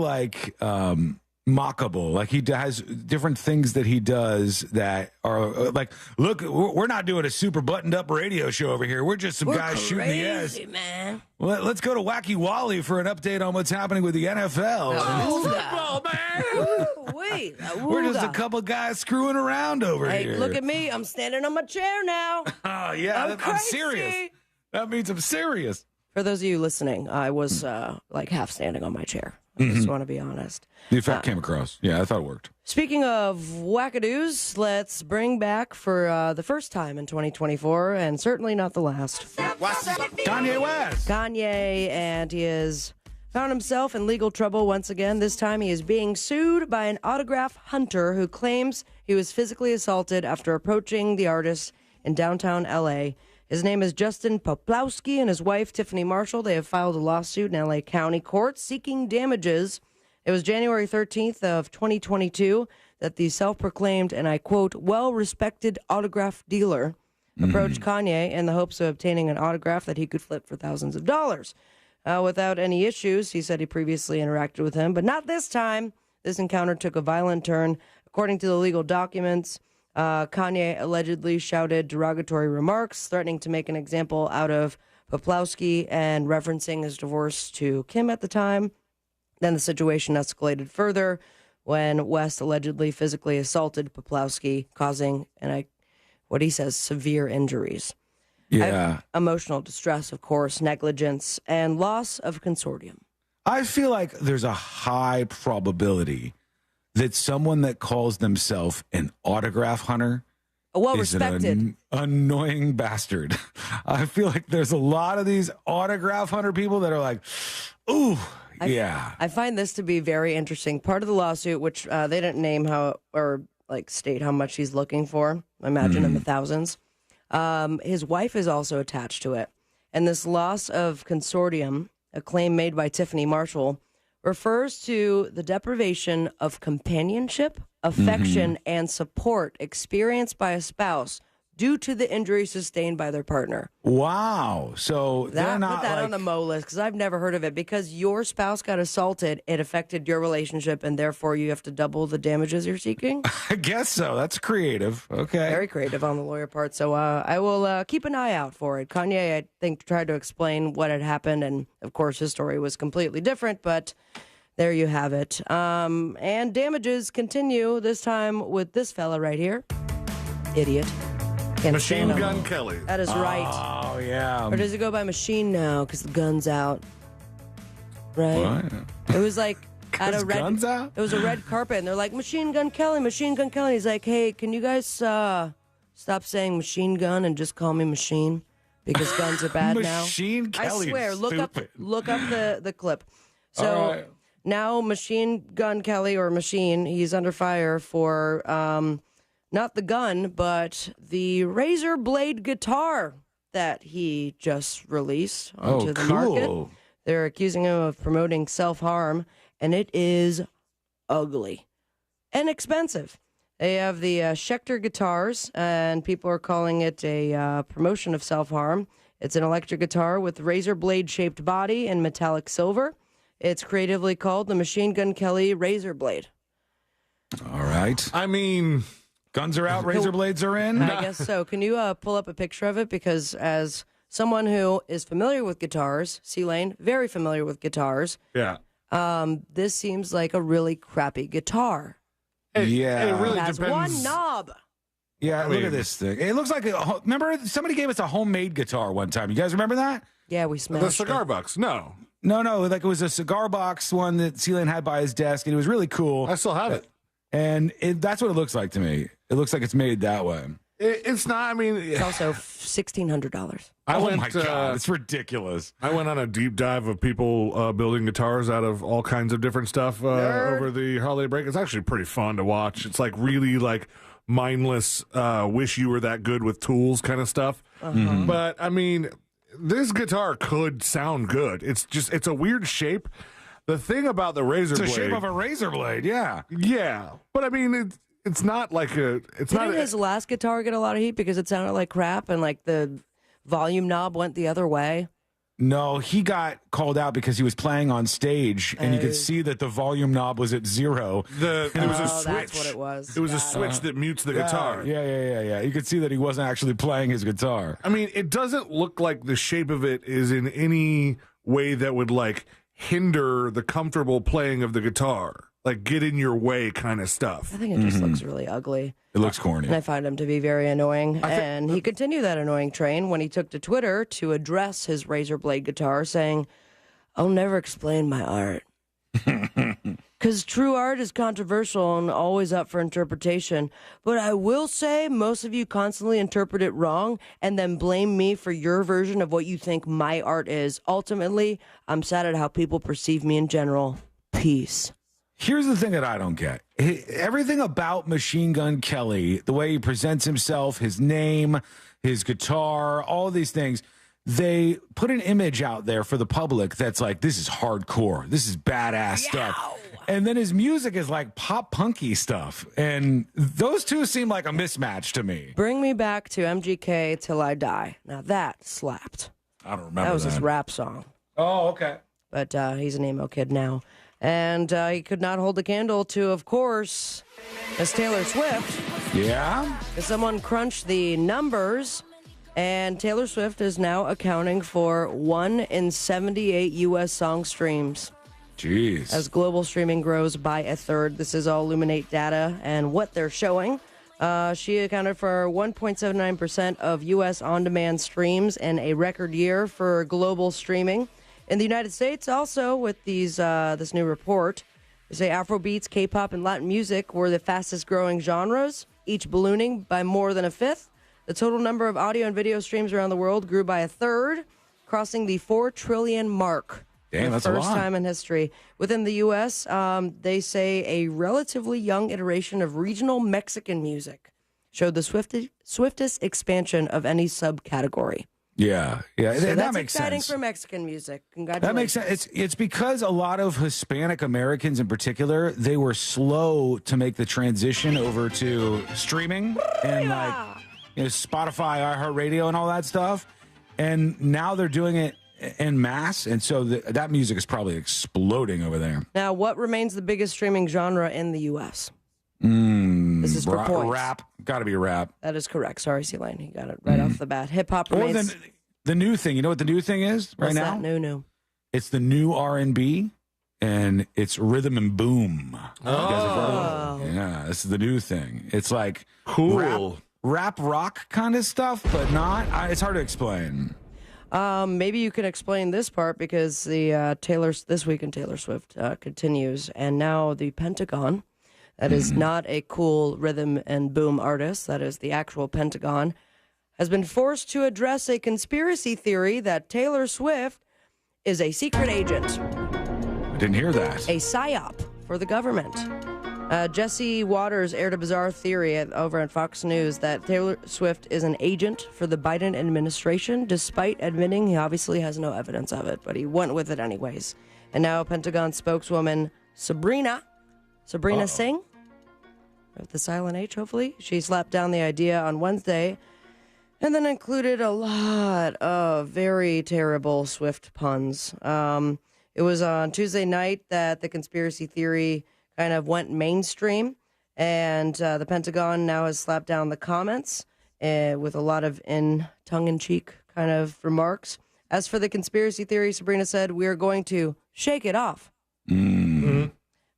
mockable. Like he has different things that he does that are like, look, we're not doing a super buttoned up radio show over here. We're just some guys shooting the ass. Man. Well, let's go to Wacky Wally for an update on what's happening with the NFL. Football, man. Wait, we're just a couple guys screwing around over here. Look at me. I'm standing on my chair now. Oh, yeah. I'm serious. That means I'm serious. For those of you listening, I was half standing on my chair. I just want to be honest. The effect came across. Yeah, I thought it worked. Speaking of wackadoos, let's bring back for the first time in 2024, and certainly not the last, Kanye West. Kanye, and he has found himself in legal trouble once again. This time he is being sued by an autograph hunter who claims he was physically assaulted after approaching the artist in downtown L.A. His name is Justin Poplowski, and his wife, Tiffany Marshall. They have filed a lawsuit in L.A. County Court seeking damages. It was January 13th of 2022 that the self-proclaimed, and I quote, well-respected autograph dealer approached Kanye in the hopes of obtaining an autograph that he could flip for thousands of dollars. Without any issues, he said he previously interacted with him, but not this time. This encounter took a violent turn. According to the legal documents, Kanye allegedly shouted derogatory remarks, threatening to make an example out of Poplowski and referencing his divorce to Kim at the time. Then the situation escalated further when West allegedly physically assaulted Poplowski, causing, what he says, severe injuries. Yeah. Emotional distress, of course, negligence, and loss of consortium. I feel like there's a high probability that someone that calls themselves an autograph hunter is an annoying bastard. I feel like there's a lot of these autograph hunter people that are like, ooh, yeah. I find this to be very interesting. Part of the lawsuit, which they didn't name state how much he's looking for. I imagine in the thousands. His wife is also attached to it. And this loss of consortium, a claim made by Tiffany Marshall, refers to the deprivation of companionship, affection, and support experienced by a spouse due to the injury sustained by their partner. Wow. So they're not put that on the Mo list, because I've never heard of it. Because your spouse got assaulted, it affected your relationship, and therefore you have to double the damages you're seeking? I guess so. That's creative. Okay. Very creative on the lawyer part. So I will keep an eye out for it. Kanye, I think, tried to explain what had happened, and of course his story was completely different, but there you have it. And damages continue, this time with this fella right here. Idiot. Machine Gun Kelly. That is right. Oh, yeah. Or does it go by Machine now because the gun's out? Right? What? It was like at a red. Guns out? It was a red carpet, and they're like, Machine Gun Kelly, Machine Gun Kelly. He's like, hey, can you guys stop saying machine gun and just call me Machine? Because guns are bad now. Machine Kelly. I swear, look up the clip. So All right. now Machine Gun Kelly, or Machine, he's under fire for not the gun, but the razor blade guitar that he just released onto the market. They're accusing him of promoting self-harm, and it is ugly and expensive. They have the Schecter guitars, and people are calling it a promotion of self-harm. It's an electric guitar with razor blade-shaped body and metallic silver. It's creatively called the Machine Gun Kelly Razor Blade. All right. I mean, guns are out, razor blades are in? I guess so. Can you pull up a picture of it? Because as someone who is familiar with guitars, C-Lane, very familiar with guitars. Yeah. This seems like a really crappy guitar. It really has depends. one knob. Yeah, look at this thing. It looks like remember somebody gave us a homemade guitar one time. You guys remember that? Yeah, we smashed The cigar it. box. No. No, like it was a cigar box one that C-Lane had by his desk, and it was really cool. I still have it. And that's what it looks like to me. It looks like it's made that way. It's not. I mean, It's also $1,600. My God, it's ridiculous. I went on a deep dive of people building guitars out of all kinds of different stuff over the holiday break. It's actually pretty fun to watch. It's like really like mindless, wish you were that good with tools kind of stuff. But I mean, this guitar could sound good. It's a weird shape. The thing about the razor blade, It's the shape of a razor blade, yeah. Yeah, but I mean, it's not like a. Didn't his last guitar get a lot of heat because it sounded like crap and like the volume knob went the other way? No, he got called out because he was playing on stage, and you could see that the volume knob was at 0. It was a switch. That's what it was. It was a switch that mutes the guitar. Yeah. You could see that he wasn't actually playing his guitar. I mean, it doesn't look like the shape of it is in any way that would like hinder the comfortable playing of the guitar, like get in your way kind of stuff. I think it just looks really ugly. It looks corny. And I find him to be very annoying. And he continued that annoying train when he took to Twitter to address his razor blade guitar, saying, "I'll never explain my art. Because true art is controversial and always up for interpretation. But I will say most of you constantly interpret it wrong and then blame me for your version of what you think my art is. Ultimately, I'm sad at how people perceive me in general. Peace." Here's the thing that I don't get. Everything about Machine Gun Kelly, the way he presents himself, his name, his guitar, all these things, they put an image out there for the public that's like, this is hardcore. This is badass stuff. And then his music is like pop punky stuff. And those two seem like a mismatch to me. Bring me back to MGK Till I Die. Now that slapped. I don't remember that. Was his rap song. Oh, okay. But he's an emo kid now. And he could not hold a candle to, of course, Miss Taylor Swift. Yeah? Someone crunched the numbers, and Taylor Swift is now accounting for 1 in 78 U.S. song streams. Jeez. As global streaming grows by a third. This is all Illuminate data and what they're showing. She accounted for 1.79% of U.S. on-demand streams in a record year for global streaming. In the United States, also, with this new report, they say Afrobeats, K-pop, and Latin music were the fastest-growing genres, each ballooning by more than a fifth. The total number of audio and video streams around the world grew by a third, crossing the 4 trillion mark. Damn, that's a lot. First time in history. Within the U.S., they say a relatively young iteration of regional Mexican music showed the swiftest expansion of any subcategory. Yeah. So that that's makes exciting sense. for Mexican music. Congratulations. That makes sense. It's because a lot of Hispanic Americans in particular, they were slow to make the transition over to streaming and Spotify, iHeartRadio, and all that stuff. And now they're doing it en masse, and so that music is probably exploding over there. Now, what remains the biggest streaming genre in the U.S.? This is for points. Rap. Got to be rap. That is correct. Sorry, C-Lane. He got it right off the bat. Hip-hop Or remains... the new thing. You know what the new thing is right What's now? that new? It's the new R&B, and it's rhythm and boom. Oh. Yeah, this is the new thing. It's like cool rap rock kind of stuff, but not. It's hard to explain. Maybe you can explain this part because the This Week in Taylor Swift continues, and now the Pentagon, that is not a cool rhythm and boom artist, that is the actual Pentagon, has been forced to address a conspiracy theory that Taylor Swift is a secret agent. I didn't hear that. A psyop for the government. Jesse Waters aired a bizarre theory over at Fox News that Taylor Swift is an agent for the Biden administration, despite admitting he obviously has no evidence of it, but he went with it anyways. And now Pentagon spokeswoman Sabrina Singh, with the silent H, hopefully, she slapped down the idea on Wednesday and then included a lot of very terrible Swift puns. It was on Tuesday night that the conspiracy theory kind of went mainstream, and the Pentagon now has slapped down the comments with a lot of tongue-in-cheek kind of remarks. As for the conspiracy theory, Sabrina said, "We are going to shake it off." Mm-hmm.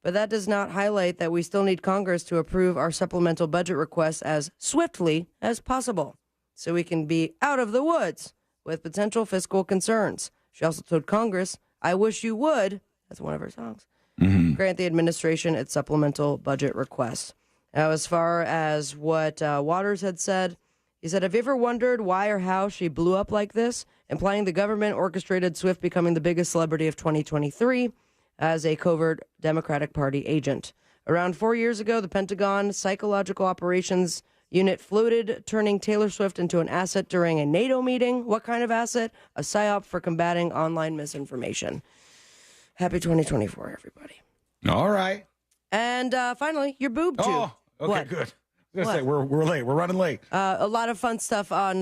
But that does not highlight that we still need Congress to approve our supplemental budget requests as swiftly as possible so we can be out of the woods with potential fiscal concerns. She also told Congress, "I wish you would," that's one of her songs, grant the administration its supplemental budget request. Now, as far as what Waters had said, he said, "Have you ever wondered why or how she blew up like this?" Implying the government orchestrated Swift becoming the biggest celebrity of 2023 as a covert Democratic Party agent. Around 4 years ago, the Pentagon Psychological Operations Unit floated, turning Taylor Swift into an asset during a NATO meeting. What kind of asset? A psyop for combating online misinformation. Happy 2024, everybody. All right. And finally, your boob tube. Oh, okay, What? good. I was gonna say, we're late. We're running late. A lot of fun stuff on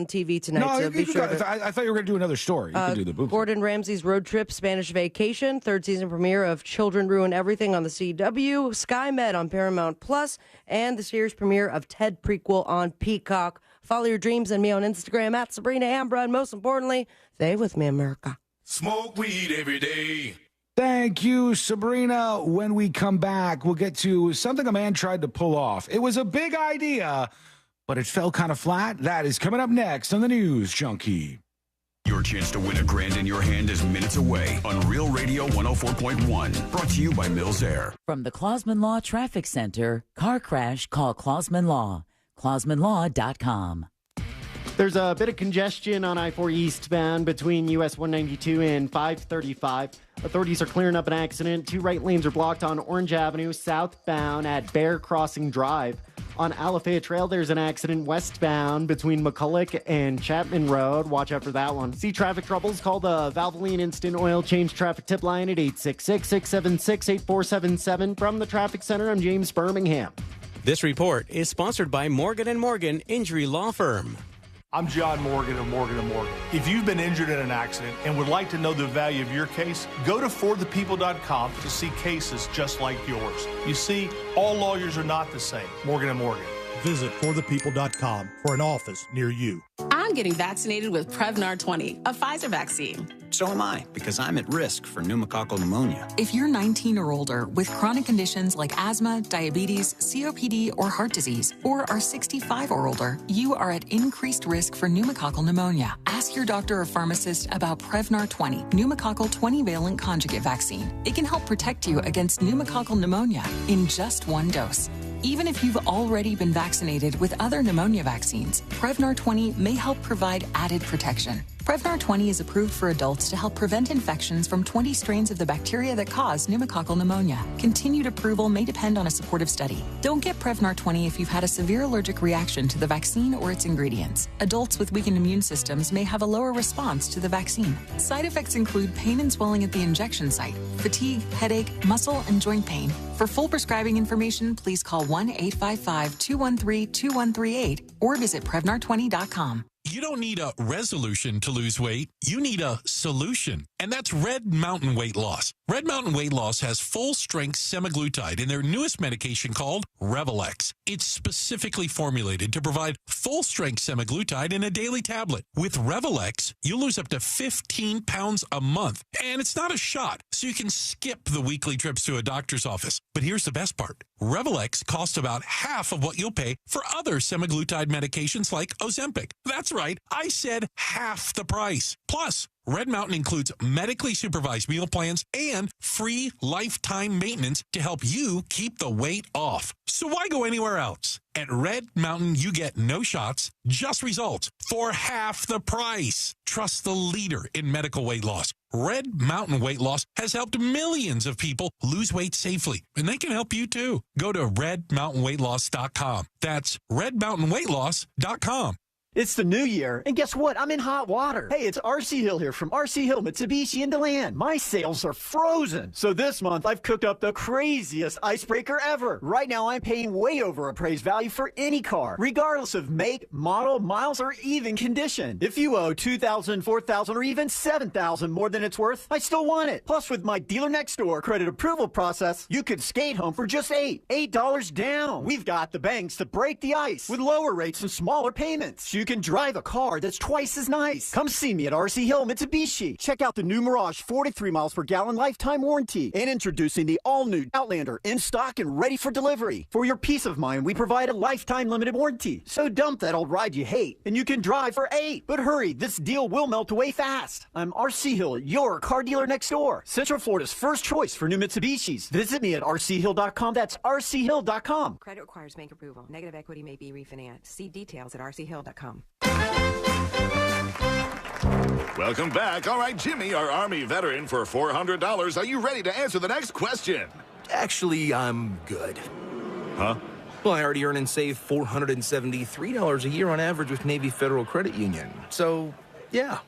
TV tonight. No, so be sure to, I thought you were going to do another story. You can do the boob. Gordon Ramsay's Road Trip Spanish Vacation, third season premiere of Children Ruin Everything on the CW, SkyMed on Paramount Plus, and the series premiere of Ted prequel on Peacock. Follow your dreams and me on Instagram at Sabrina Ambra, and most importantly, stay with me, America. Smoke weed every day. Thank you, Sabrina. When we come back, we'll get to something a man tried to pull off. It was a big idea, but it fell kind of flat. That is coming up next on the News Junkie. Your chance to win $1,000 in your hand is minutes away on Real Radio 104.1. Brought to you by Mills Air. From the Clausman Law Traffic Center, car crash, call Clausman Law. ClausmanLaw.com. There's a bit of congestion on I-4 eastbound between US 192 and 535. Authorities are clearing up an accident. 2 right lanes are blocked on Orange Avenue southbound at Bear Crossing Drive. On Alafaya Trail, there's an accident westbound between McCulloch and Chapman Road. Watch out for that one. See traffic troubles? Call the Valvoline Instant Oil Change Traffic Tip Line at 866-676-8477. From the Traffic Center, I'm James Birmingham. This report is sponsored by Morgan & Morgan Injury Law Firm. I'm John Morgan of Morgan & Morgan. If you've been injured in an accident and would like to know the value of your case, go to forthepeople.com to see cases just like yours. You see, all lawyers are not the same. Morgan & Morgan. Visit forthepeople.com for an office near you. I'm getting vaccinated with Prevnar 20, a Pfizer vaccine. So am I, because I'm at risk for pneumococcal pneumonia. If you're 19 or older with chronic conditions like asthma, diabetes, COPD, or heart disease, or are 65 or older, you are at increased risk for pneumococcal pneumonia. Ask your doctor or pharmacist about Prevnar 20, pneumococcal 20-valent conjugate vaccine. It can help protect you against pneumococcal pneumonia in just one dose. Even if you've already been vaccinated with other pneumonia vaccines, Prevnar 20 may help provide added protection. Prevnar 20 is approved for adults to help prevent infections from 20 strains of the bacteria that cause pneumococcal pneumonia. Continued approval may depend on a supportive study. Don't get Prevnar 20 if you've had a severe allergic reaction to the vaccine or its ingredients. Adults with weakened immune systems may have a lower response to the vaccine. Side effects include pain and swelling at the injection site, fatigue, headache, muscle, and joint pain. For full prescribing information, please call 1-855-213-2138 or visit Prevnar20.com. You don't need a resolution to lose weight. You need a solution. And that's Red Mountain Weight Loss. Red Mountain Weight Loss has full-strength semaglutide in their newest medication called Revelex. It's specifically formulated to provide full-strength semaglutide in a daily tablet. With Revelex, you'll lose up to 15 pounds a month. And it's not a shot, so you can skip the weekly trips to a doctor's office. But here's the best part. Revelex costs about half of what you'll pay for other semaglutide medications like Ozempic. That's right, I said half the price. Plus, Red Mountain includes medically supervised meal plans and free lifetime maintenance to help you keep the weight off. So why go anywhere else? At Red Mountain, you get no shots, just results for half the price. Trust the leader in medical weight loss. Red Mountain Weight Loss has helped millions of people lose weight safely, and they can help you too. Go to redmountainweightloss.com. That's redmountainweightloss.com. It's the new year, and guess what? I'm in hot water. Hey, it's RC Hill here from RC Hill Mitsubishi in DeLand. My sales are frozen. So this month, I've cooked up the craziest icebreaker ever. Right now, I'm paying way over appraised value for any car, regardless of make, model, miles, or even condition. If you owe $2,000, $4,000, or even $7,000 more than it's worth, I still want it. Plus, with my dealer next door credit approval process, you could skate home for just $8 down. We've got the banks to break the ice with lower rates and smaller payments. You can drive a car that's twice as nice. Come see me at RC Hill Mitsubishi. Check out the new Mirage 43 miles per gallon lifetime warranty. And introducing the all-new Outlander in stock and ready for delivery. For your peace of mind, we provide a lifetime limited warranty. So dump that old ride you hate, and you can drive for 8. But hurry, this deal will melt away fast. I'm RC Hill, your car dealer next door. Central Florida's first choice for new Mitsubishis. Visit me at rchill.com. That's rchill.com. Credit requires bank approval. Negative equity may be refinanced. See details at rchill.com. Welcome back. All right, Jimmy, our Army veteran, for $400. Are you ready to answer the next question? Actually, I'm good. Huh? Well, I already earn and save $473 a year on average with Navy Federal Credit Union. So, yeah.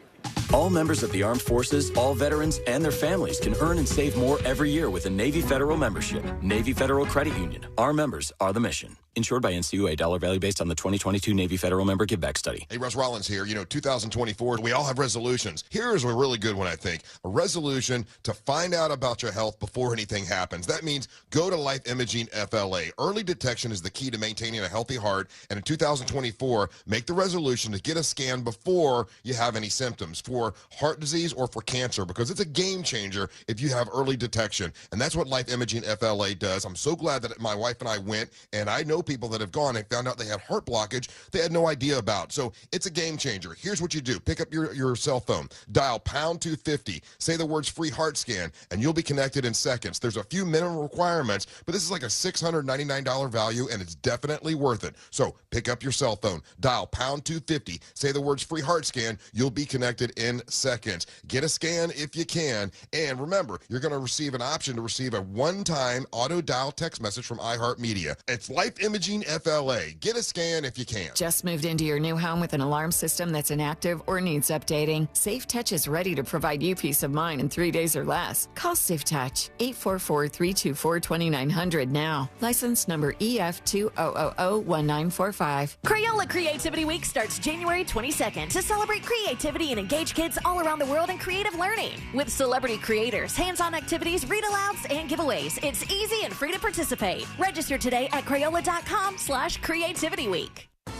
All members of the armed forces, all veterans, and their families can earn and save more every year with a Navy Federal membership. Navy Federal Credit Union. Our members are the mission. Insured by NCUA. Dollar value based on the 2022 Navy Federal Member Give Back Study. Hey, Russ Rollins here. 2024, we all have resolutions. Here's a really good one, I think. A resolution to find out about your health before anything happens. That means go to Life Imaging FLA. Early detection is the key to maintaining a healthy heart. And in 2024, make the resolution to get a scan before you have any symptoms for heart disease or for cancer, because it's a game changer if you have early detection. And that's what Life Imaging FLA does. I'm so glad that my wife and I went, and I know people that have gone and found out they had heart blockage they had no idea about. So it's a game changer. Here's what you do. Pick up your cell phone, dial pound 250, say the words free heart scan, and you'll be connected in seconds. There's a few minimum requirements, but this is like a $699 value, and it's definitely worth it. So pick up your cell phone, dial pound 250, say the words free heart scan, you'll be connected in seconds. Get a scan if you can, and remember, you're going to receive an option to receive a one-time auto dial text message from iHeartMedia. It's Life Imaging FLA. Get a scan if you can. Just moved into your new home with an alarm system that's inactive or needs updating? SafeTouch is ready to provide you peace of mind in 3 days or less. Call SafeTouch 844-324-2900 now. License number EF2001945. Crayola Creativity Week starts January 22nd to celebrate creativity and engage kids all around the world in creative learning. With celebrity creators, hands-on activities, read-alouds, and giveaways, it's easy and free to participate. Register today at Crayola.com/creativityweek.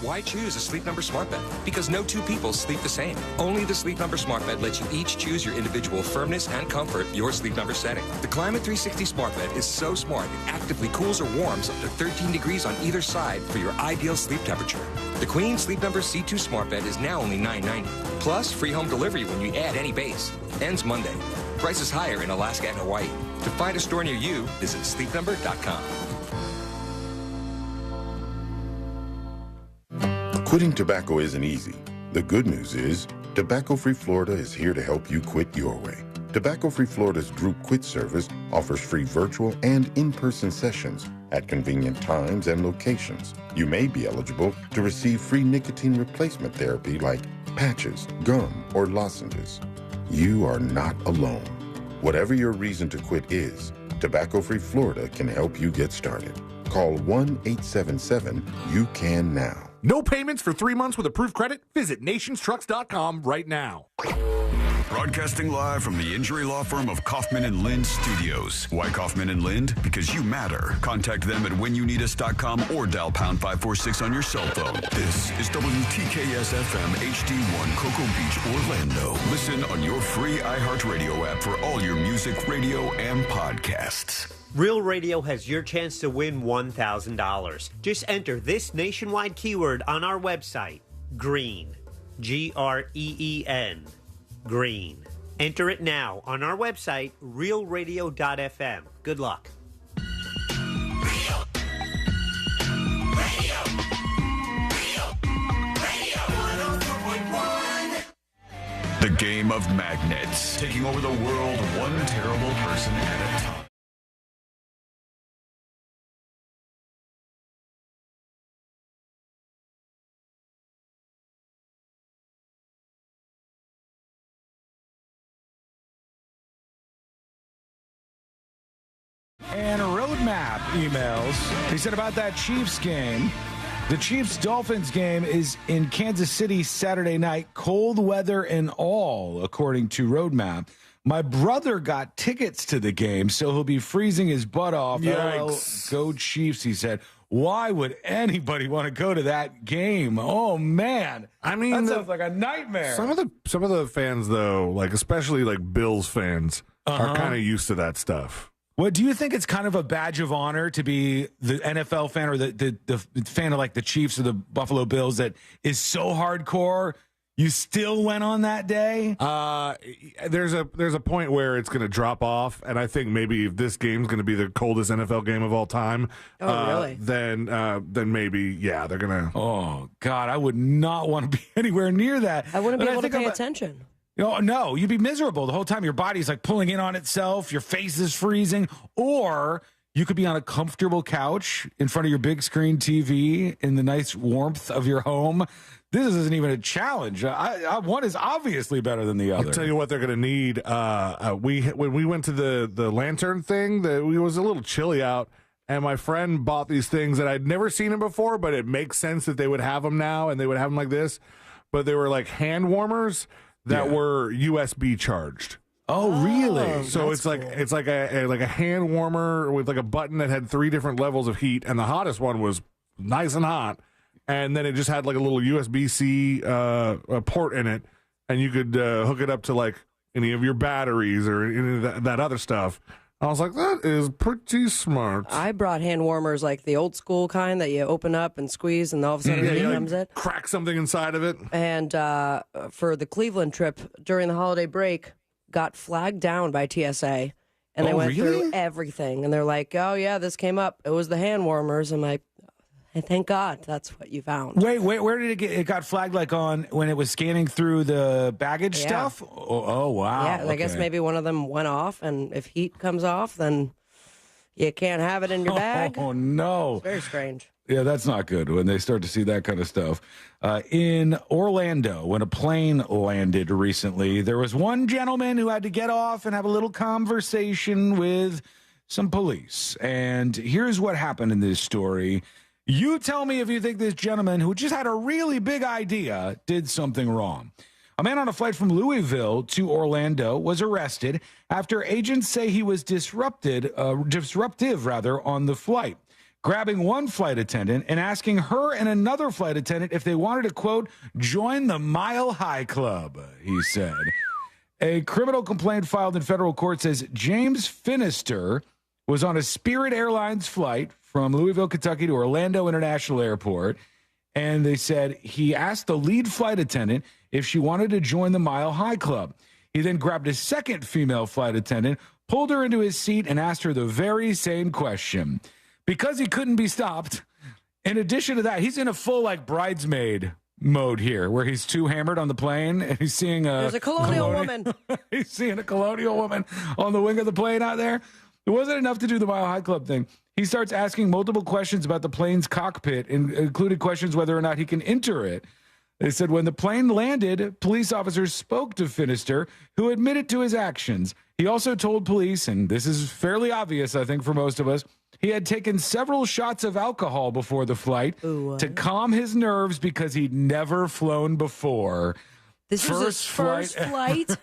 Why choose a Sleep Number smart bed? Because no two people sleep the same. Only the Sleep Number smart bed lets you each choose your individual firmness and comfort, your Sleep Number setting. The Climate 360 smart bed is so smart it actively cools or warms up to 13 degrees on either side for your ideal sleep temperature. The Queen Sleep Number C2 smart bed is now only $990. Plus, free home delivery when you add any base. Ends Monday. Prices higher in Alaska and Hawaii. To find a store near you, visit sleepnumber.com. Quitting tobacco isn't easy. The good news is, Tobacco-Free Florida is here to help you quit your way. Tobacco-Free Florida's Group Quit service offers free virtual and in-person sessions at convenient times and locations. You may be eligible to receive free nicotine replacement therapy like patches, gum, or lozenges. You are not alone. Whatever your reason to quit is, Tobacco-Free Florida can help you get started. Call 1-877-YOU-CAN-NOW. No payments for 3 months with approved credit? Visit nationstrucks.com right now. Broadcasting live from the injury law firm of Kaufman and Lind Studios. Why Kaufman and Lind? Because you matter. Contact them at whenyouneedus.com or dial pound 546 on your cell phone. This is WTKS FM HD1 Cocoa Beach, Orlando. Listen on your free iHeartRadio app for all your music, radio, and podcasts. Real Radio has your chance to win $1,000. Just enter this nationwide keyword on our website, GREEN, Green, GREEN. Enter it now on our website, realradio.fm. Good luck. The game of magnets, taking over the world one terrible person at a time. And a roadmap emails. He said about that Chiefs game. The Chiefs-Dolphins game is in Kansas City Saturday night, cold weather and all, according to Roadmap. My brother got tickets to the game, so he'll be freezing his butt off. Yikes. Go Chiefs, he said. Why would anybody want to go to that game? Oh man, I mean, that sounds like a nightmare. Some of the fans, though, like especially like Bills fans, are kind of used to that stuff. What do you think? It's kind of a badge of honor to be the NFL fan or the fan of like the Chiefs or the Buffalo Bills that is so hardcore. You still went on that day? There's a point where it's going to drop off, and I think maybe if this game's going to be the coldest NFL game of all time, really? Then maybe they're going to. Oh God, I would not want to be anywhere near that. I wouldn't be able to pay attention. No, you'd be miserable the whole time. Your body's like pulling in on itself. Your face is freezing, or you could be on a comfortable couch in front of your big screen TV in the nice warmth of your home. This isn't even a challenge. One is obviously better than the other. I'll tell you what they're going to need. When we went to the lantern thing, it was a little chilly out, and my friend bought these things that I'd never seen them before, but it makes sense that they would have them now, and they would have them like this. But they were like hand warmers that were USB charged. Oh, really? So it's like a hand warmer with like a button that had 3 different levels of heat, and the hottest one was nice and hot. And then it just had like a little USB-C port in it, and you could hook it up to like any of your batteries or any of that other stuff. I was like, that is pretty smart. I brought hand warmers like the old school kind that you open up and squeeze, and all of a sudden it comes it. Crack something inside of it. And for the Cleveland trip during the holiday break, got flagged down by TSA, and they went through everything. And they're like, oh yeah, this came up. It was the hand warmers. I'm like, and thank God that's what you found. Wait, where did it get? It got flagged like on when it was scanning through the baggage stuff? Oh, wow. Yeah, I guess maybe one of them went off, and if heat comes off, then you can't have it in your bag. Oh, no. It's very strange. Yeah, that's not good when they start to see that kind of stuff. In Orlando, when a plane landed recently, there was one gentleman who had to get off and have a little conversation with some police. And here's what happened in this story. You tell me if you think this gentleman who just had a really big idea did something wrong. A man on a flight from Louisville to Orlando was arrested after agents say he was disruptive on the flight, grabbing one flight attendant and asking her and another flight attendant if they wanted to, quote, join the Mile High Club, he said. A criminal complaint filed in federal court says James Finister was on a Spirit Airlines flight from Louisville, Kentucky to Orlando International Airport, and they said he asked the lead flight attendant if she wanted to join the Mile High Club. He then grabbed a second female flight attendant, pulled her into his seat, and asked her the very same question. Because he couldn't be stopped, in addition to that, he's in a full, like, bridesmaid mode here, where he's too hammered on the plane, and he's seeing There's a colonial woman. He's seeing a colonial woman on the wing of the plane out there. It wasn't enough to do the Mile High Club thing. He starts asking multiple questions about the plane's cockpit, and included questions whether or not he can enter it. They said when the plane landed, police officers spoke to Finister, who admitted to his actions. He also told police, and this is fairly obvious, I think, for most of us, he had taken several shots of alcohol before the flight to calm his nerves because he'd never flown before. This was his first flight?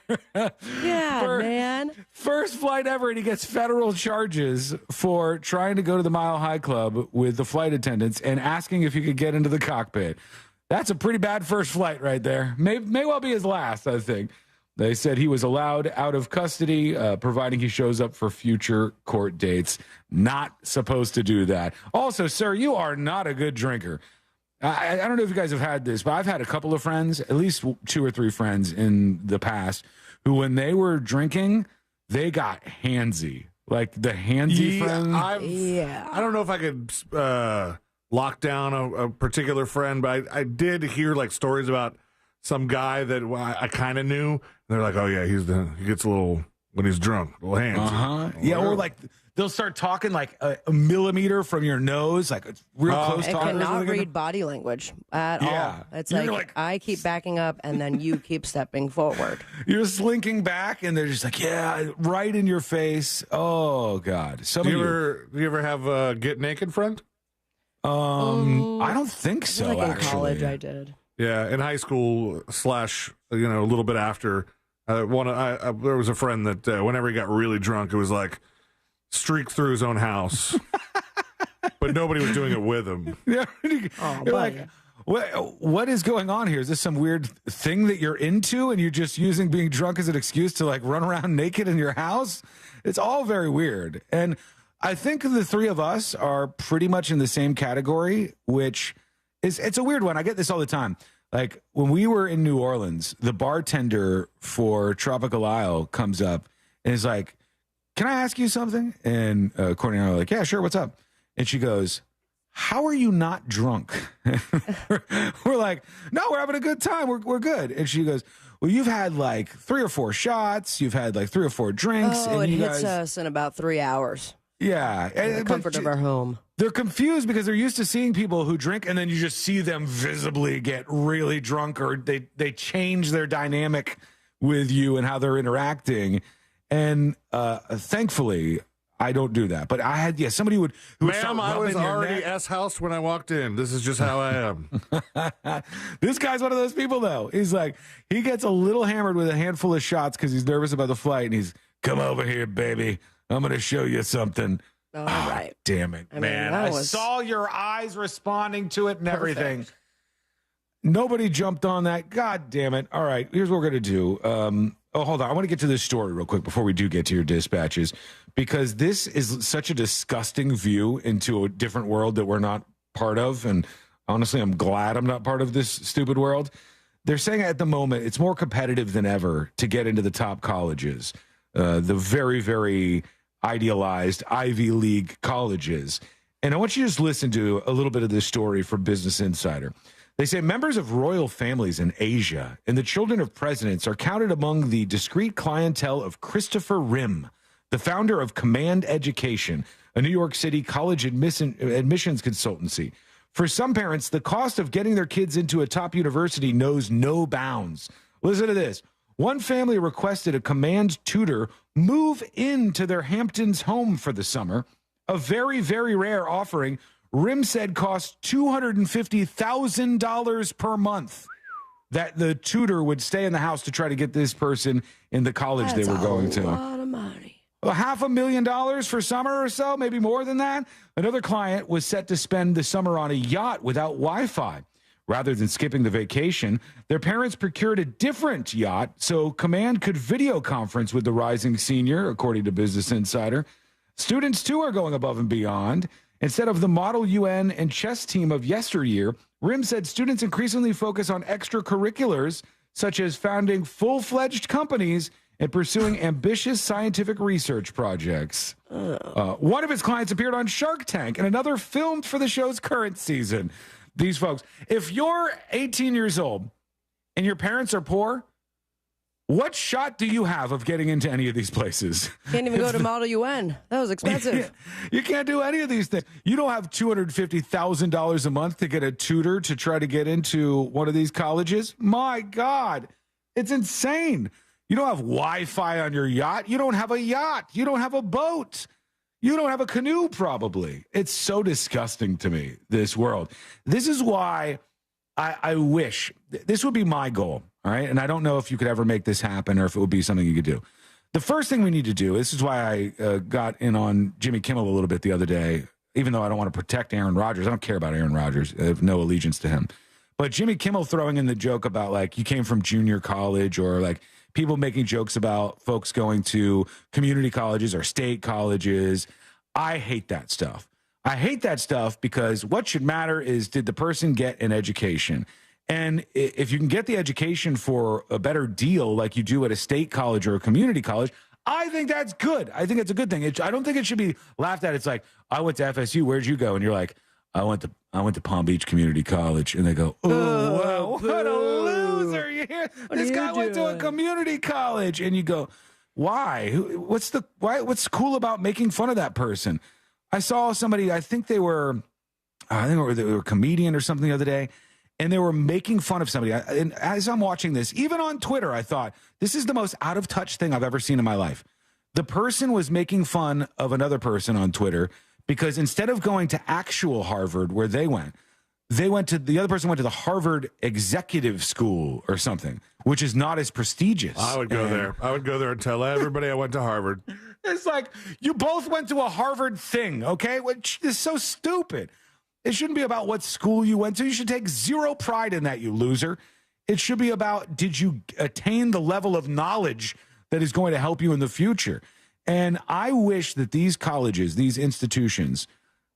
Yeah, man. First flight ever, and he gets federal charges for trying to go to the Mile High Club with the flight attendants and asking if he could get into the cockpit. That's a pretty bad first flight right there. May well be his last, I think. They said he was allowed out of custody, providing he shows up for future court dates. Not supposed to do that. Also, sir, you are not a good drinker. I don't know if you guys have had this, but I've had a couple of friends, at least 2 or 3 friends in the past, who when they were drinking, they got handsy. Like the handsy friend. I don't know if I could lock down a particular friend, but I did hear like stories about some guy that I kind of knew. And they're like, oh yeah, he gets a little, when he's drunk, a little handsy. Yeah, or like they'll start talking like a millimeter from your nose, like it's real close talking. It cannot read body language at all. It's like I keep backing up and then you keep stepping forward. You're slinking back and they're just like, yeah, right in your face. Oh, God. Do you ever have a get naked friend? I don't think so, like in actually. college I did. Yeah, in high school / a little bit after, there was a friend that whenever he got really drunk, it was like streak through his own house. but nobody was doing it with him. You're like, what is going on here? Is this some weird thing that you're into and you're just using being drunk as an excuse to like run around naked in your house? It's all very weird. And I think the three of us are pretty much in the same category, which is, it's a weird one. I get this all the time. Like when we were in New Orleans, the bartender for Tropical Isle comes up and is like, "Can I ask you something?" And Courtney and I are like, "Yeah, sure. What's up?" And she goes, "How are you not drunk?" We're like, "No, we're having a good time. We're good." And she goes, "Well, you've had like 3 or 4 shots. You've had like 3 or 4 drinks." Oh, and it you hits guys, us in about 3 hours. Yeah. In the comfort of our home. They're confused because they're used to seeing people who drink and then you just see them visibly get really drunk, or they change their dynamic with you and how they're interacting. And thankfully, I don't do that. But I had, somebody who would Ma'am, I was already S-house when I walked in. This is just how I am. This guy's one of those people, though. He's like, he gets a little hammered with a handful of shots because he's nervous about the flight. And he's, "Come over here, baby. I'm going to show you something." All right. Damn it, man. I saw your eyes responding to it and everything. Nobody jumped on that. God damn it. All right, here's what we're going to do. Hold on. I want to get to this story real quick before we do get to your dispatches, because this is such a disgusting view into a different world that we're not part of. And honestly, I'm glad I'm not part of this stupid world. They're saying at the moment it's more competitive than ever to get into the top colleges, the very, very idealized Ivy League colleges. And I want you to just listen to a little bit of this story from Business Insider. They say members of royal families in Asia and the children of presidents are counted among the discreet clientele of Christopher Rim, the founder of Command Education, a New York City college admissions consultancy. For some parents, the cost of getting their kids into a top university knows no bounds. Listen to this. One family requested a Command tutor move into their Hamptons home for the summer, a very, very rare offering. Rim said cost $250,000 per month that the tutor would stay in the house to try to get this person in the college they were going to. That's a lot of money. $500,000 for summer or so, maybe more than that. Another client was set to spend the summer on a yacht without Wi-Fi. Rather than skipping the vacation, their parents procured a different yacht so Command could video conference with the rising senior, according to Business Insider. Students, too, are going above and beyond. Instead of the Model UN and chess team of yesteryear, Rim said students increasingly focus on extracurriculars, such as founding full-fledged companies and pursuing ambitious scientific research projects. One of his clients appeared on Shark Tank, and another filmed for the show's current season. These folks, if you're 18 years old and your parents are poor, what shot do you have of getting into any of these places? Can't even go to Model UN. That was expensive. You can't do any of these things. You don't have $250,000 a month to get a tutor to try to get into one of these colleges. My God, it's insane. You don't have Wi-Fi on your yacht. You don't have a yacht. You don't have a boat. You don't have a canoe, probably. It's so disgusting to me, this world. This is why I wish, this would be my goal, all right? And I don't know if you could ever make this happen or if it would be something you could do. The first thing we need to do, this is why I got in on Jimmy Kimmel a little bit the other day, even though I don't want to protect Aaron Rodgers. I don't care about Aaron Rodgers. I have no allegiance to him. But Jimmy Kimmel throwing in the joke about, like, you came from junior college, or, like, people making jokes about folks going to community colleges or state colleges. I hate that stuff. I hate that stuff because what should matter is, did the person get an education? And if you can get the education for a better deal like you do at a state college or a community college, I think that's good. I think it's a good thing. I don't think it should be laughed at. It's like, I went to FSU. Where'd you go? And you're like, I went to Palm Beach Community College. And they go, oh, what a loser. You hear? This guy went to a community college. And you go, why? What's cool about making fun of that person? I saw somebody, I think they were a comedian or something the other day, and they were making fun of somebody. And as I'm watching this, even on Twitter, I thought, this is the most out of touch thing I've ever seen in my life. The person was making fun of another person on Twitter because instead of going to actual Harvard where the other person went to the Harvard Executive School or something, which is not as prestigious. I would go there. I would go there and tell everybody I went to Harvard. It's like you both went to a Harvard thing, okay? Which is so stupid. It shouldn't be about what school you went to. You should take zero pride in that, you loser. It should be about, did you attain the level of knowledge that is going to help you in the future? And I wish that these colleges, these institutions,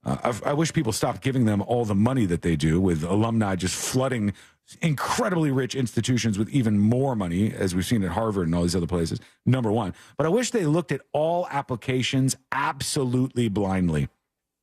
I wish people stopped giving them all the money that they do, with alumni just flooding incredibly rich institutions with even more money, as we've seen at Harvard and all these other places, number one. But I wish they looked at all applications absolutely blindly.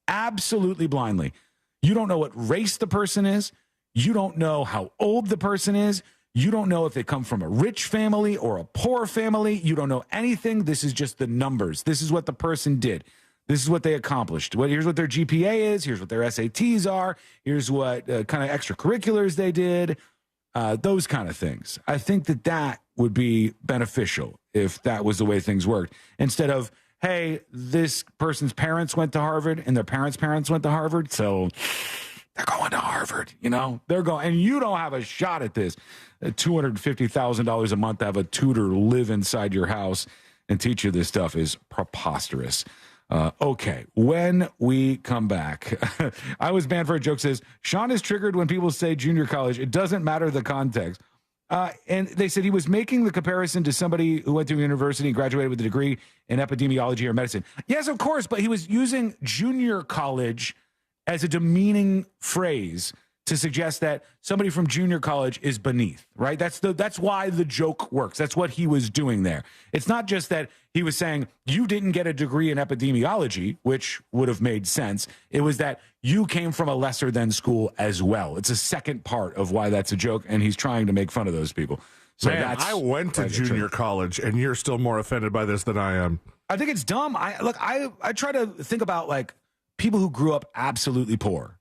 Absolutely blindly. You don't know what race the person is. You don't know how old the person is. You don't know if they come from a rich family or a poor family. You don't know anything. This is just the numbers. This is what the person did. This is what they accomplished. Here's what their GPA is. Here's what their SATs are. Here's what kind of extracurriculars they did. Those kind of things. I think that would be beneficial if that was the way things worked. Instead of, hey, this person's parents went to Harvard and their parents' parents went to Harvard, so they're going to Harvard, you know? They're going, and you don't have a shot at this. $250,000 a month to have a tutor live inside your house and teach you this stuff is preposterous. Okay, when we come back, I was banned for a joke says, Sean is triggered when people say junior college. It doesn't matter the context. And they said he was making the comparison to somebody who went to university and graduated with a degree in epidemiology or medicine. Yes, of course, but he was using junior college as a demeaning phrase to suggest that somebody from junior college is beneath, right? That's why the joke works. That's what he was doing there. It's not just that he was saying you didn't get a degree in epidemiology, which would have made sense. It was that you came from a lesser than school as well. It's a second part of why that's a joke, and he's trying to make fun of those people. So man, I went to junior college, and you're still more offended by this than I am. I think it's dumb. I try to think about like people who grew up absolutely poor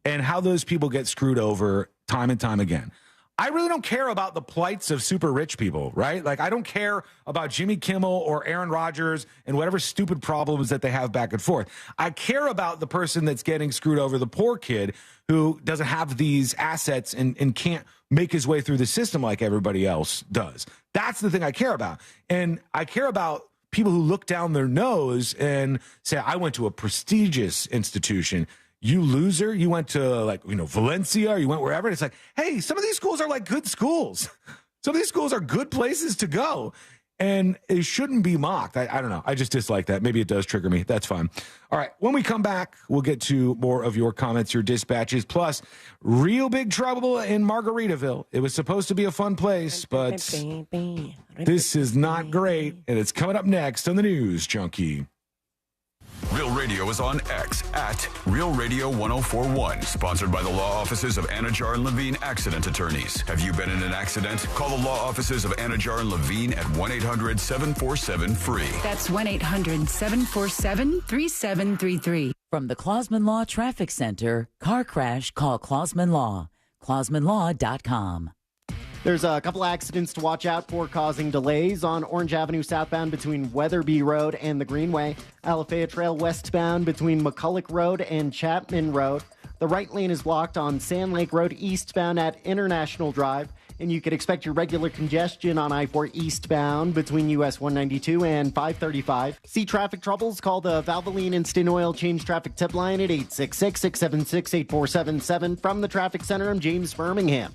and how those people get screwed over time and time again. I really don't care about the plights of super rich people, right? Like, I don't care about Jimmy Kimmel or Aaron Rodgers and whatever stupid problems that they have back and forth. I care about the person that's getting screwed over, the poor kid who doesn't have these assets and can't make his way through the system like everybody else does. That's the thing I care about. And I care about people who look down their nose and say, I went to a prestigious institution. You loser, you went to Valencia, or you went wherever. And it's like, hey, some of these schools are like good schools. Some of these schools are good places to go. And it shouldn't be mocked. I don't know. I just dislike that. Maybe it does trigger me. That's fine. All right. When we come back, we'll get to more of your comments, your dispatches, plus real big trouble in Margaritaville. It was supposed to be a fun place, but this is not great. And it's coming up next on the News Junkie. Real Radio is on X at Real Radio 1041. Sponsored by the law offices of Anajar and Levine Accident Attorneys. Have you been in an accident? Call the law offices of Anajar and Levine at 1-800-747-FREE. That's 1-800-747-3733. From the Clausman Law Traffic Center, car crash, call Clausman Law. ClausmanLaw.com. There's a couple accidents to watch out for causing delays on Orange Avenue southbound between Weatherby Road and the Greenway. Alafaya Trail westbound between McCulloch Road and Chapman Road. The right lane is blocked on Sand Lake Road eastbound at International Drive. And you could expect your regular congestion on I-4 eastbound between US 192 and 535. See traffic troubles? Call the Valvoline Instant Oil Change Traffic Tip Line at 866-676-8477. From the Traffic Center, I'm James Birmingham.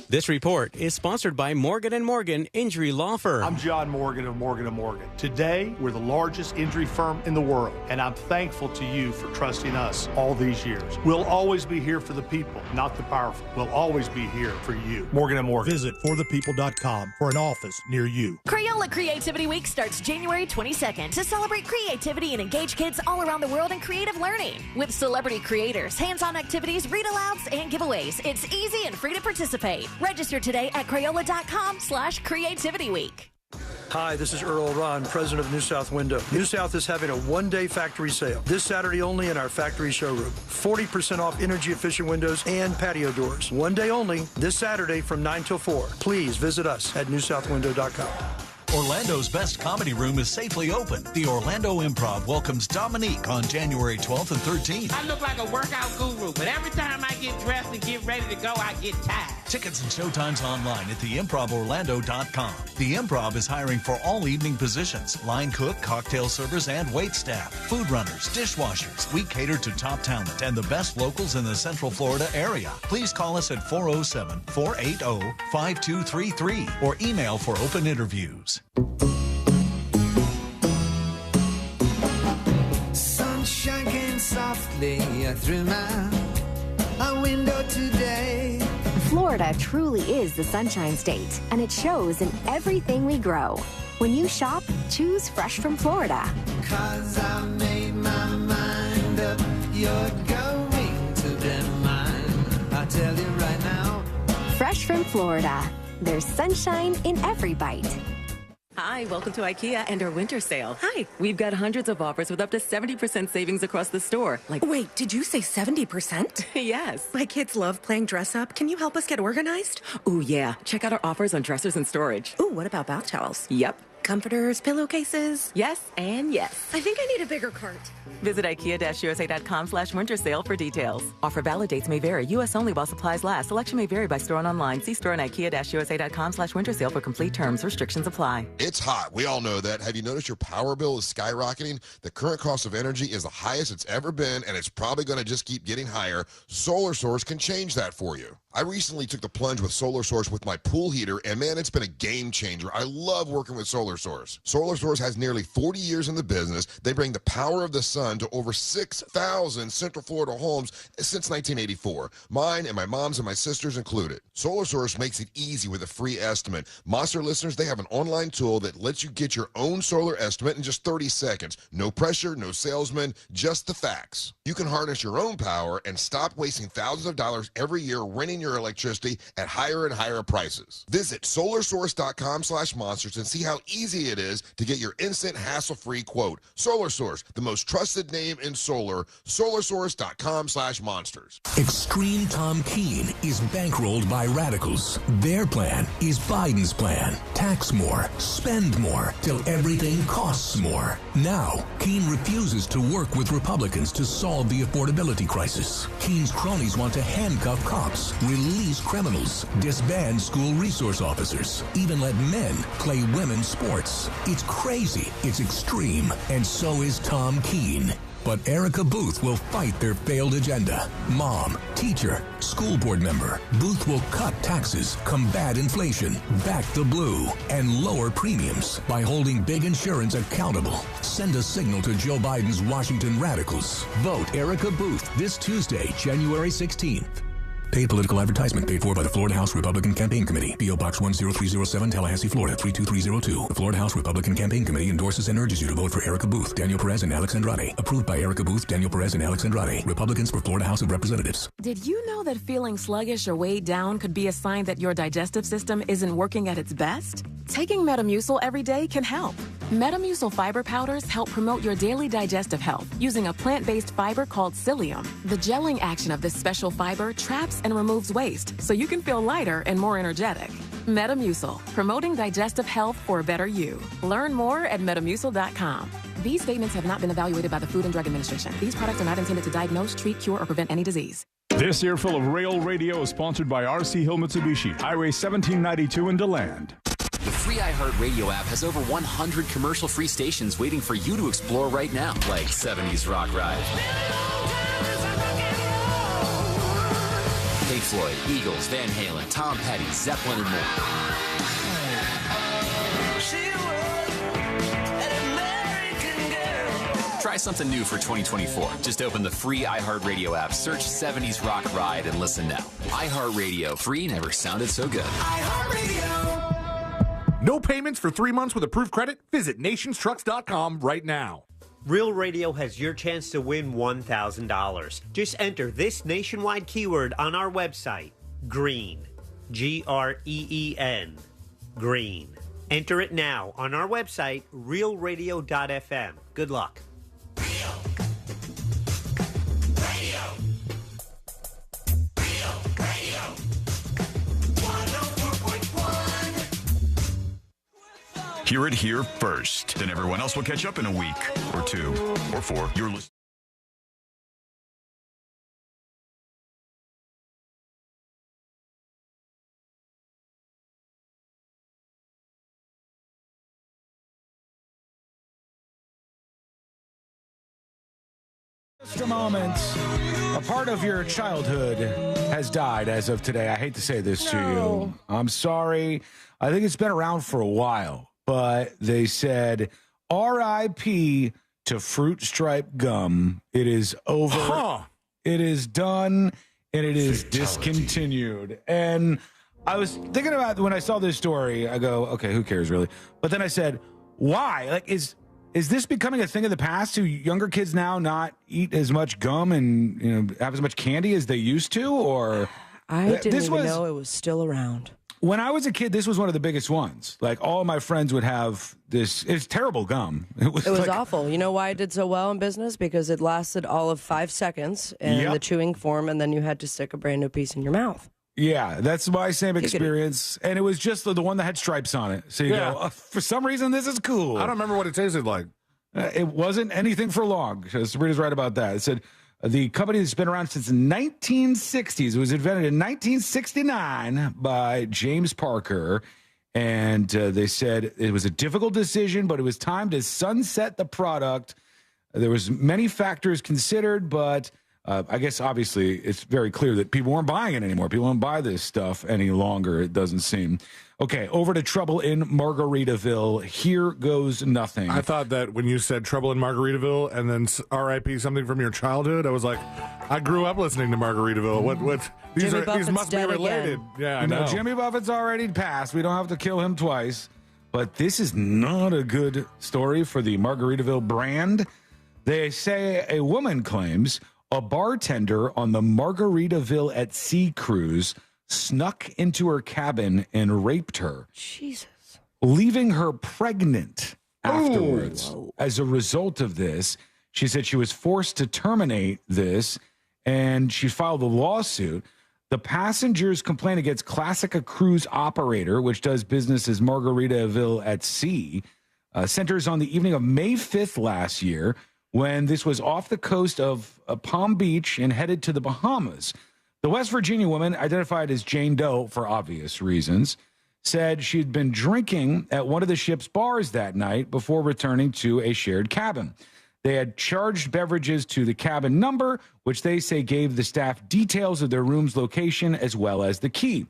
This report is sponsored by Morgan & Morgan Injury Law Firm. I'm John Morgan of Morgan & Morgan. Today, we're the largest injury firm in the world, and I'm thankful to you for trusting us all these years. We'll always be here for the people, not the powerful. We'll always be here for you. Morgan & Morgan. Visit forthepeople.com for an office near you. Crayola Creativity Week starts January 22nd to celebrate creativity and engage kids all around the world in creative learning. With celebrity creators, hands-on activities, read-alouds, and giveaways, it's easy and free to participate. Register today at Crayola.com/creativityweek. Hi, this is Earl Ron, president of New South Window. New South is having a one-day factory sale this Saturday only in our factory showroom. 40% off energy-efficient windows and patio doors. One day only, this Saturday from 9 till 4. Please visit us at newsouthwindow.com. Orlando's best comedy room is safely open. The Orlando Improv welcomes Dominique on January 12th and 13th. I look like a workout guru, but every time I get dressed and get ready to go, I get tired. Tickets and showtimes online at theimprovorlando.com. The Improv is hiring for all evening positions: line cook, cocktail servers, and wait staff, food runners, dishwashers. We cater to top talent and the best locals in the Central Florida area. Please call us at 407-480-5233 or email for open interviews. Sunshine came softly through my window today. Florida truly is the Sunshine State, and it shows in everything we grow. When you shop, choose Fresh from Florida. 'Cause I made my mind up, you're going to be mine. I tell you right now. Fresh from Florida. There's sunshine in every bite. Hi, welcome to IKEA and our winter sale. Hi. We've got hundreds of offers with up to 70% savings across the store. Wait, did you say 70%? Yes. My kids love playing dress up. Can you help us get organized? Ooh, yeah. Check out our offers on dressers and storage. Ooh, what about bath towels? Yep. Comforters, pillowcases? Yes and yes. I think I need a bigger cart. Visit IKEA-USA.com/winter sale for details. Offer valid dates may vary. U.S. only while supplies last. Selection may vary by store and online. See store and IKEA-USA.com/winter sale for complete terms. Restrictions apply. It's hot. We all know that. Have you noticed your power bill is skyrocketing? The current cost of energy is the highest it's ever been, and it's probably going to just keep getting higher. Solar Source can change that for you. I recently took the plunge with Solar Source with my pool heater, and man, it's been a game changer. I love working with Solar Source. Solar Source has nearly 40 years in the business. They bring the power of the sun to over 6,000 Central Florida homes since 1984. Mine and my mom's and my sister's included. Solar Source makes it easy with a free estimate. Monster listeners, they have an online tool that lets you get your own solar estimate in just 30 seconds. No pressure, no salesman, just the facts. You can harness your own power and stop wasting thousands of dollars every year renting your electricity at higher and higher prices. Visit solarsource.com/monsters and see how easy it is to get your instant hassle-free quote. Solar Source, the most trusted name in solar. solarsource.com/monsters. Extreme Tom Keene is bankrolled by radicals. Their plan is Biden's plan. Tax more, spend more, till everything costs more. Now, Keene refuses to work with Republicans to solve the affordability crisis. Keene's cronies want to handcuff cops, release criminals, disband school resource officers, even let men play women's sports. It's crazy, it's extreme, and so is Tom Keene. But Erica Booth will fight their failed agenda. Mom, teacher, school board member. Booth will cut taxes, combat inflation, back the blue, and lower premiums by holding big insurance accountable. Send a signal to Joe Biden's Washington radicals. Vote Erica Booth this Tuesday, January 16th. Paid political advertisement paid for by the Florida House Republican Campaign Committee. P.O. Box 10307, Tallahassee, Florida 32302. The Florida House Republican Campaign Committee endorses and urges you to vote for Erica Booth, Daniel Perez, and Alex Andrade. Approved by Erica Booth, Daniel Perez, and Alex Andrade. Republicans for Florida House of Representatives. Did you know that feeling sluggish or weighed down could be a sign that your digestive system isn't working at its best? Taking Metamucil every day can help. Metamucil fiber powders help promote your daily digestive health using a plant-based fiber called psyllium. The gelling action of this special fiber traps and removes waste so you can feel lighter and more energetic. Metamucil, promoting digestive health for a better you. Learn more at metamucil.com. These statements have not been evaluated by the Food and Drug Administration. These products are not intended to diagnose, treat, cure, or prevent any disease. This earful of Rail Radio is sponsored by RC Hill Mitsubishi, Highway 1792 in DeLand. The free iHeartRadio app has over 100 commercial-free stations waiting for you to explore right now, like 70s Rock Ride, Pink Floyd, Eagles, Van Halen, Tom Petty, Zeppelin, and more. Try something new for 2024. Just open the free iHeartRadio app, search 70s Rock Ride, and listen now. iHeartRadio. Free never sounded so good. iHeartRadio. No payments for 3 months with approved credit? Visit nationstrucks.com right now. Real Radio has your chance to win $1,000. Just enter this nationwide keyword on our website, GREEN. GREEN. GREEN. Enter it now on our website, realradio.fm. Good luck. Hear it here first. Then everyone else will catch up in a week or 2 or 4. You're listening. just a moment. A part of your childhood has died as of today. I hate to say this to you. I'm sorry. I think it's been around for a while, but they said R.I.P. to Fruit Stripe gum. It is over. It is done, and it is discontinued. And I was thinking about when I saw this story, I go, okay, who cares really? But then I said, why? Like, is this becoming a thing of the past? Do younger kids now not eat as much gum and have as much candy as they used to? Or I didn't even know it was still around. When I was a kid, this was one of the biggest ones. Like, all of my friends would have this. It's terrible gum. It was like, awful. You know why it did so well in business? Because it lasted all of 5 seconds in the chewing form, and then you had to stick a brand new piece in your mouth. Yeah, that's my same experience. And it was just the one that had stripes on it. So you go, for some reason, this is cool. I don't remember what it tasted like. It wasn't anything for long. Sabrina's right about that. It said the company that's been around since the 1960s. It was invented in 1969 by James Parker. And they said it was a difficult decision, but it was time to sunset the product. There was many factors considered, but I guess obviously it's very clear that people weren't buying it anymore. People don't buy this stuff any longer, it doesn't seem. Okay, over to trouble in Margaritaville. Here goes nothing. I thought that when you said trouble in Margaritaville and then R.I.P. something from your childhood, I was like, I grew up listening to Margaritaville. What? These must be related. Again. Yeah, I know. Jimmy Buffett's already passed. We don't have to kill him twice. But this is not a good story for the Margaritaville brand. They say a woman claims a bartender on the Margaritaville at Sea cruise snuck into her cabin and raped her. Jesus. Leaving her pregnant afterwards. As a result of this, she said she was forced to terminate this, and she filed a lawsuit. The passengers complaint against Classic, a cruise operator, which does business as Margaritaville at Sea, centers on the evening of May 5th last year, when this was off the coast of Palm Beach and headed to the Bahamas. The West Virginia woman, identified as Jane Doe for obvious reasons, said she'd been drinking at one of the ship's bars that night before returning to a shared cabin. They had charged beverages to the cabin number, which they say gave the staff details of their room's location as well as the key.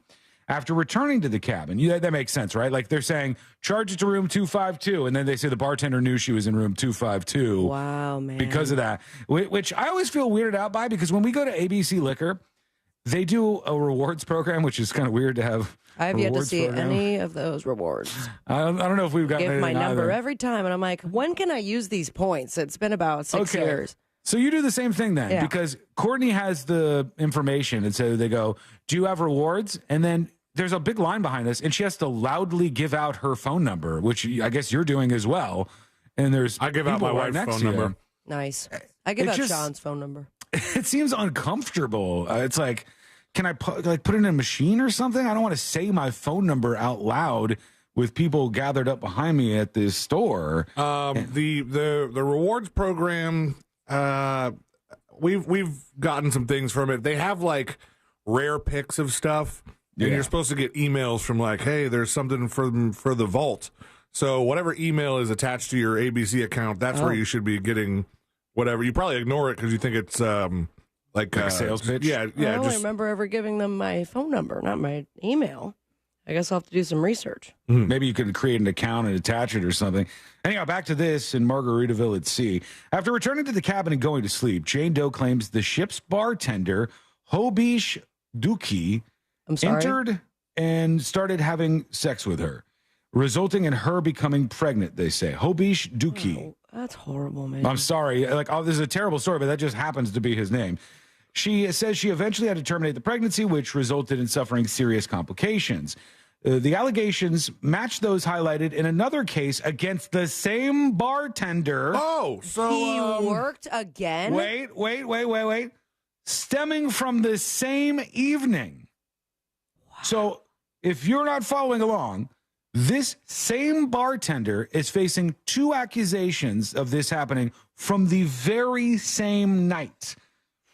After returning to the cabin, that makes sense, right? Like they're saying, charge it to room 252, and then they say the bartender knew she was in room 252. Wow, man. Because of that, which I always feel weirded out by, because when we go to ABC Liquor, they do a rewards program, which is kind of weird to have. I have yet to see any of those rewards. I don't know if we've got. Give my number every time, and I'm like, when can I use these points? It's been about 6 years. So you do the same thing then, because Courtney has the information, and so they go, "Do you have rewards?" And then there's a big line behind us, and she has to loudly give out her phone number, which I guess you're doing as well. And I give out my wife's phone number. Nice. I give out Sean's phone number. It seems uncomfortable. It's like, can I put it in a machine or something? I don't want to say my phone number out loud with people gathered up behind me at this store. The rewards program, we've gotten some things from it. They have like rare picks of stuff, and you're supposed to get emails from like, hey, there's something for the vault. So whatever email is attached to your ABC account, that's where you should be getting whatever. You probably ignore it because you think it's like a sales pitch. I don't remember ever giving them my phone number, not my email. I guess I'll have to do some research. Maybe you could create an account and attach it or something. Anyhow, back to this in Margaritaville at Sea. After returning to the cabin and going to sleep, Jane Doe claims the ship's bartender, Hobish Duki, entered and started having sex with her, resulting in her becoming pregnant, they say. Hobish Duki. Oh, that's horrible, man. I'm sorry. This is a terrible story, but that just happens to be his name. She says she eventually had to terminate the pregnancy, which resulted in suffering serious complications. The allegations match those highlighted in another case against the same bartender. Oh, so he worked again? Wait. Stemming from the same evening. Wow. So if you're not following along, this same bartender is facing 2 accusations of this happening from the very same night.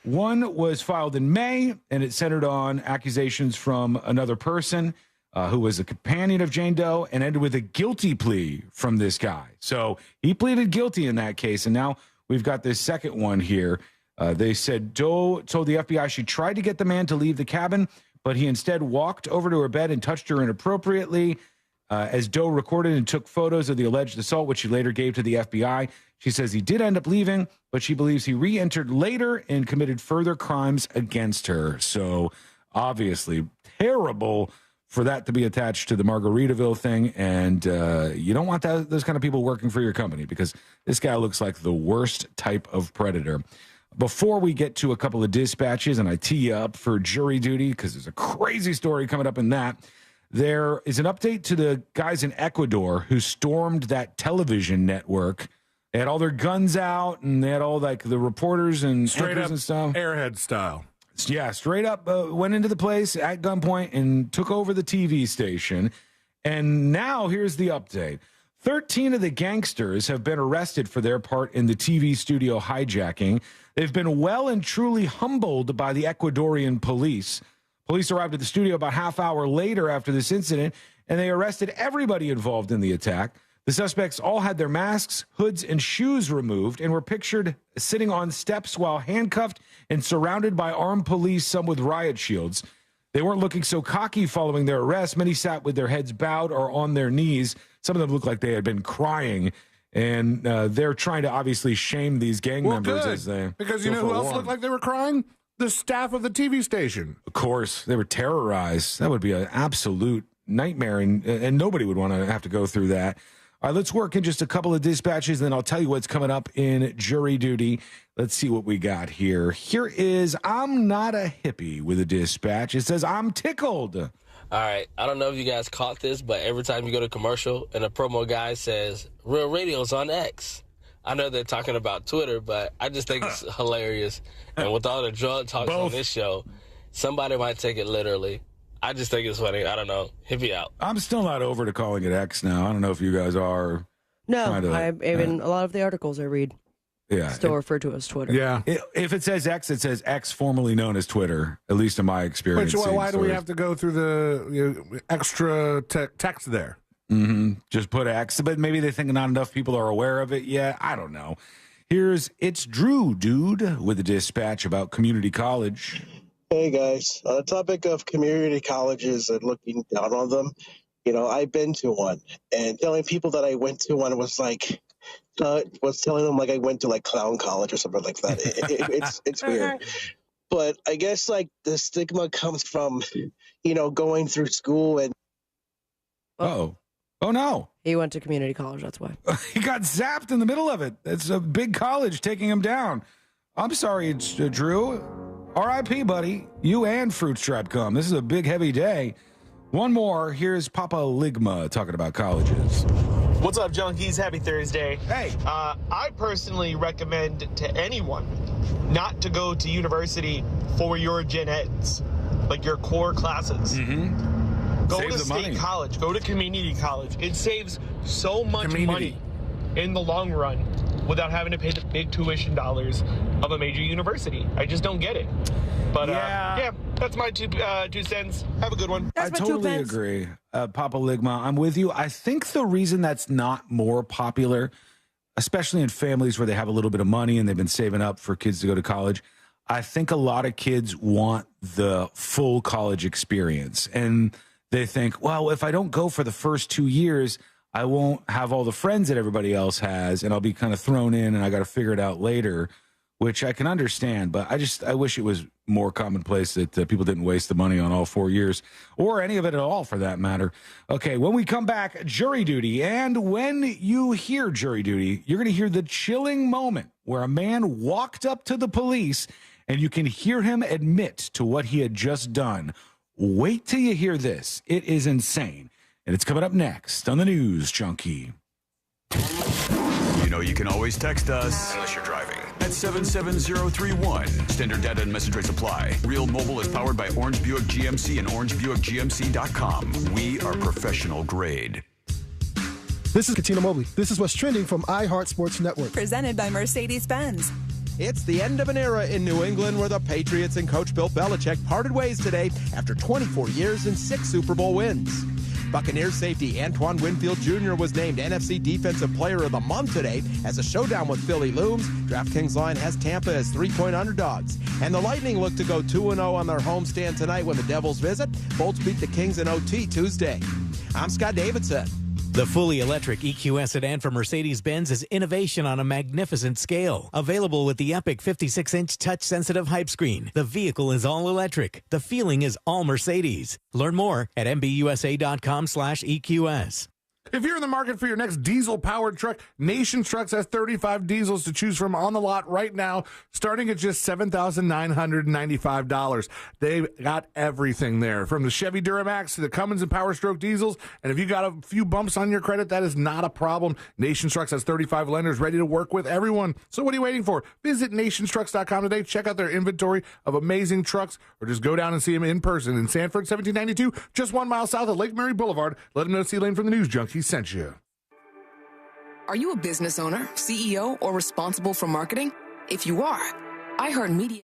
One was filed in May, and it centered on accusations from another person who was a companion of Jane Doe, and ended with a guilty plea from this guy. So he pleaded guilty in that case, and now we've got this second one here. They said Doe told the FBI she tried to get the man to leave the cabin, but he instead walked over to her bed and touched her inappropriately. As Doe recorded and took photos of the alleged assault, which she later gave to the FBI. She says he did end up leaving, but she believes he re-entered later and committed further crimes against her. So obviously terrible for that to be attached to the Margaritaville thing. And you don't want those kind of people working for your company, because this guy looks like the worst type of predator. Before we get to a couple of dispatches, and I tee you up for jury duty, because there's a crazy story coming up in that, there is an update to the guys in Ecuador who stormed that television network. They had all their guns out, and they had all like the reporters and straight up and stuff. Airhead style. Yeah, straight up went into the place at gunpoint and took over the TV station. And now here's the update. 13 of the gangsters have been arrested for their part in the TV studio hijacking. They've been well and truly humbled by the Ecuadorian police. Police arrived at the studio about half hour later after this incident, and they arrested everybody involved in the attack. The suspects all had their masks, hoods, and shoes removed and were pictured sitting on steps while handcuffed and surrounded by armed police, some with riot shields. They weren't looking so cocky following their arrest. Many sat with their heads bowed or on their knees. Some of them looked like they had been crying, and they're trying to obviously shame these gang members. Good, as they because you know who else looked like they were crying? The staff of the TV station. Of course, they were terrorized. That would be an absolute nightmare, and nobody would want to have to go through that. All right, let's work in just a couple of dispatches, and then I'll tell you what's coming up in jury duty. Let's see what we got here. Here is I'm not a hippie with a dispatch. It says, I'm tickled. All right, I don't know if you guys caught this, but every time you go to commercial and a promo guy says, Real Radio's on X. I know they're talking about Twitter, but I just think it's hilarious. And with all the drug talks on this show, somebody might take it literally. I just think it's funny. I don't know. Hippie out. I'm still not over to calling it X now. I don't know if you guys are. No, a lot of the articles I read still refer to as Twitter. Yeah. If it says X formerly known as Twitter, at least in my experience. Which, why do we have to go through the extra text there? Just put X, but maybe they think not enough people are aware of it yet. I don't know. Here's It's Drew, dude, with a dispatch about community college. Hey, guys. On the topic of community colleges and looking down on them, you know, I've been to one, and telling people that I went to one was like, was telling them like I went to like clown college or something like that. It's weird. But I guess like the stigma comes from, you know, going through school and. Oh, no. He went to community college, that's why. He got zapped in the middle of it. It's a big college taking him down. I'm sorry, it's Drew. R.I.P., buddy. You and Fruit Stripe come. This is a big, heavy day. One more. Here's Papa Ligma talking about colleges. What's up, junkies? Happy Thursday. Hey. I personally recommend to anyone not to go to university for your gen eds, like your core classes. Go to state college. Go to community college. It saves so much money in the long run without having to pay the big tuition dollars of a major university. I just don't get it. But yeah, that's my two cents. Have a good one. I totally agree. Papa Ligma, I'm with you. I think the reason that's not more popular, especially in families where they have a little bit of money and they've been saving up for kids to go to college, I think a lot of kids want the full college experience. And they think, well, if I don't go for the first 2 years, I won't have all the friends that everybody else has, and I'll be kind of thrown in, and I got to figure it out later, which I can understand. But I wish it was more commonplace that people didn't waste the money on all 4 years, or any of it at all, for that matter. Okay, when we come back, jury duty. And when you hear jury duty, you're going to hear the chilling moment where a man walked up to the police, and you can hear him admit to what he had just done. Wait till you hear this. It is insane. And it's coming up next on the News Junkie. You know you can always text us, unless you're driving, at 77031. Standard data and message rates apply. Real Mobile is powered by Orange Buick GMC and orangebuickgmc.com. We are professional grade. This is Katina Mobley. This is what's trending from iHeart Sports Network. Presented by Mercedes-Benz. It's the end of an era in New England where the Patriots and coach Bill Belichick parted ways today after 24 years and 6 Super Bowl wins. Buccaneers safety Antoine Winfield Jr. was named NFC Defensive Player of the Month today as a showdown with Philly looms. DraftKings line has Tampa as 3-point underdogs. And the Lightning look to go 2-0 on their homestand tonight when the Devils visit. Bolts beat the Kings in OT Tuesday. I'm Scott Davidson. The fully electric EQS sedan from Mercedes-Benz is innovation on a magnificent scale. Available with the epic 56-inch touch-sensitive hype screen. The vehicle is all electric. The feeling is all Mercedes. Learn more at mbusa.com/EQS. If you're in the market for your next diesel-powered truck, Nation Trucks has 35 diesels to choose from on the lot right now, starting at just $7,995. They've got everything there, from the Chevy Duramax to the Cummins and Power Stroke diesels. And if you got a few bumps on your credit, that is not a problem. Nation Trucks has 35 lenders ready to work with everyone. So what are you waiting for? Visit nationstrucks.com today. Check out their inventory of amazing trucks, or just go down and see them in person in Sanford, 1792, just 1 mile south of Lake Mary Boulevard. Let them know C-Lane from the News Junkie sent you. Are you a business owner, CEO, or responsible for marketing? If you are, iHeartMedia.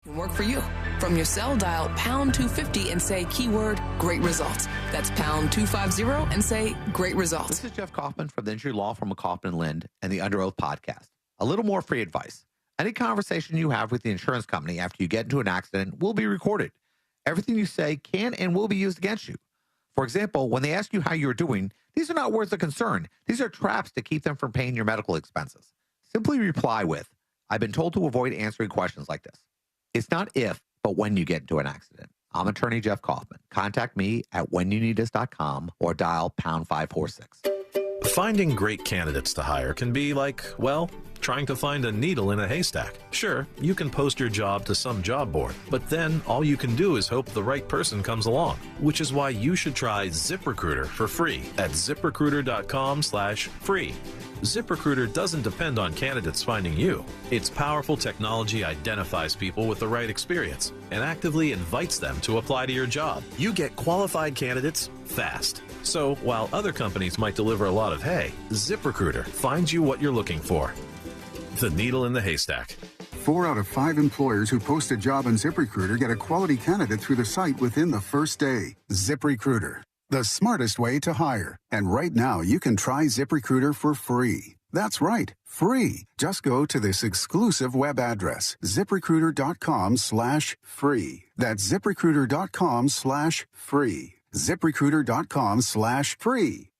Can work for you. From your cell, dial pound 250 and say keyword great results. That's pound 250 and say great results. This is Jeff Kaufman from the injury law firm of Kaufman & Lind and the Under Oath podcast. A little more free advice. Any conversation you have with the insurance company after you get into an accident will be recorded. Everything you say can and will be used against you. For example, when they ask you how you're doing, these are not words of concern. These are traps to keep them from paying your medical expenses. Simply reply with, I've been told to avoid answering questions like this. It's not if, but when you get into an accident. I'm attorney Jeff Kaufman. Contact me at whenyouneedus.com or dial pound 546. Finding great candidates to hire can be like, well, trying to find a needle in a haystack. Sure, you can post your job to some job board, but then all you can do is hope the right person comes along, which is why you should try ZipRecruiter for free at ziprecruiter.com/free. ZipRecruiter doesn't depend on candidates finding you. Its powerful technology identifies people with the right experience and actively invites them to apply to your job. You get qualified candidates fast. So while other companies might deliver a lot of hay, ZipRecruiter finds you what you're looking for. The needle in the haystack. 4 out of 5 employers who post a job on ZipRecruiter get a quality candidate through the site within the first day. ZipRecruiter, the smartest way to hire. And right now, you can try ZipRecruiter for free. That's right, free. Just go to this exclusive web address, ziprecruiter.com/free. That's ziprecruiter.com/free. ZipRecruiter.com/free.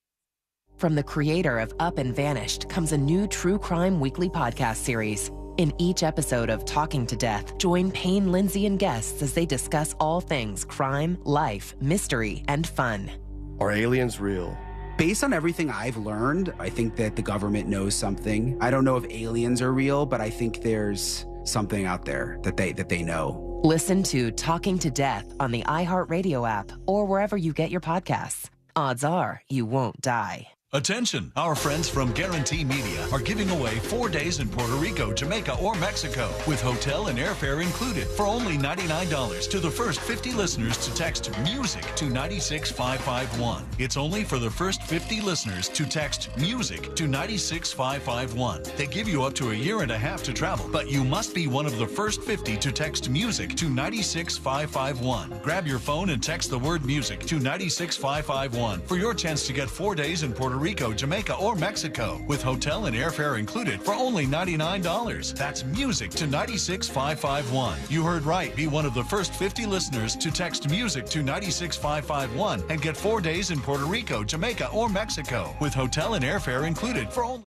From the creator of Up and Vanished comes a new true crime weekly podcast series. In each episode of Talking to Death, join Payne, Lindsay, and guests as they discuss all things crime, life, mystery, and fun. Are aliens real? Based on everything I've learned, I think that the government knows something. I don't know if aliens are real, but I think there's something out there that they know. Listen to Talking to Death on the iHeartRadio app or wherever you get your podcasts. Odds are you won't die. Attention, our friends from Guarantee Media are giving away 4 days in Puerto Rico, Jamaica, or Mexico with hotel and airfare included for only $99 to the first 50 listeners to text MUSIC to 96551. It's only for the first 50 listeners to text MUSIC to 96551. They give you up to a year and a half to travel, but you must be one of the first 50 to text MUSIC to 96551. Grab your phone and text the word MUSIC to 96551 for your chance to get 4 days in Puerto Rico, Jamaica, or Mexico with hotel and airfare included for only $99. That's MUSIC to 96551. You heard right. Be one of the first 50 listeners to text MUSIC to 96551 and get 4 days in Puerto Rico, Jamaica, or Mexico with hotel and airfare included for only...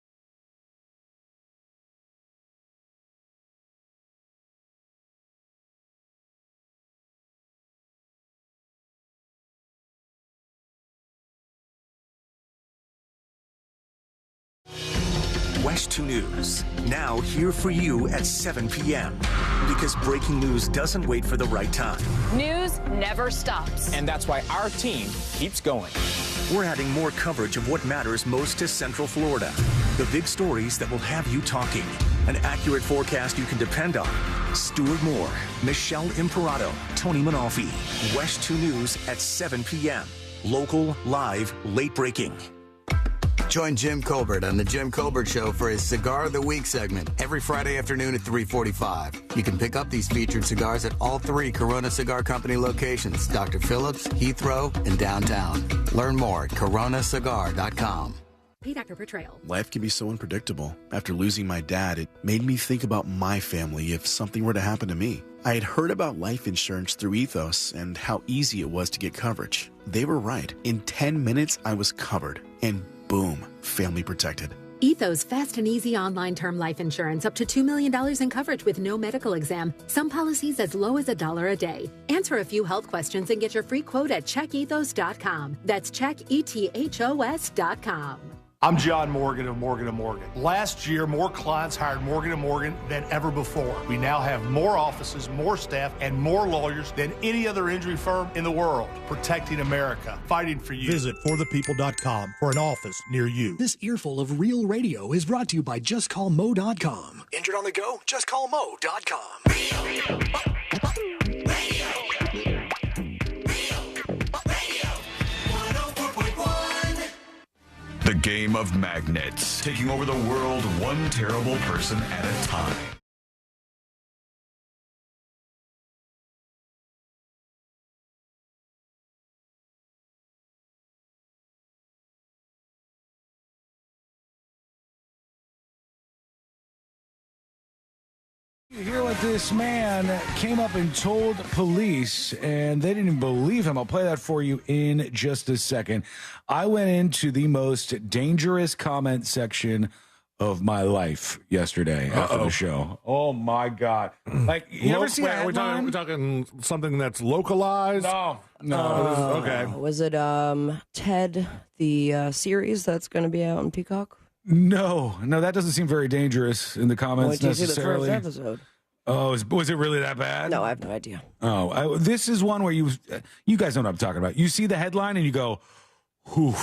West 2 News, now here for you at 7 p.m. Because breaking news doesn't wait for the right time. News never stops. And that's why our team keeps going. We're adding more coverage of what matters most to Central Florida. The big stories that will have you talking. An accurate forecast you can depend on. Stuart Moore, Michelle Imperato, Tony Manalfi. West 2 News at 7 p.m. Local, live, late breaking. Join Jim Colbert on The Jim Colbert Show for his Cigar of the Week segment every Friday afternoon at 3:45. You can pick up these featured cigars at all 3 Corona Cigar Company locations, Dr. Phillips, Heathrow, and downtown. Learn more at coronacigar.com. Paid actor portrayal. Life can be so unpredictable. After losing my dad, it made me think about my family if something were to happen to me. I had heard about life insurance through Ethos and how easy it was to get coverage. They were right. In 10 minutes, I was covered. And boom, family protected. Ethos fast and easy online term life insurance up to $2 million in coverage with no medical exam. Some policies as low as $1 a day. Answer a few health questions and get your free quote at checkethos.com. That's checkethos.com. I'm John Morgan of Morgan & Morgan. Last year, more clients hired Morgan & Morgan than ever before. We now have more offices, more staff, and more lawyers than any other injury firm in the world. Protecting America, fighting for you. Visit forthepeople.com for an office near you. This earful of real radio is brought to you by JustCallMo.com. Injured on the go? JustCallMo.com. The game of magnets, taking over the world one terrible person at a time. You hear what this man came up and told police, and they didn't even believe him. I'll play that for you in just a second. I went into the most dangerous comment section of my life yesterday after the show. Oh, my God. Like, you ever see that? We're talking something that's localized? No. Okay. Was it Ted, the series that's going to be out on Peacock? No, that doesn't seem very dangerous in the comments necessarily. The first episode. Oh, was it really that bad? No, I have no idea. Oh, this is one where you guys know what I'm talking about. You see the headline and you go, "Whew,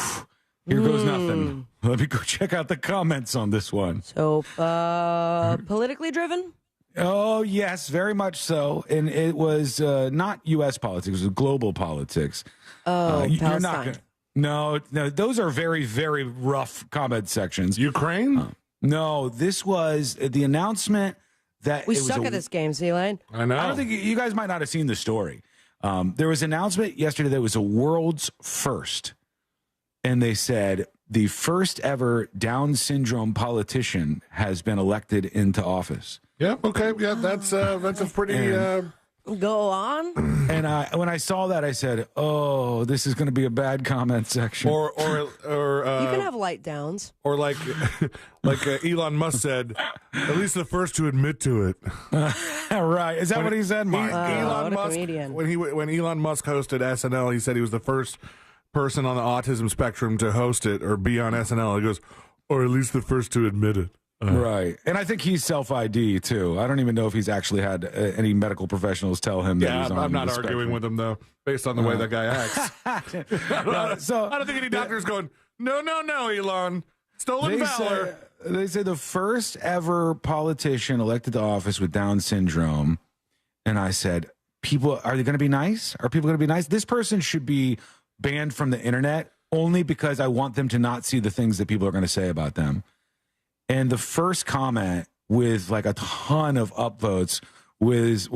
here goes nothing." Let me go check out the comments on this one. So, politically driven? Oh, yes, very much so. And it was not U.S. politics; it was global politics. Oh, you're not gonna. No, those are very, very rough comment sections. Ukraine? No, this was the announcement that we suck at this game, C-Lane. I know. I don't think you guys might not have seen the story. There was an announcement yesterday that was a world's first, and they said the first ever Down syndrome politician has been elected into office. Yeah. Okay. Yeah. That's a pretty. Go on. And when I saw that, I said, "Oh, this is going to be a bad comment section." Or you can have light downs. Or like Elon Musk said, at least the first to admit to it. Right? Is that what he said, Mark? Elon Musk, comedian. when Elon Musk hosted SNL, he said he was the first person on the autism spectrum to host it or be on SNL. He goes, or at least the first to admit it. Right. And I think he's self-ID, too. I don't even know if he's actually had any medical professionals tell him that he's on I'm not the arguing spectrum. with him, though, based on the way that guy acts. So I don't think any doctor's going, no, Elon. Stolen valor. They say the first ever politician elected to office with Down syndrome. And I said, are they going to be nice? Are people going to be nice? This person should be banned from the internet only because I want them to not see the things that people are going to say about them. And the first comment with like a ton of upvotes was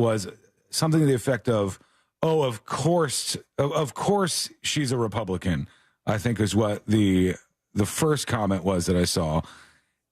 something to the effect of, "Oh, of course she's a Republican," I think is what the first comment was that I saw.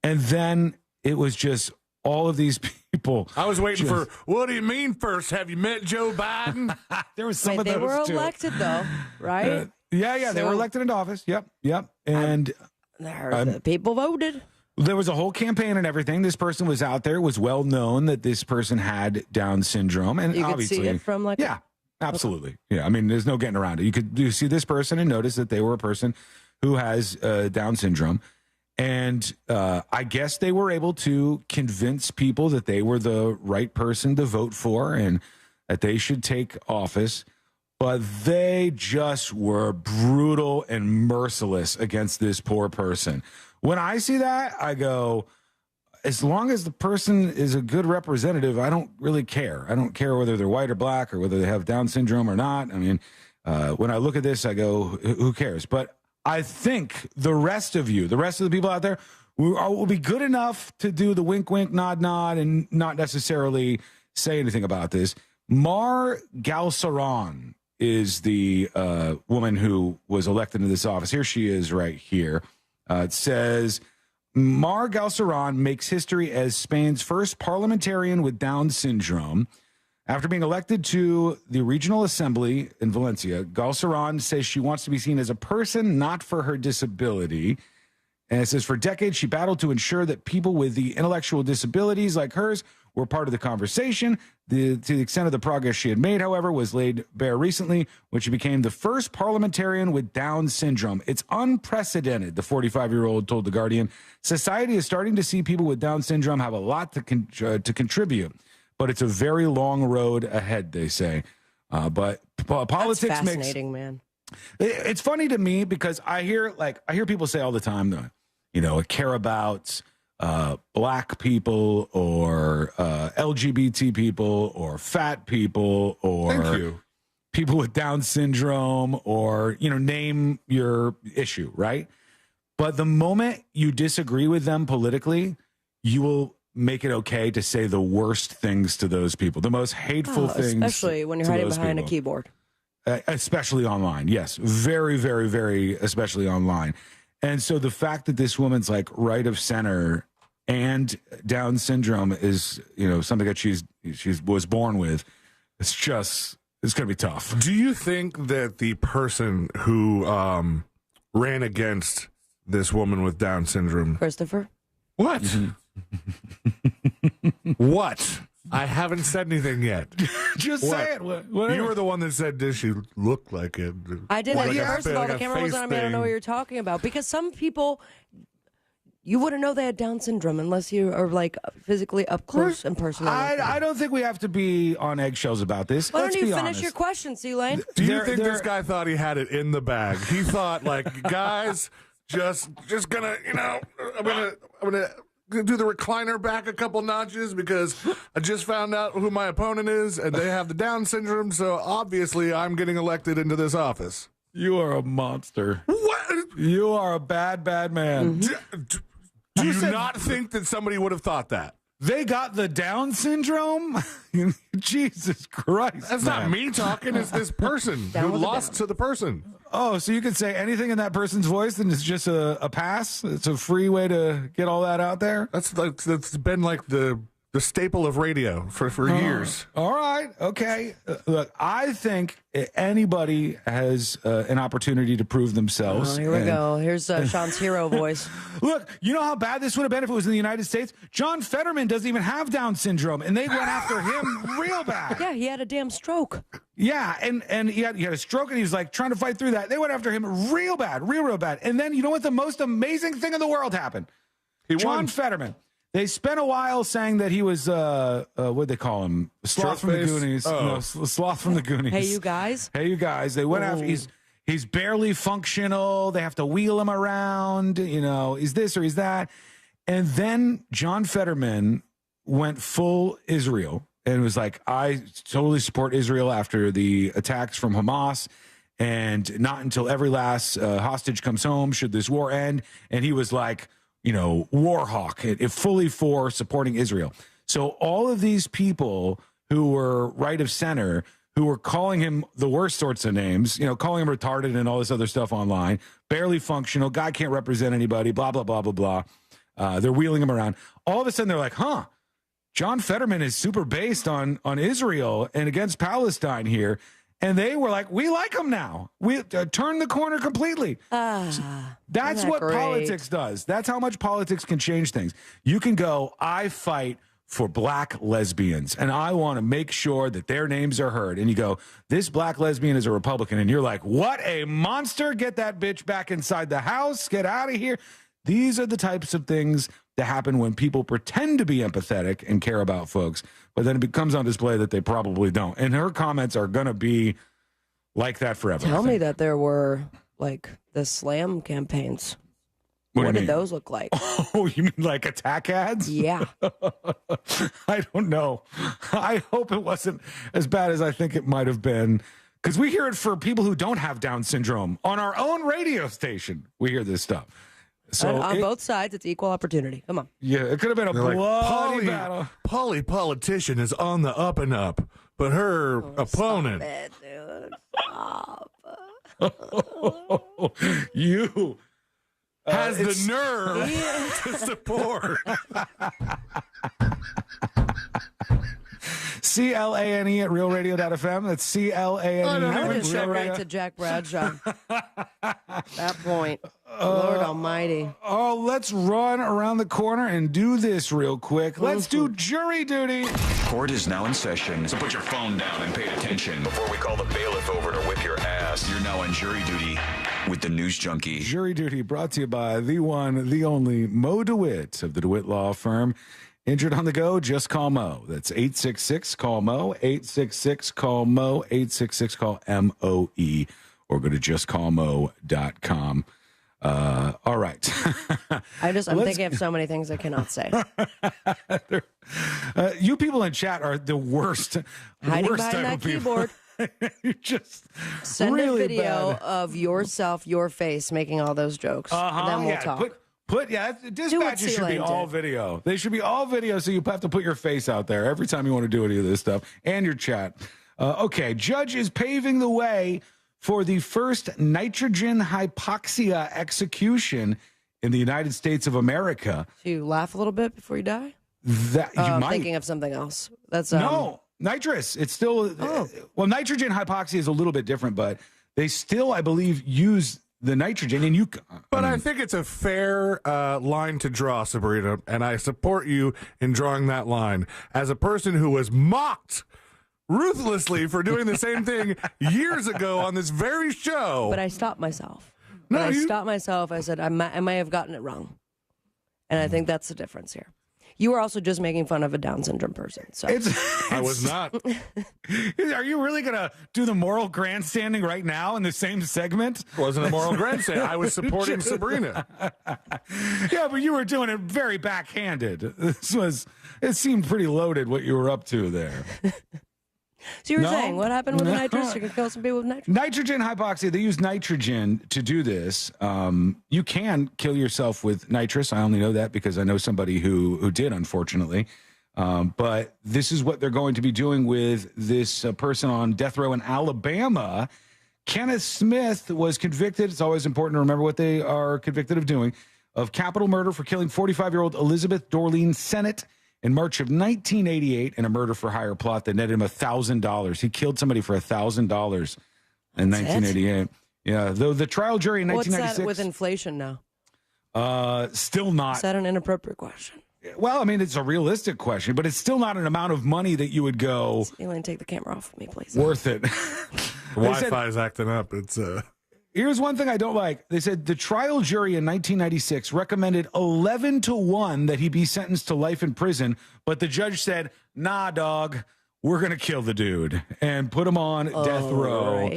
And then it was just all of these people. I was waiting for, what do you mean first? Have you met Joe Biden? There was some of they those were too. elected, though, right? They were elected into office. Yep. And the people voted. There was a whole campaign and everything. This person was out there. It was well known that this person had Down syndrome. And You could obviously, see it from yeah, absolutely. Yeah, I mean, there's no getting around it. You see this person and notice that they were a person who has Down syndrome. And I guess they were able to convince people that they were the right person to vote for and that they should take office. But they just were brutal and merciless against this poor person. When I see that, I go, as long as the person is a good representative, I don't really care. I don't care whether they're white or black or whether they have Down syndrome or not. I mean, When I look at this, I go, who cares? But I think the rest of the people out there will be good enough to do the wink, wink, nod, nod, and not necessarily say anything about this. Mar Galceran is the woman who was elected into this office. Here she is right here. It says, Mar Galceran makes history as Spain's first parliamentarian with Down syndrome. After being elected to the regional assembly in Valencia, Galceran says she wants to be seen as a person, not for her disability. And it says, for decades, she battled to ensure that people with the intellectual disabilities like hers were part of the conversation. To the extent of the progress she had made, however, was laid bare recently when she became the first parliamentarian with Down syndrome. It's unprecedented, the 45-year-old told The Guardian. Society is starting to see people with Down syndrome have a lot to contribute, but it's a very long road ahead, they say. But politics That's fascinating, man. It's funny to me because I hear people say all the time, care about black people or LGBT people or fat people or people with Down syndrome or, name your issue, right? But the moment you disagree with them politically, you will make it okay to say the worst things to those people, the most hateful things. Especially when you're hiding behind a keyboard. Especially online. Yes. Very, very, very, especially online. And so the fact that this woman's like right of center and Down syndrome is, something that she was born with, it's going to be tough. Do you think that the person who ran against this woman with Down syndrome, Christopher? What? What? I haven't said anything yet. Just say it. What? You were the one that said, does she look like it? I didn't. First of all, the camera wasn't on me. I don't know what you're talking about. Because some people, you wouldn't know they had Down syndrome unless you are like physically up close and personal. I don't think we have to be on eggshells about this. Why don't you finish honest. your question, C-Lane? Do you think this guy thought he had it in the bag? He thought, like, guys, just gonna, I'm gonna do the recliner back a couple notches because I just found out who my opponent is and they have the Down syndrome, so obviously I'm getting elected into this office. You are a monster. What? You are a bad, bad man. Do you not think that somebody would have thought that? They got the Down syndrome? Jesus Christ. That's not me talking. It's this person who lost to the person. Oh, so you could say anything in that person's voice and it's just a pass? It's a free way to get all that out there? That's been like the staple of radio for years. All right. Okay. Look, I think anybody has an opportunity to prove themselves. Oh, here we go. Here's Sean's hero voice. Look, you know how bad this would have been if it was in the United States? John Fetterman doesn't even have Down syndrome, and they went after him real bad. Yeah, he had a damn stroke. Yeah, and he had a stroke, and he was like trying to fight through that. They went after him real bad, real bad. And then you know what? The most amazing thing in the world happened. John Fetterman. They spent a while saying that he was, what'd they call him? Sloth from the Goonies. Oh. No, Sloth from the Goonies. Hey, you guys. Hey, you guys. They went after, he's barely functional. They have to wheel him around. Is this or is that? And then John Fetterman went full Israel and was like, I totally support Israel after the attacks from Hamas. And not until every last hostage comes home should this war end. And he was like, war hawk, fully for supporting Israel. So all of these people who were right of center, who were calling him the worst sorts of names, calling him retarded and all this other stuff online, barely functional, guy can't represent anybody, blah, blah, blah, blah, blah. They're wheeling him around. All of a sudden they're like, John Fetterman is super based on Israel and against Palestine here. And they were like, we like him now. We turn the corner completely. That's what politics does. That's how much politics can change things. You can go, I fight for black lesbians, and I want to make sure that their names are heard. And you go, this black lesbian is a Republican. And you're like, what a monster. Get that bitch back inside the house. Get out of here. These are the types of things that happen when people pretend to be empathetic and care about folks, but then it becomes on display that they probably don't. And her comments are going to be like that forever. Tell me that there were, like, the slam campaigns. What did those look like? Oh, you mean like attack ads? Yeah. I don't know. I hope it wasn't as bad as I think it might have been. Because we hear it for people who don't have Down syndrome. On our own radio station, we hear this stuff. So on both sides, it's equal opportunity. Come on. Yeah, it could have been a bloody battle. Polly politician is on the up and up, but her opponent. Stop it, dude. Stop. You has the nerve to support. CLANE at realradio.fm. That's CLANE. I would have said right to Jack Bradshaw. That point. Lord Almighty. Oh, let's run around the corner and do this real quick. Let's do jury duty. Court is now in session, so put your phone down and pay attention before we call the bailiff over to whip your ass. You're now on jury duty with the News Junkie. Jury duty brought to you by the one, the only Mo DeWitt of the DeWitt Law Firm. Injured on the go, just call Mo. That's 866-CALL-MO, 866-CALL-MO, 866-CALL-MOE, or go to justcallmo.com. All right. I'm thinking of so many things I cannot say. You people in chat are the worst. Hiding worst behind that keyboard. You just send really a video bad. of yourself, your face, making all those jokes. And then we'll talk. Dispatches should be all video. They should be all video, so you have to put your face out there every time you want to do any of this stuff, and your chat. Okay, judge is paving the way for the first nitrogen hypoxia execution in the United States of America. Do you laugh a little bit before you die? That you I'm might. thinking of something else. That's No, nitrous. It's still well, nitrogen hypoxia is a little bit different, but they still, I believe, use the nitrogen, and But I think it's a fair line to draw, Sabrina, and I support you in drawing that line. As a person who was mocked ruthlessly for doing the same thing years ago on this very show. But I stopped myself. No, I stopped myself. I said, I may have gotten it wrong. And I think that's the difference here. You were also just making fun of a Down syndrome person. So I was not. Are you really going to do the moral grandstanding right now in the same segment? It wasn't a moral grandstand. I was supporting Sabrina. Yeah, but you were doing it very backhanded. It seemed pretty loaded what you were up to there. So you were saying, what happened with the nitrous? You're going to kill some people with nitrogen? Nitrogen hypoxia, they use nitrogen to do this. You can kill yourself with nitrous. I only know that because I know somebody who did, unfortunately. But this is what they're going to be doing with this person on death row in Alabama. Kenneth Smith was convicted. It's always important to remember what they are convicted of doing. Of capital murder for killing 45-year-old Elizabeth Dorleen Sennett in March of 1988 in a murder-for-hire plot that netted him $1,000. He killed somebody for $1,000 in 1988. Yeah, though the trial jury in 1996... What's that with inflation now? Still not... Is that an inappropriate question? Well, I mean, it's a realistic question, but it's still not an amount of money that you would go... Elaine, take the camera off of me, please. Worth it. Wi-Fi is acting up. It's... Here's one thing I don't like. They said the trial jury in 1996 recommended 11-1 that he be sentenced to life in prison, but the judge said, nah, dog, we're going to kill the dude and put him on death row,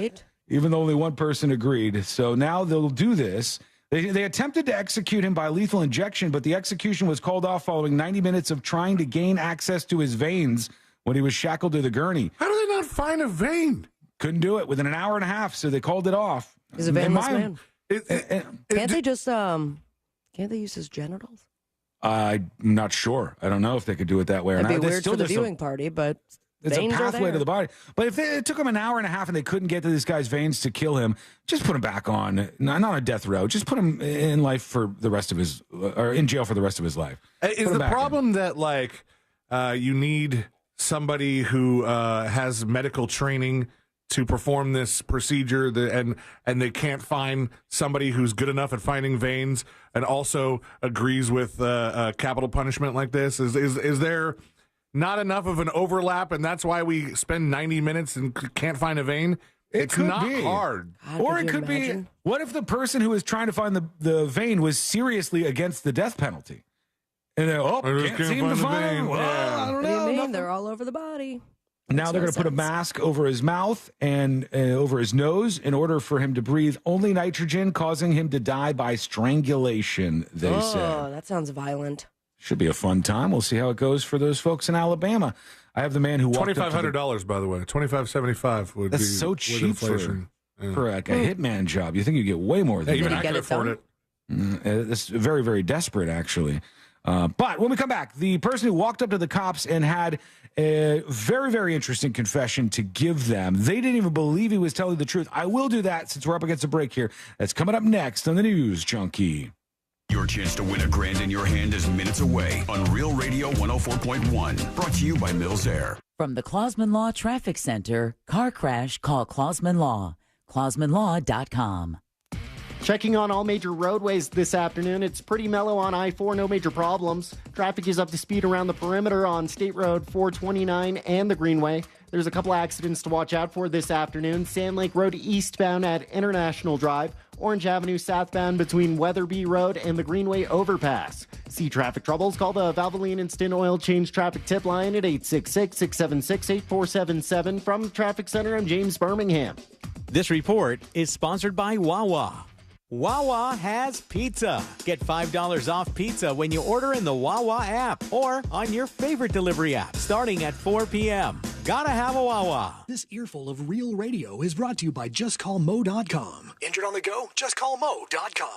even though only one person agreed. So now they'll do this. They attempted to execute him by lethal injection, but the execution was called off following 90 minutes of trying to gain access to his veins when he was shackled to the gurney. How do they not find a vein? Couldn't do it within an hour and a half, so they called it off. He's a veinless man. Can't they just, can't they use his genitals? I'm not sure. I don't know if they could do it that way or It'd not. be weird for the viewing party, but it's a veins are pathway there. to the body. But if it took them an hour and a half and they couldn't get to this guy's veins to kill him, just put him back on, not on death row. Just put him in life for the rest of his, or in jail for the rest of his life. Is the problem that, like, you need somebody who has medical training to perform this procedure, and they can't find somebody who's good enough at finding veins and also agrees with capital punishment like this? Is there not enough of an overlap, and that's why we spend 90 minutes and can't find a vein? It's could not be hard. Or it could be, what if the person who was trying to find the vein was seriously against the death penalty? And they're, can't seem to find him. Well, I don't What do know. you mean? They're all over the body. Now they're going to put a mask over his mouth and over his nose in order for him to breathe only nitrogen, causing him to die by strangulation, they said. Oh, that sounds violent. Should be a fun time. We'll see how it goes for those folks in Alabama. I have the man who walked up to $2,500, by the way. $2,575 would be. That's so cheap for a hitman job. You think you get way more than that. Even I could afford it. It's very, very desperate, actually. But when we come back, the person who walked up to the cops and had a very, very interesting confession to give them. They didn't even believe he was telling the truth. I will do that since we're up against a break here. That's coming up next on the News Junkie. Your chance to win $1,000 in your hand is minutes away on Real Radio 104.1. Brought to you by Mills Air. From the Clausman Law Traffic Center, car crash, call Clausman Law. ClausmanLaw.com. Checking on all major roadways this afternoon. It's pretty mellow on I-4, no major problems. Traffic is up to speed around the perimeter on State Road 429 and the Greenway. There's a couple accidents to watch out for this afternoon. Sand Lake Road eastbound at International Drive. Orange Avenue southbound between Weatherby Road and the Greenway overpass. See traffic troubles? Call the Valvoline Instant Oil Change Traffic Tip Line at 866-676-8477. From Traffic Center, I'm James Birmingham. This report is sponsored by Wawa. Wawa has pizza. Get $5 off pizza when you order in the Wawa app or on your favorite delivery app starting at 4 p.m. Gotta have a Wawa. This earful of Real Radio is brought to you by JustCallMo.com. Injured on the go? JustCallMo.com.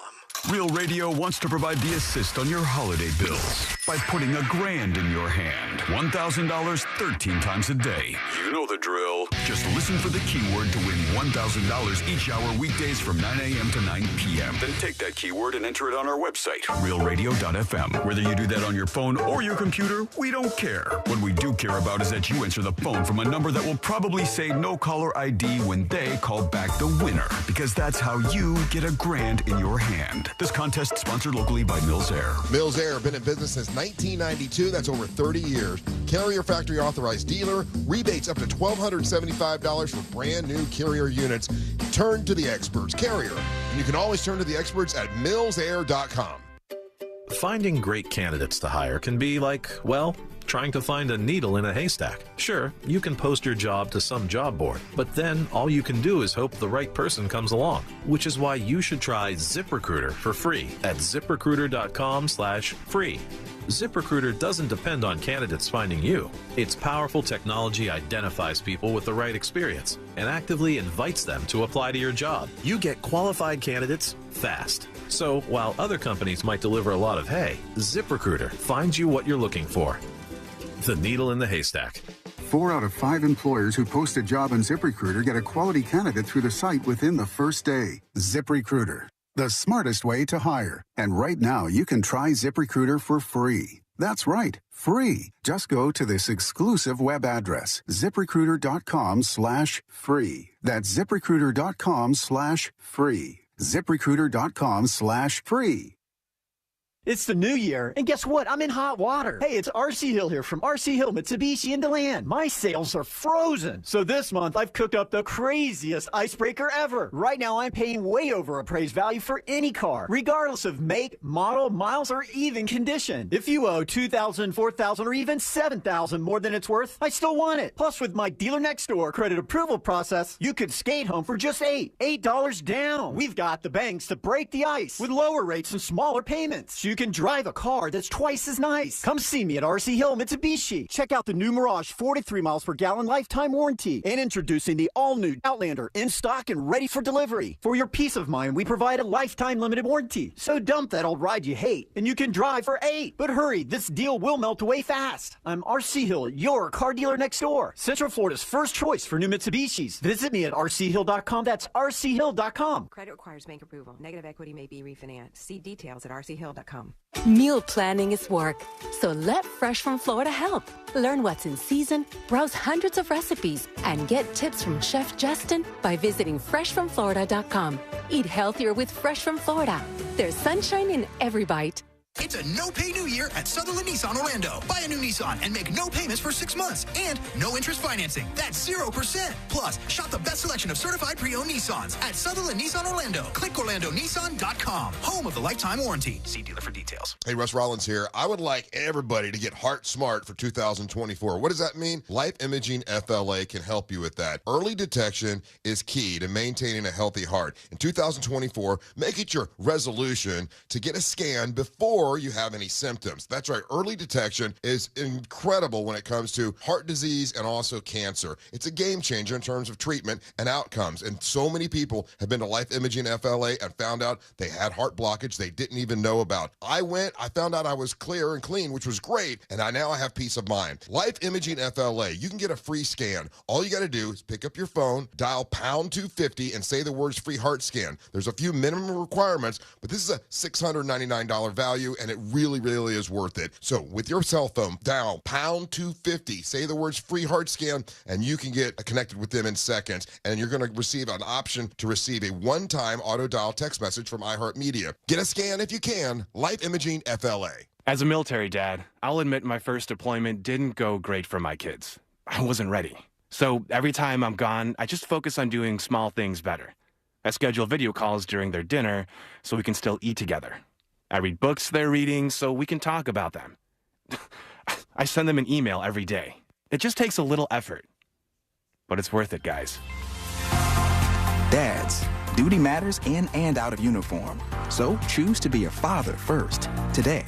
Real Radio wants to provide the assist on your holiday bills by putting $1,000 in your hand. $1,000 13 times a day. You know the drill. Just listen for the keyword to win $1,000 each hour weekdays from 9 a.m. to 9 p.m. Then take that keyword and enter it on our website, realradio.fm. Whether you do that on your phone or your computer, we don't care. What we do care about is that you answer the phone from a number that will probably say no caller ID when they call back the winner, because that's how you get $1,000 in your hand. This contest sponsored locally by Mills Air. Mills Air, been in business since 1992. That's over 30 years. Carrier factory authorized dealer. Rebates up to $1,275 for brand new Carrier units. Turn to the experts. Carrier. And you can always turn to the experts at millsair.com. Finding great candidates to hire can be like, well, trying to find a needle in a haystack. Sure, you can post your job to some job board, but then all you can do is hope the right person comes along, which is why you should try ZipRecruiter for free at ZipRecruiter.com/free. ZipRecruiter doesn't depend on candidates finding you. Its powerful technology identifies people with the right experience and actively invites them to apply to your job. You get qualified candidates fast. So while other companies might deliver a lot of hay, ZipRecruiter finds you what you're looking for. The needle in the haystack. 4 out of 5 employers who post a job on ZipRecruiter get a quality candidate through the site within the first day. ZipRecruiter, the smartest way to hire. And right now, you can try ZipRecruiter for free. That's right, free. Just go to this exclusive web address, ZipRecruiter.com/free. That's ZipRecruiter.com/free. ZipRecruiter.com/free. It's the new year, and guess what? I'm in hot water. Hey, it's RC Hill here from RC Hill, Mitsubishi in DeLand. My sales are frozen. So this month, I've cooked up the craziest icebreaker ever. Right now, I'm paying way over appraised value for any car, regardless of make, model, miles, or even condition. If you owe $2,000, $4,000, or even $7,000 more than it's worth, I still want it. Plus, with my dealer next door credit approval process, you could skate home for just $8 down. We've got the banks to break the ice with lower rates and smaller payments. You can drive a car that's twice as nice. Come see me at RC Hill Mitsubishi. Check out the new Mirage 43 miles per gallon lifetime warranty. And introducing the all-new Outlander in stock and ready for delivery. For your peace of mind, we provide a lifetime limited warranty. So dump that old ride you hate, and you can drive for $8. But hurry, this deal will melt away fast. I'm RC Hill, your car dealer next door. Central Florida's first choice for new Mitsubishis. Visit me at rchill.com. That's rchill.com. Credit requires bank approval. Negative equity may be refinanced. See details at rchill.com. Meal planning is work, so let Fresh from Florida help. Learn what's in season, browse hundreds of recipes, and get tips from Chef Justin by visiting freshfromflorida.com. Eat healthier with Fresh from Florida. There's sunshine in every bite. It's a no-pay new year at Sutherland Nissan Orlando. Buy a new Nissan and make no payments for 6 months and no interest financing. That's 0%. Plus, shop the best selection of certified pre-owned Nissans at Sutherland Nissan Orlando. Click OrlandoNissan.com. Home of the lifetime warranty. See dealer for details. Hey, Russ Rollins here. I would like everybody to get Heart Smart for 2024. What does that mean? Life Imaging FLA can help you with that. Early detection is key to maintaining a healthy heart. In 2024, make it your resolution to get a scan before before you have any symptoms. That's right. Early detection is incredible when it comes to heart disease and also cancer. It's a game changer in terms of treatment and outcomes. And so many people have been to Life Imaging FLA and found out they had heart blockage they didn't even know about. I found out I was clear and clean, which was great, and now I have peace of mind. Life Imaging FLA, you can get a free scan. All you got to do is pick up your phone, dial pound 250, and say the words free heart scan. There's a few minimum requirements, but this is a $699 value, and it really, really is worth it. So with your cell phone, dial pound 250, say the words free heart scan, and you can get connected with them in seconds. And you're going to receive an option to receive a one-time auto dial text message from iHeartMedia. Get a scan if you can. Life Imaging FLA. As a military dad, I'll admit my first deployment didn't go great for my kids. I wasn't ready. So every time I'm gone, I just focus on doing small things better. I schedule video calls during their dinner so we can still eat together. I read books they're reading so we can talk about them. I send them an email every day. It just takes a little effort. But it's worth it, guys. Dads, duty matters in and out of uniform. So choose to be a father first today.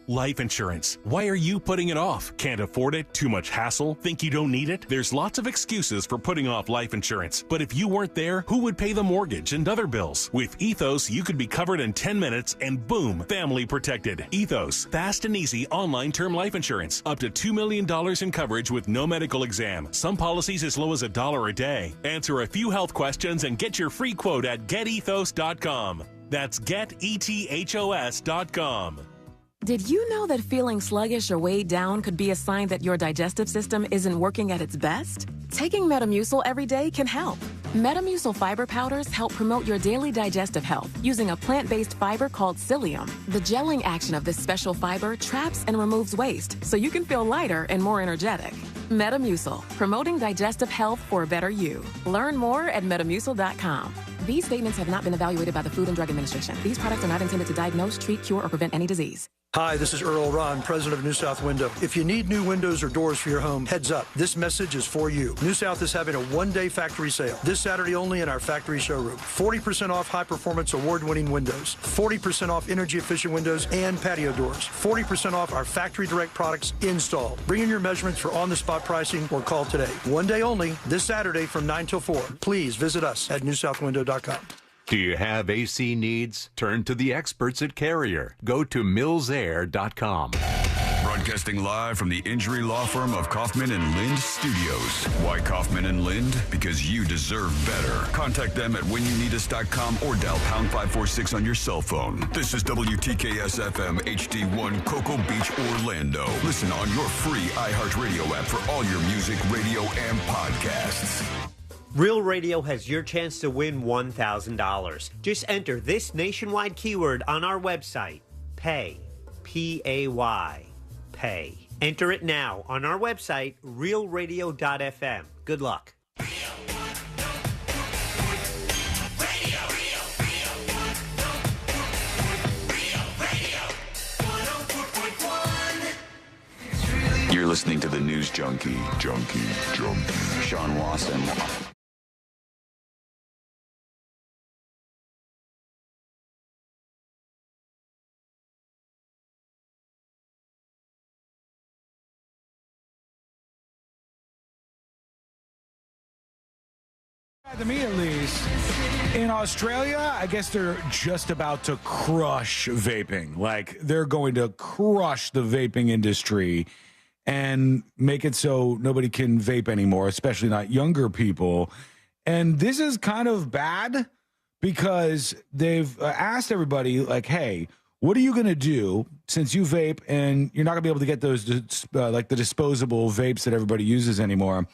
Life insurance. Why are you putting it off? Can't afford it? Too much hassle? Think you don't need it? There's lots of excuses for putting off life insurance. But if you weren't there, who would pay the mortgage and other bills? With Ethos, you could be covered in 10 minutes and boom, family protected. Ethos, fast and easy online term life insurance. Up to $2 million in coverage with no medical exam. Some policies as low as $1 a day. Answer a few health questions and get your free quote at getethos.com. That's getethos.com. Did you know that feeling sluggish or weighed down could be a sign that your digestive system isn't working at its best? Taking Metamucil every day can help. Metamucil fiber powders help promote your daily digestive health using a plant-based fiber called psyllium. The gelling action of this special fiber traps and removes waste so you can feel lighter and more energetic. Metamucil, promoting digestive health for a better you. Learn more at metamucil.com. These statements have not been evaluated by the Food and Drug Administration. These products are not intended to diagnose, treat, cure, or prevent any disease. Hi, this is Earl Ron, president of New South Window. If you need new windows or doors for your home, heads up. This message is for you. New South is having a one-day factory sale. This Saturday only in our factory showroom. 40% off high-performance award-winning windows. 40% off energy-efficient windows and patio doors. 40% off our factory direct products installed. Bring in your measurements for on-the-spot pricing or call today. One day only, this Saturday from 9 till 4. Please visit us at newsouthwindow.com. Do you have AC needs? Turn to the experts at Carrier. Go to millsair.com. Broadcasting live from the injury law firm of Kaufman and Lind Studios. Why Kaufman and Lind? Because you deserve better. Contact them at whenyouneedus.com or dial pound 546 on your cell phone. This is WTKS FM HD1 Cocoa Beach, Orlando. Listen on your free iHeartRadio app for all your music, radio, and podcasts. Real Radio has your chance to win $1,000. Just enter this nationwide keyword on our website, PAY, P-A-Y, PAY. Enter it now on our website, realradio.fm. Good luck. You're listening to the News Junkie, Sean Watson. To me, at least, in Australia, I guess they're just about to crush vaping. Like, they're going to crush the vaping industry and make it so nobody can vape anymore, especially not younger people. And this is kind of bad because they've asked everybody, like, hey, what are you going to do since you vape and you're not going to be able to get those, like the disposable vapes that everybody uses anymore?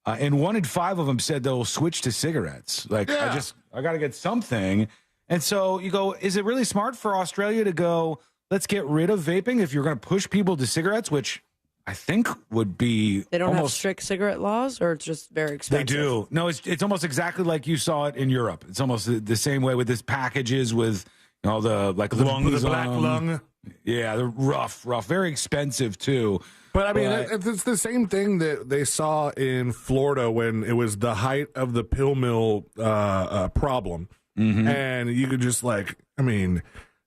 And 1 in 5 of them said they'll switch to cigarettes. Like, yeah. I got to get something. And so you go, is it really smart for Australia to go, let's get rid of vaping if you're going to push people to cigarettes, which I think would be They don't have strict cigarette laws, or it's just very expensive? They do. No, it's almost exactly like you saw it in Europe. It's almost the same way with this packages with all the like lungs, the black lung. Yeah, they're rough, very expensive too. But I mean, it's the same thing that they saw in Florida when it was the height of the pill mill problem. Mm-hmm. And you could just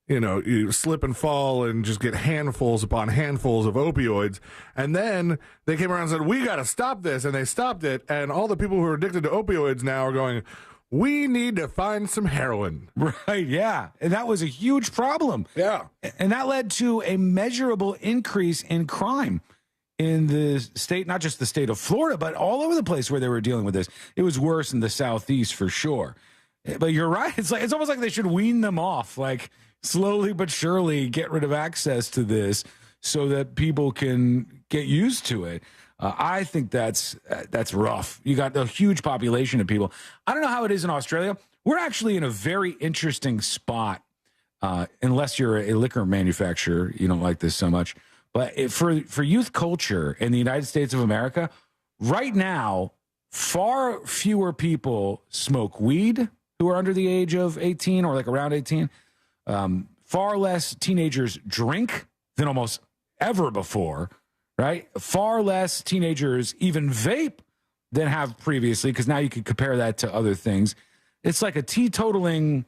you slip and fall and just get handfuls upon handfuls of opioids. And then they came around and said, we got to stop this. And they stopped it. And all the people who are addicted to opioids now are going, we need to find some heroin. Right, yeah. And that was a huge problem. Yeah. And that led to a measurable increase in crime in the state, not just the state of Florida, but all over the place where they were dealing with this. It was worse in the Southeast for sure. But you're right. It's almost like they should wean them off, like slowly but surely get rid of access to this so that people can get used to it. I think that's rough. You got a huge population of people. I don't know how it is in Australia. We're actually in a very interesting spot, unless you're a liquor manufacturer. You don't like this so much. But for youth culture in the United States of America, right now, far fewer people smoke weed who are under the age of 18 or like around 18. Far less teenagers drink than almost ever before. Right? Far less teenagers even vape than have previously, because now you can compare that to other things. It's like a teetotaling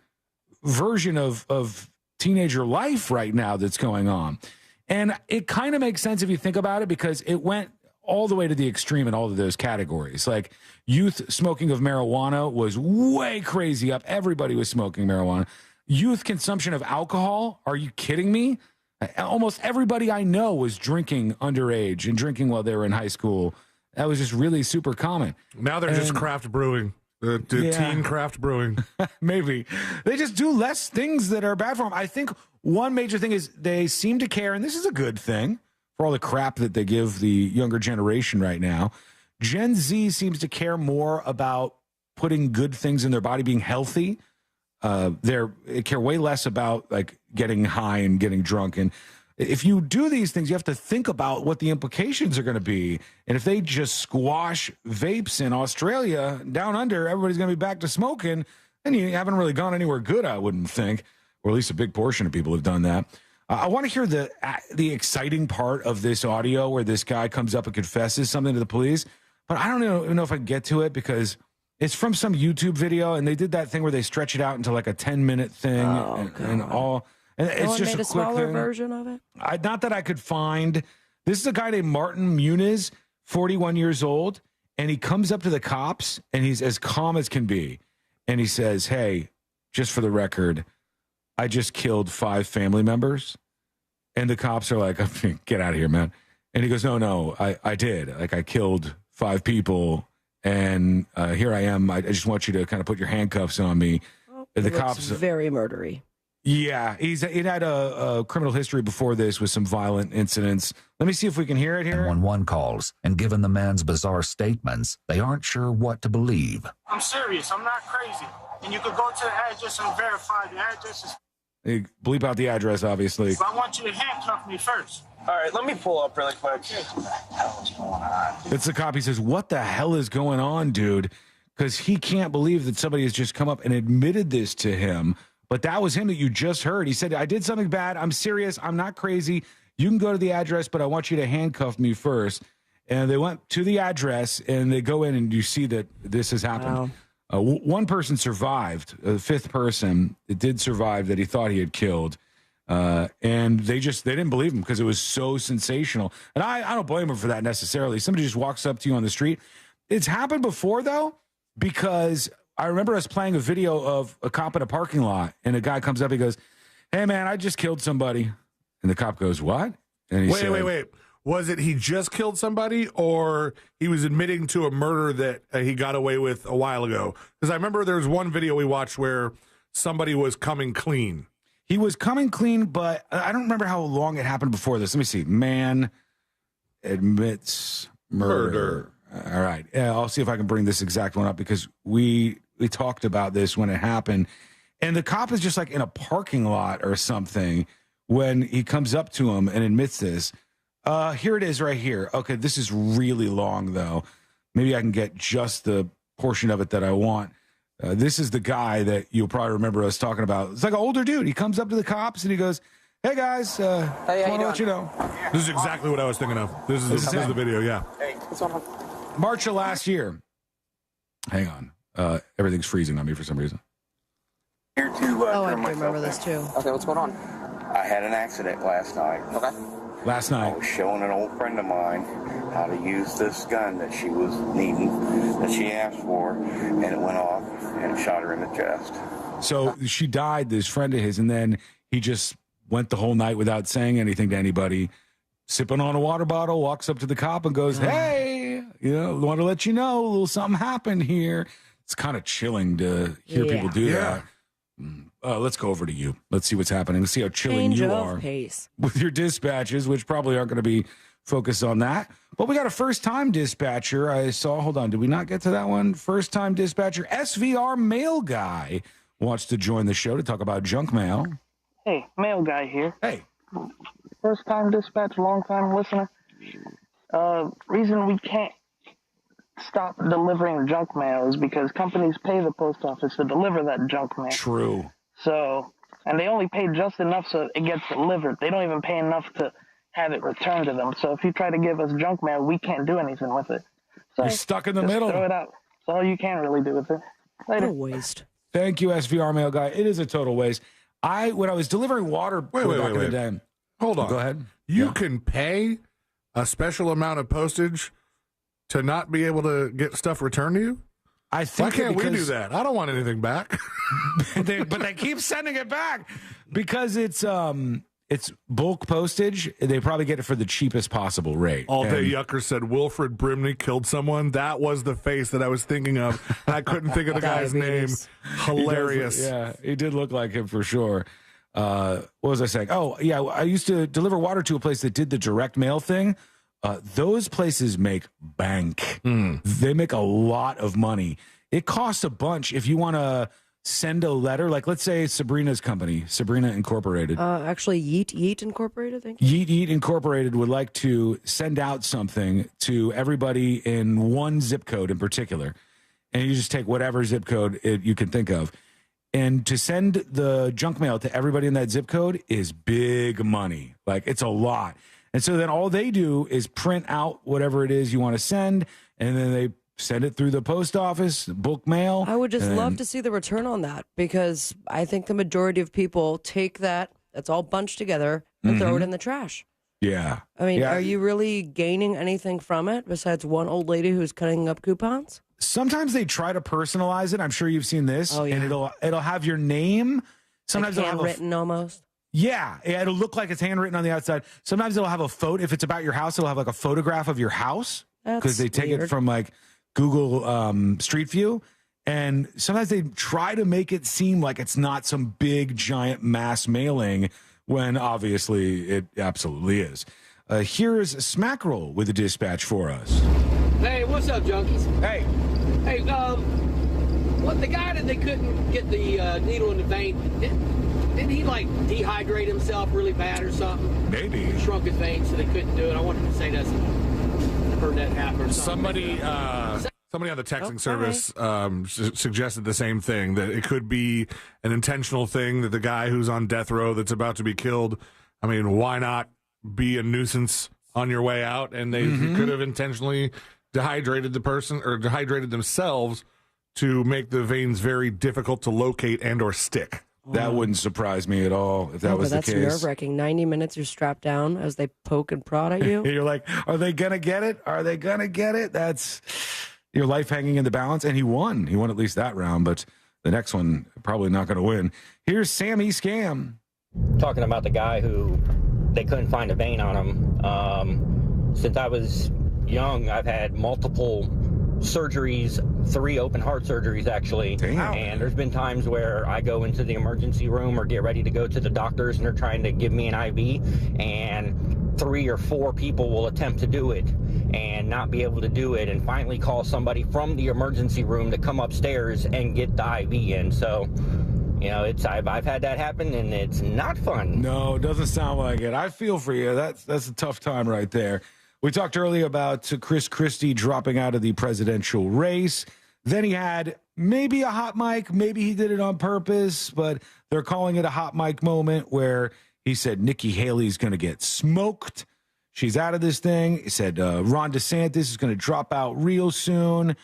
version of teenager life right now that's going on. And it kind of makes sense if you think about it, because it went all the way to the extreme in all of those categories. Like youth smoking of marijuana was way crazy up. Everybody was smoking marijuana. Youth consumption of alcohol. Are you kidding me? Almost everybody I know was drinking underage and drinking while they were in high school. That was just really super common. Now they're just craft brewing. Teen craft brewing. Maybe. They just do less things that are bad for them. I think one major thing is they seem to care, and this is a good thing for all the crap that they give the younger generation right now. Gen Z seems to care more about putting good things in their body, being healthy. They care way less about like getting high and getting drunk. And if you do these things, you have to think about what the implications are going to be. And if they just squash vapes in Australia down under, everybody's going to be back to smoking. And you haven't really gone anywhere good, I wouldn't think, or at least a big portion of people have done that. I want to hear the exciting part of this audio where this guy comes up and confesses something to the police. But I don't even know if I can get to it because it's from some YouTube video, and they did that thing where they stretch it out into like a 10-minute thing and all. And it's just made a quick smaller thing. version of it. Not that I could find. This is a guy named Martin Muniz, 41 years old, and he comes up to the cops, and he's as calm as can be. And he says, hey, just for the record, I just killed 5 family members. And the cops are like, get out of here, man. And he goes, no, I did. Like, I killed 5 people. And here I am. I just want you to kind of put your handcuffs on me. The cops very murdery. Yeah, he had a criminal history before this with some violent incidents. Let me see if we can hear it here. 911 calls, and given the man's bizarre statements, they aren't sure what to believe. I'm serious. I'm not crazy. And you could go to the address and verify the address is. They bleep out the address, obviously. But I want you to handcuff me first. All right, let me pull up really quick. What the hell is going on? It's the cop. He says, what the hell is going on, dude? Because he can't believe that somebody has just come up and admitted this to him. But that was him that you just heard. He said, I did something bad. I'm serious. I'm not crazy. You can go to the address, but I want you to handcuff me first. And they went to the address, and they go in, and you see that this has happened. Wow. One person survived. The 5th person did survive that he thought he had killed. And they didn't believe him because it was so sensational. And I don't blame him for that necessarily. Somebody just walks up to you on the street. It's happened before, though, because I remember us playing a video of a cop in a parking lot, and a guy comes up, he goes, hey, man, I just killed somebody. And the cop goes, what? And he said, wait. Was it he just killed somebody, or he was admitting to a murder that he got away with a while ago? Because I remember there was one video we watched where somebody was coming clean. He was coming clean, but I don't remember how long it happened before this. Let me see. Man admits murder. All right. I'll see if I can bring this exact one up because we talked about this when it happened. And the cop is just like in a parking lot or something when he comes up to him and admits this. Here it is right here. Okay, this is really long, though. Maybe I can get just the portion of it that I want. This is the guy that you'll probably remember us talking about. It's like an older dude. He comes up to the cops and he goes, hey, guys, I want to let you know. This is exactly what I was thinking of. This is the video, yeah. Hey, what's on? March of last year. Hang on. Everything's freezing on me for some reason. Here to I turn myself remember this in. too. Okay, what's going on? I had an accident last night. Okay. Last night. I was showing an old friend of mine how to use this gun that she was needing, that she asked for, and it went off and it shot her in the chest. So she died, this friend of his, and then he just went the whole night without saying anything to anybody, sipping on a water bottle, walks up to the cop and goes, hey, want to let you know a little something happened here. It's kind of chilling to hear people do that. Let's go over to you. Let's see what's happening. Let's see how chilling you are pace. with your dispatches, which probably aren't going to be focused on that. But we got a first-time dispatcher. I saw, hold on, did we not get to that one? First-time dispatcher, SVR Mail Guy, wants to join the show to talk about junk mail. Hey, Mail Guy here. Hey. First-time dispatch, long-time listener. Reason we can't stop delivering junk mail is because companies pay the post office to deliver that junk mail. True. So, and they only pay just enough so it gets delivered. They don't even pay enough to have it returned to them. So if you try to give us junk mail, we can't do anything with it. So you're stuck in the just middle. Throw it out. That's all you can really do with it. Later. What a waste. Thank you, SVR Mail Guy. It is a total waste. When I was delivering water back in the day. Hold on. Go ahead. You can pay a special amount of postage to not be able to get stuff returned to you? I think Why can't we do that? I don't want anything back. but they keep sending it back because it's bulk postage. They probably get it for the cheapest possible rate. All day Yucker said Wilfred Brimley killed someone. That was the face that I was thinking of, and I couldn't think of the guy's name. Hilarious. He did look like him for sure. What was I saying? Oh, yeah, I used to deliver water to a place that did the direct mail thing. Those places make bank. They make a lot of money. It costs a bunch if you want to send a letter. Like, let's say Sabrina's company, Sabrina Incorporated. Actually, Yeet Incorporated, thank you. Yeet Incorporated would like to send out something to everybody in one zip code in particular. And you just take whatever zip code you can think of. And to send the junk mail to everybody in that zip code is big money. Like, it's a lot. And so then all they do is print out whatever it is you want to send, and then they send it through the post office, bulk mail. I would just love to see the return on that, because I think the majority of people take that's all bunched together and throw it in the trash. Yeah. I mean, are you really gaining anything from it besides one old lady who's cutting up coupons? Sometimes they try to personalize it. I'm sure you've seen this. Oh, yeah. And it'll have your name. Sometimes like it'll have handwritten almost. Yeah, it'll look like it's handwritten on the outside. Sometimes it'll have a photo. If it's about your house, it'll have like a photograph of your house because they take it from like Google Street View. And sometimes they try to make it seem like it's not some big, giant mass mailing when obviously it absolutely is. Here's Smackerel with a dispatch for us. Hey, what's up, junkies? Hey, what the guy that they couldn't get the needle in the vein? Didn't he like dehydrate himself really bad or something? Maybe shrunk his veins so they couldn't do it. I wanted to say that's heard that happen. Or somebody on the texting service suggested the same thing, that it could be an intentional thing, that the guy who's on death row that's about to be killed. I mean, why not be a nuisance on your way out? And they could have intentionally dehydrated the person or dehydrated themselves to make the veins very difficult to locate and or stick. That wouldn't surprise me at all if that was the case. That's nerve-wracking. 90 minutes you're strapped down as they poke and prod at you. You're like, are they going to get it? Are they going to get it? That's your life hanging in the balance. And he won. He won at least that round, but the next one, probably not going to win. Here's Sammy Scam. Talking about the guy who they couldn't find a vein on him. Since I was young, I've had multiple surgeries, 3 open heart surgeries actually. Damn. And there's been times where I go into the emergency room or get ready to go to the doctors and they're trying to give me an IV, and 3 or 4 people will attempt to do it and not be able to do it, and finally call somebody from the emergency room to come upstairs and get the IV in. So, you know, I've had that happen, and it's not fun. No, it doesn't sound like it. I feel for you. That's a tough time right there. We talked earlier about Chris Christie dropping out of the presidential race. Then he had maybe a hot mic. Maybe he did it on purpose, but they're calling it a hot mic moment where he said Nikki Haley's going to get smoked. She's out of this thing. He said Ron DeSantis is going to drop out real soon.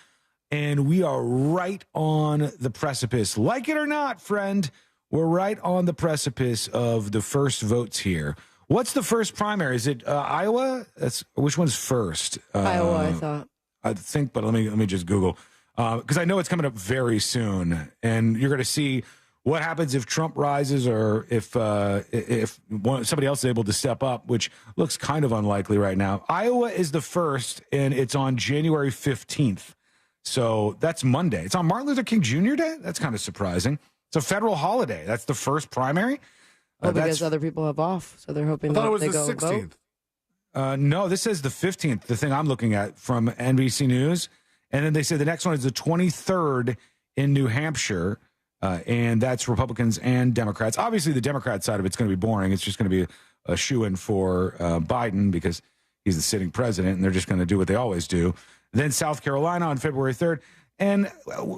and we are right on the precipice. Like it or not, friend, we're right on the precipice of the first votes here. What's the first primary? Is it Iowa? Which one's first? Iowa, I thought. I think, but let me just Google, because I know it's coming up very soon, and you're going to see what happens if Trump rises, or if somebody else is able to step up, which looks kind of unlikely right now. Iowa is the first, and it's on January 15th. So that's Monday. It's on Martin Luther King Jr. Day? That's kind of surprising. It's a federal holiday. That's the first primary? Well, because other people have off, so they're hoping that they go 16th. Vote. No, this says the 15th, the thing I'm looking at from NBC News. And then they say the next one is the 23rd in New Hampshire, and that's Republicans and Democrats. Obviously, the Democrat side of it's going to be boring. It's just going to be a shoo-in for Biden because he's the sitting president, and they're just going to do what they always do. Then South Carolina on February 3rd. And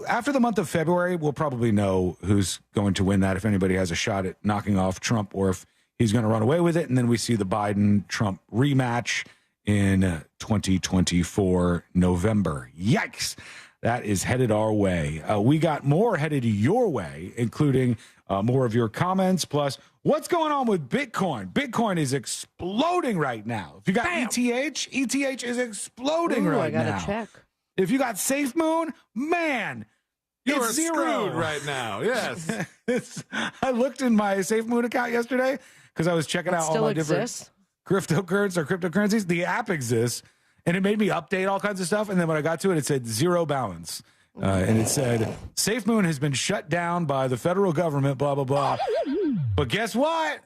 after the month of February, we'll probably know who's going to win that, if anybody has a shot at knocking off Trump or if he's going to run away with it. And then we see the Biden-Trump rematch in 2024 November. Yikes. That is headed our way. We got more headed your way, including more of your comments, plus what's going on with Bitcoin. Bitcoin is exploding right now. If you got ETH is exploding right now. I got to check. If you got SafeMoon, man, you're it's zero screwed right now. Yes. I looked in my SafeMoon account yesterday because I was checking out all my different cryptocurrencies. The app exists, and it made me update all kinds of stuff. And then when I got to it, it said zero balance. And it said, SafeMoon has been shut down by the federal government, blah, blah, blah. But guess what?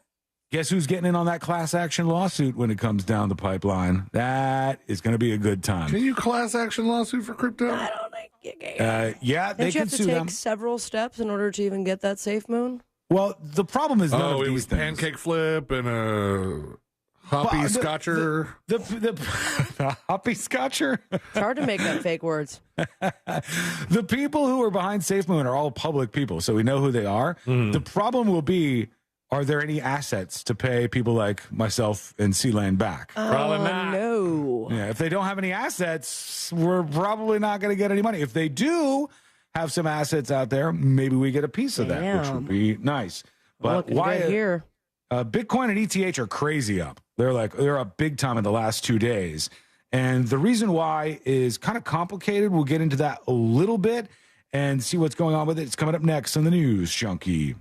Guess who's getting in on that class action lawsuit when it comes down the pipeline? That is going to be a good time. Can you class action lawsuit for crypto? I don't think you can. Yeah, they can sue them. You have to take several steps in order to even get that SafeMoon? Well, the problem is none of these things. Pancake flip and a hoppy scotcher. The hoppy scotcher? It's hard to make up fake words. The people who are behind SafeMoon are all public people, so we know who they are. The problem will be, are there any assets to pay people like myself and C-Lane back? Probably not. No. Yeah, if they don't have any assets, we're probably not going to get any money. If they do have some assets out there, maybe we get a piece of that, which would be nice. But why here? Bitcoin and ETH are crazy up. They're up big time in the last 2 days. And the reason why is kind of complicated. We'll get into that a little bit and see what's going on with it. It's coming up next on the News Junkie.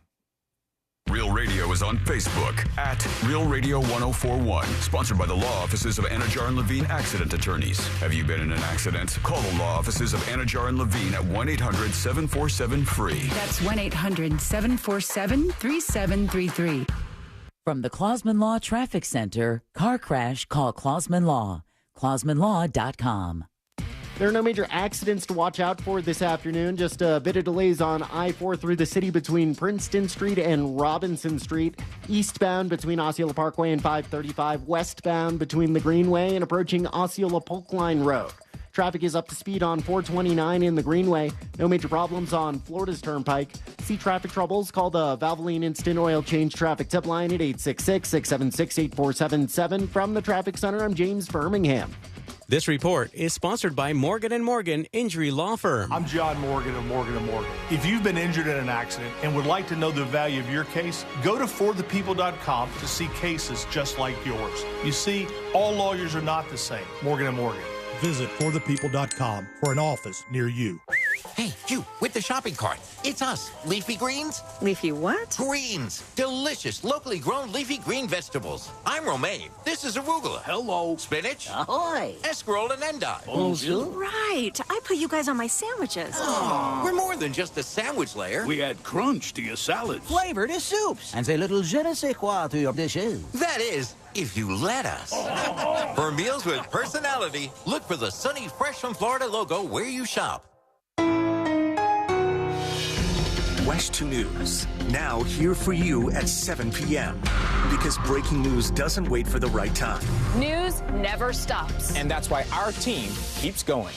Real Radio is on Facebook at Real Radio 1041. Sponsored by the law offices of Anajar and Levine Accident Attorneys. Have you been in an accident? Call the law offices of Anajar and Levine at 1-800-747-FREE. That's 1-800-747-3733. From the Clausman Law Traffic Center, car crash, call Clausman Law. ClausmanLaw.com. There are no major accidents to watch out for this afternoon. Just a bit of delays on I-4 through the city between Princeton Street and Robinson Street. Eastbound between Osceola Parkway and 535. Westbound between the Greenway and approaching Osceola Polk Line Road. Traffic is up to speed on 429 in the Greenway. No major problems on Florida's Turnpike. See traffic troubles? Call the Valvoline Instant Oil Change Traffic Tip Line at 866-676-8477. From the Traffic Center, I'm James Birmingham. This report is sponsored by Morgan & Morgan Injury Law Firm. I'm John Morgan of Morgan & Morgan. If you've been injured in an accident and would like to know the value of your case, go to forthepeople.com to see cases just like yours. You see, all lawyers are not the same. Morgan & Morgan. Visit forthepeople.com for an office near you. Hey, you, with the shopping cart. It's us, Leafy Greens. Leafy what? Greens. Delicious, locally grown leafy green vegetables. I'm Romaine. This is arugula. Hello. Spinach. Ahoy. Escarole and endive. Bonjour. Right. I put you guys on my sandwiches. Oh, we're more than just a sandwich layer. We add crunch to your salads. Flavor to soups. And a little je ne sais quoi to your dishes. That is, if you let us. For meals with personality, look for the Sunny Fresh from Florida logo where you shop. West 2 News, now here for you at 7 p.m. Because breaking news doesn't wait for the right time. News never stops. And that's why our team keeps going.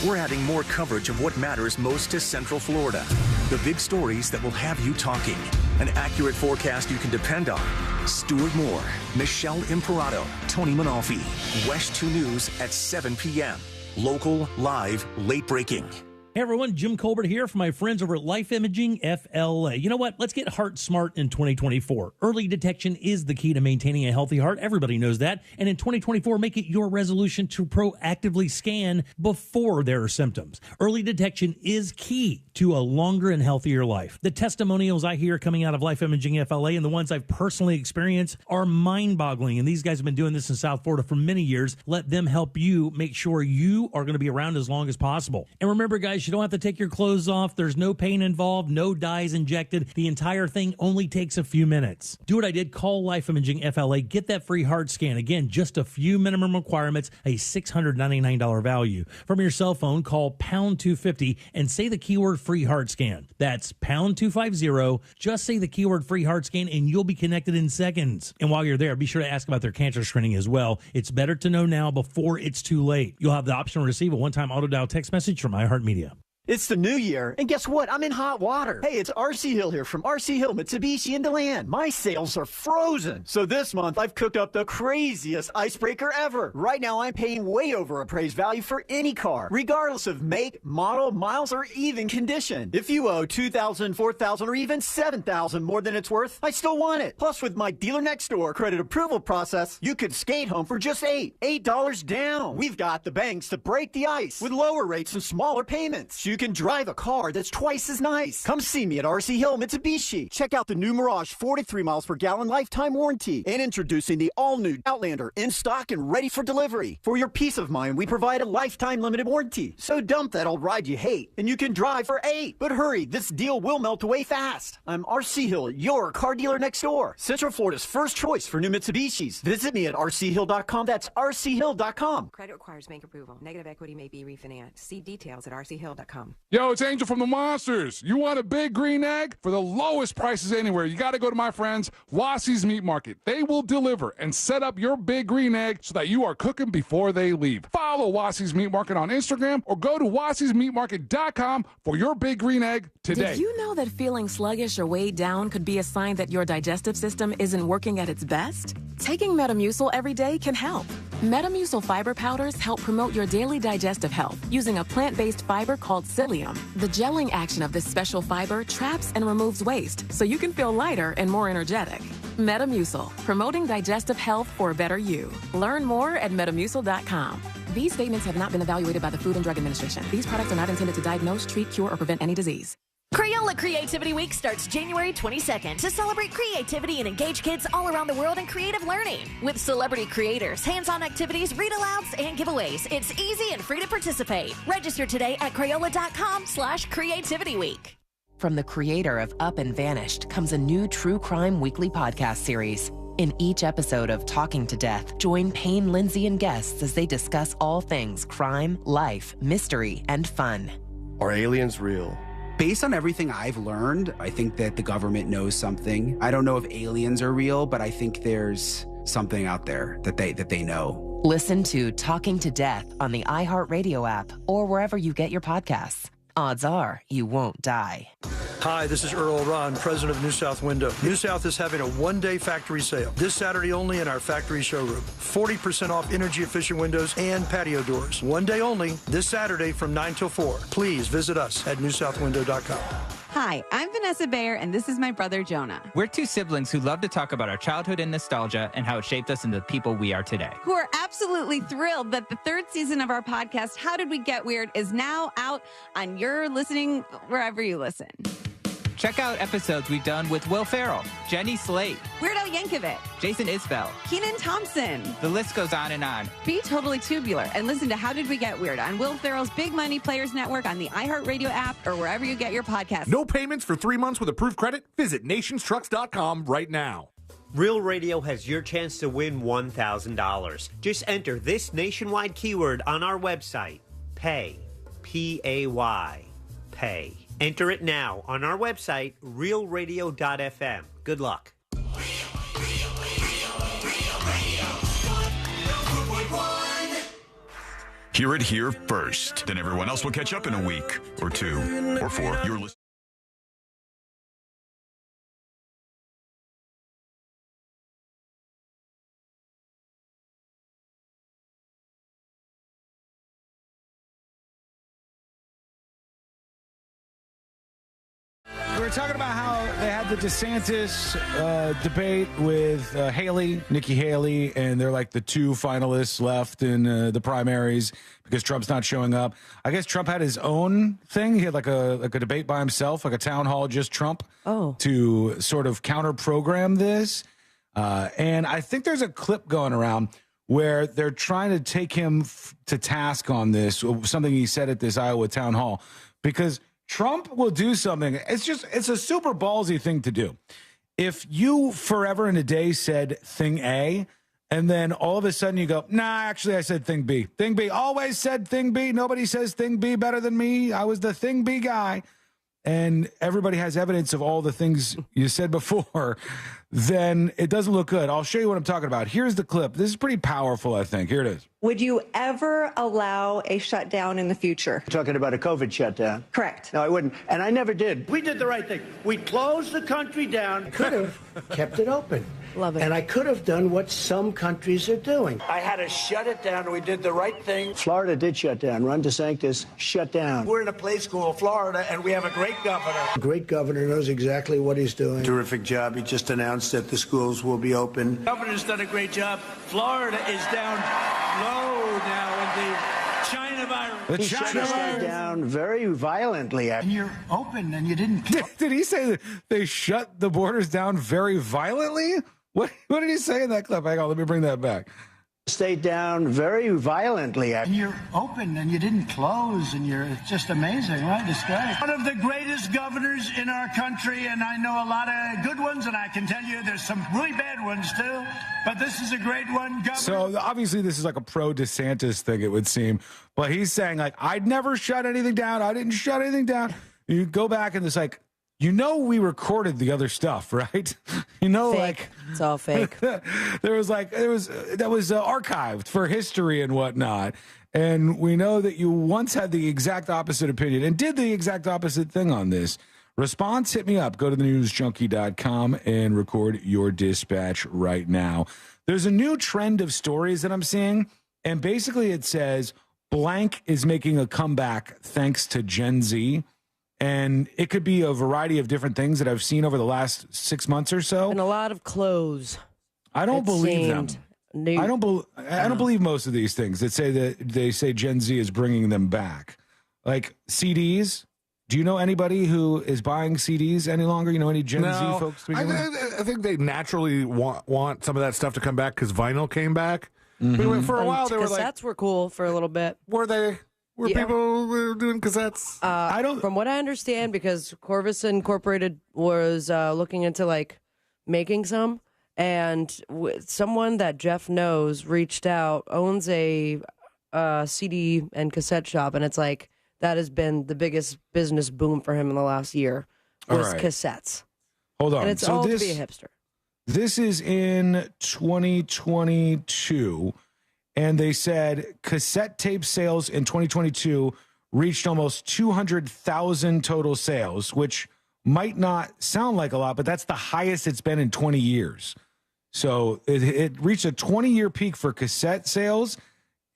We're adding more coverage of what matters most to Central Florida. The big stories that will have you talking. An accurate forecast you can depend on. Stuart Moore, Michelle Imperato, Tony Manalfi. West 2 News at 7 p.m. Local, live, late breaking. Hey everyone, Jim Colbert here from my friends over at Life Imaging FLA. You know what? Let's get heart smart in 2024. Early detection is the key to maintaining a healthy heart. Everybody knows that. And in 2024, make it your resolution to proactively scan before there are symptoms. Early detection is key to a longer and healthier life. The testimonials I hear coming out of Life Imaging FLA and the ones I've personally experienced are mind-boggling. And these guys have been doing this in South Florida for many years. Let them help you make sure you are going to be around as long as possible. And remember, guys, you don't have to take your clothes off. There's no pain involved, no dyes injected. The entire thing only takes a few minutes. Do what I did. Call Life Imaging FLA. Get that free heart scan. Again, just a few minimum requirements, a $699 value. From your cell phone, call pound 250 and say the keyword free heart scan. That's pound 250. Just say the keyword free heart scan and you'll be connected in seconds. And while you're there, be sure to ask about their cancer screening as well. It's better to know now before it's too late. You'll have the option to receive a one-time auto dial text message from iHeartMedia. It's the new year, and guess what? I'm in hot water. Hey, it's RC Hill here from RC Hill Mitsubishi in DeLand. My sales are frozen. So this month, I've cooked up the craziest icebreaker ever. Right now, I'm paying way over appraised value for any car, regardless of make, model, miles, or even condition. If you owe $2,000, $4,000, or even $7,000 more than it's worth, I still want it. Plus, with my dealer next door credit approval process, you could skate home for just $8 down. We've got the banks to break the ice with lower rates and smaller payments. You can drive a car that's twice as nice. Come see me at RC Hill Mitsubishi. Check out the new Mirage 43 miles per gallon lifetime warranty. And introducing the all-new Outlander in stock and ready for delivery. For your peace of mind, we provide a lifetime limited warranty. So dump that old ride you hate, and you can drive for $8. But hurry, this deal will melt away fast. I'm RC Hill, your car dealer next door. Central Florida's first choice for new Mitsubishis. Visit me at rchill.com. That's rchill.com. Credit requires bank approval. Negative equity may be refinanced. See details at rchill.com. Yo, it's Angel from the Monsters. You want a big green egg? For the lowest prices anywhere, you got to go to my friends, Wassie's Meat Market. They will deliver and set up your big green egg so that you are cooking before they leave. Follow Wassie's Meat Market on Instagram or go to wassiesmeatmarket.com for your big green egg today. Did you know that feeling sluggish or weighed down could be a sign that your digestive system isn't working at its best? Taking Metamucil every day can help. Metamucil fiber powders help promote your daily digestive health using a plant-based fiber called psyllium. The gelling action of this special fiber traps and removes waste so you can feel lighter and more energetic. Metamucil, promoting digestive health for a better you. Learn more at metamucil.com. These statements have not been evaluated by the Food and Drug Administration. These products are not intended to diagnose, treat, cure, or prevent any disease. Crayola Creativity Week starts January 22nd to celebrate creativity and engage kids all around the world in creative learning. With celebrity creators, hands-on activities, read-alouds, and giveaways, it's easy and free to participate. Register today at Crayola.com/creativityweek. From the creator of Up and Vanished comes a new true crime weekly podcast series. In each episode of Talking to Death, join Payne, Lindsay, and guests as they discuss all things crime, life, mystery, and fun. Are aliens real? Based on everything I've learned, I think that the government knows something. I don't know if aliens are real, but I think there's something out there that they know. Listen to Talking to Death on the iHeartRadio app or wherever you get your podcasts. Odds are you won't die. Hi, this is Earl Ron, president of New South Window. New South is having a one-day factory sale this Saturday only in our factory showroom. 40% off energy-efficient windows and patio doors. One day only, this Saturday from 9 till 4. Please visit us at newsouthwindow.com. Hi, I'm Vanessa Bayer, and this is my brother, Jonah. We're two siblings who love to talk about our childhood and nostalgia and how it shaped us into the people we are today. Who are absolutely thrilled that the third season of our podcast, How Did We Get Weird, is now out on your listening, wherever you listen. Check out episodes we've done with Will Ferrell, Jenny Slate, Weird Al Yankovic, Jason Isbell, Kenan Thompson. The list goes on and on. Be totally tubular and listen to How Did We Get Weird on Will Ferrell's Big Money Players Network on the iHeartRadio app or wherever you get your podcasts. No payments for 3 months with approved credit? Visit nationstrucks.com right now. Real Radio has your chance to win $1,000. Just enter this nationwide keyword on our website, PAY, P-A-Y, pay. Enter it now on our website, realradio.fm. Good luck. Hear it here first. Then everyone else will catch up in a week or 2 or 4. You're listening. talking about how they had the DeSantis debate with Nikki Haley, and they're like the two finalists left in the primaries because Trump's not showing up. I guess Trump had his own thing. He had like a debate by himself, like a town hall, just Trump, to sort of counter-program this. And I think there's a clip going around where they're trying to take him to task on this, something he said at this Iowa town hall, because Trump will do something. It's a super ballsy thing to do. If you forever and a day said thing A, and then all of a sudden you go, nah, actually I said thing B. Thing B, always said thing B. Nobody says thing B better than me. I was the thing B guy. And everybody has evidence of all the things you said before, then it doesn't look good. I'll show you what I'm talking about. Here's the clip. This is pretty powerful, I think. Here it is. Would you ever allow a shutdown in the future? You're talking about a COVID shutdown? Correct. No, I wouldn't. And I never did. We did the right thing. We closed the country down. Could have kept it open. Love it. And I could have done what some countries are doing. I had to shut it down, and we did the right thing. Florida did shut down. Ron DeSantis shut down. We're in a place called Florida, and we have a great governor. A great governor knows exactly what he's doing. Terrific job. He just announced that the schools will be open. The governor's done a great job. Florida is down low now in the China virus. He shut us down very violently. And you're open, and you didn't. Did he say that they shut the borders down very violently? What did he say in that clip? Hang on, let me bring that back. Stayed down very violently. And you're open, and you didn't close, and it's just amazing, right? It's great. One of the greatest governors in our country, and I know a lot of good ones, and I can tell you there's some really bad ones too, but this is a great one, Governor. So obviously this is like a pro-DeSantis thing, it would seem, but he's saying like, I'd never shut anything down. I didn't shut anything down. You go back and it's like, we recorded the other stuff, right? Fake. Like it's all fake. that was archived for history and whatnot. And we know that you once had the exact opposite opinion and did the exact opposite thing on this. Response, hit me up. Go to thenewsjunkie.com and record your dispatch right now. There's a new trend of stories that I'm seeing, and basically it says blank is making a comeback thanks to Gen Z. And it could be a variety of different things that I've seen over the last 6 months or so. And a lot of clothes. I don't believe them. I don't believe most of these things that say Gen Z is bringing them back. Like CDs. Do you know anybody who is buying CDs any longer? You know any Gen Z folks? I think they naturally want some of that stuff to come back because vinyl came back. Mm-hmm. For a while, they were like cassettes were cool for a little bit. Were they? Were people doing cassettes? From what I understand, because Corvus Incorporated was looking into like making some, and someone that Jeff knows reached out, owns a CD and cassette shop, and it's like that has been the biggest business boom for him in the last year was cassettes. Hold on, and it's all to be a hipster. This is in 2022. And they said cassette tape sales in 2022 reached almost 200,000 total sales, which might not sound like a lot, but that's the highest it's been in 20 years. So it reached a 20-year peak for cassette sales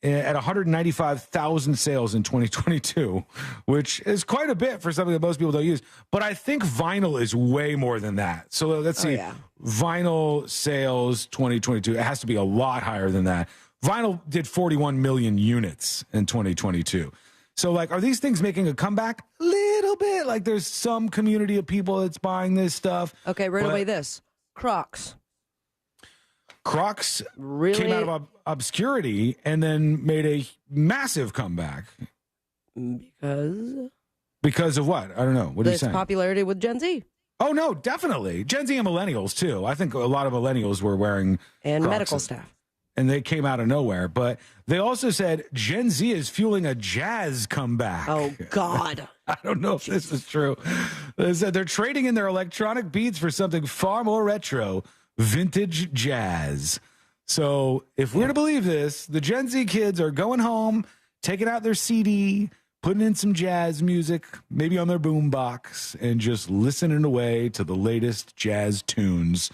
at 195,000 sales in 2022, which is quite a bit for something that most people don't use. But I think vinyl is way more than that. So let's see. Vinyl sales 2022. It has to be a lot higher than that. Vinyl did 41 million units in 2022. So, like, are these things making a comeback? A little bit. Like, there's some community of people that's buying this stuff. Okay, right away this. Crocs. Crocs came out of obscurity and then made a massive comeback. Because of what? I don't know. What are you saying? Popularity with Gen Z. Oh, no, definitely. Gen Z and millennials, too. I think a lot of millennials were wearing and Crocs medical staff. And they came out of nowhere. But they also said Gen Z is fueling a jazz comeback. Oh, God. I don't know if this is true. They said they're trading in their electronic beats for something far more retro, vintage jazz. So if we're to believe this, the Gen Z kids are going home, taking out their CD, putting in some jazz music, maybe on their boombox, and just listening away to the latest jazz tunes.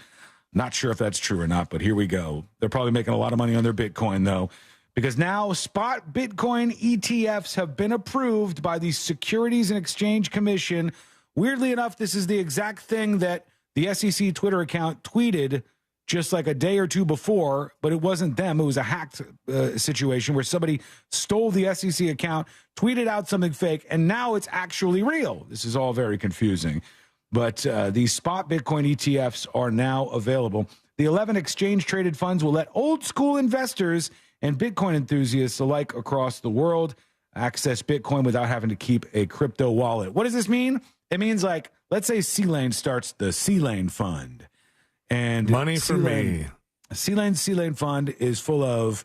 Not sure if that's true or not, but here we go. They're probably making a lot of money on their Bitcoin, though, because now spot Bitcoin ETFs have been approved by the Securities and Exchange Commission, Weirdly enough, this is the exact thing that the SEC Twitter account tweeted just like a day or two before, but it wasn't them. It was a hacked situation where somebody stole the SEC account, tweeted out something fake, and now it's actually real. This is all very confusing. But these spot Bitcoin ETFs are now available. The 11 exchange-traded funds will let old-school investors and Bitcoin enthusiasts alike across the world access Bitcoin without having to keep a crypto wallet. What does this mean? It means, like, let's say C-Lane starts the C-Lane Fund. And money for me. C-Lane Fund is full of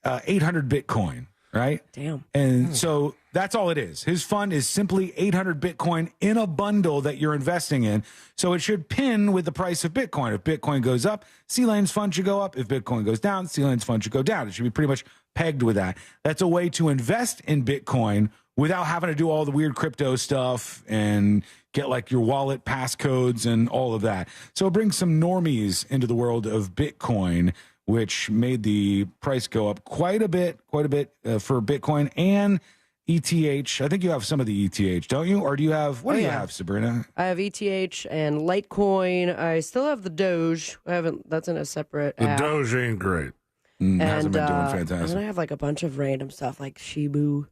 800 Bitcoin, right? Damn. And so that's all it is. His fund is simply 800 Bitcoin in a bundle that you're investing in. So it should pin with the price of Bitcoin. If Bitcoin goes up, C-Lane's fund should go up. If Bitcoin goes down, C-Lane's fund should go down. It should be pretty much pegged with that. That's a way to invest in Bitcoin without having to do all the weird crypto stuff and get like your wallet passcodes and all of that. So it brings some normies into the world of Bitcoin, which made the price go up quite a bit for Bitcoin and ETH. I think you have some of the ETH, don't you? Or do you have, what do you have, Sabrina? I have ETH and Litecoin. I still have the Doge. That's in a separate app. The Doge ain't great. Hasn't been doing fantastic. And then I have like a bunch of random stuff like Shibu,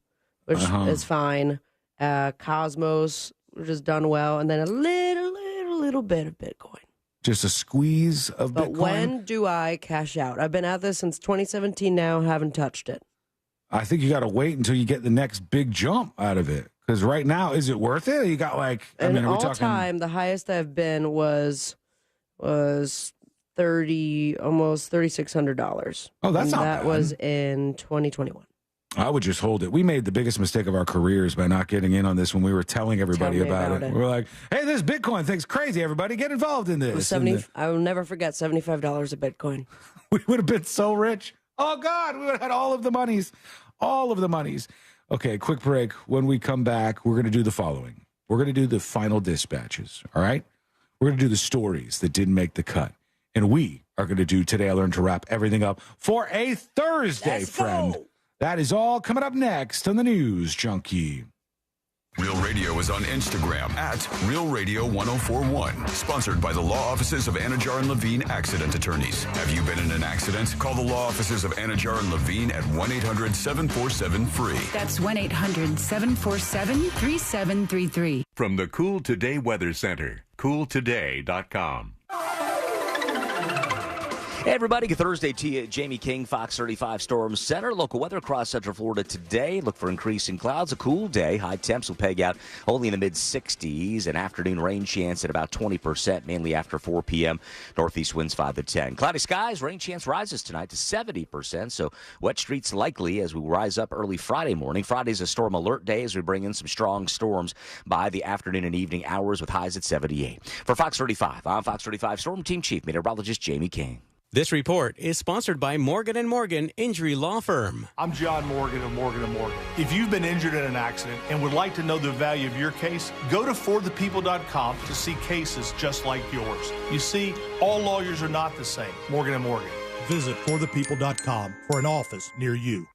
which is fine. Cosmos, which is done well. And then a little bit of Bitcoin. Just a squeeze of Bitcoin? But when do I cash out? I've been at this since 2017 now, haven't touched it. I think you got to wait until you get the next big jump out of it. Because right now, is it worth it? You got like, time, the highest I've been was almost $3,600. Oh, that's not That bad. was in 2021. I would just hold it. We made the biggest mistake of our careers by not getting in on this when we were telling everybody about it. We're like, hey, this Bitcoin thing's crazy. Everybody get involved in this. I will never forget $75 a Bitcoin. We would have been so rich. Oh, God, we would have had all of the monies. All of the monies. Okay, quick break. When we come back, we're going to do the following. We're going to do the final dispatches, all right? We're going to do the stories that didn't make the cut. And we are going to do Today I Learned to Wrap everything up for a Thursday, friend. That is all coming up next on the News Junkie. Real Radio is on Instagram at Real Radio 1041. Sponsored by the law offices of Anajar and Levine Accident Attorneys. Have you been in an accident? Call the law offices of Anajar and Levine at 1-800-747-FREE. That's 1-800-747-3733. From the Cool Today Weather Center, cooltoday.com. Hey everybody, good Thursday to you. Jamie King, Fox 35 Storm Center. Local weather across Central Florida today. Look for increasing clouds. A cool day. High temps will peg out only in the mid-60s. An afternoon rain chance at about 20%, mainly after 4 p.m. Northeast winds 5 to 10. Cloudy skies. Rain chance rises tonight to 70%. So wet streets likely as we rise up early Friday morning. Friday's a storm alert day as we bring in some strong storms by the afternoon and evening hours with highs at 78. For Fox 35, I'm Fox 35 Storm Team Chief Meteorologist Jamie King. This report is sponsored by Morgan & Morgan Injury Law Firm. I'm John Morgan of Morgan & Morgan. If you've been injured in an accident and would like to know the value of your case, go to forthepeople.com to see cases just like yours. You see, all lawyers are not the same. Morgan & Morgan. Visit forthepeople.com for an office near you.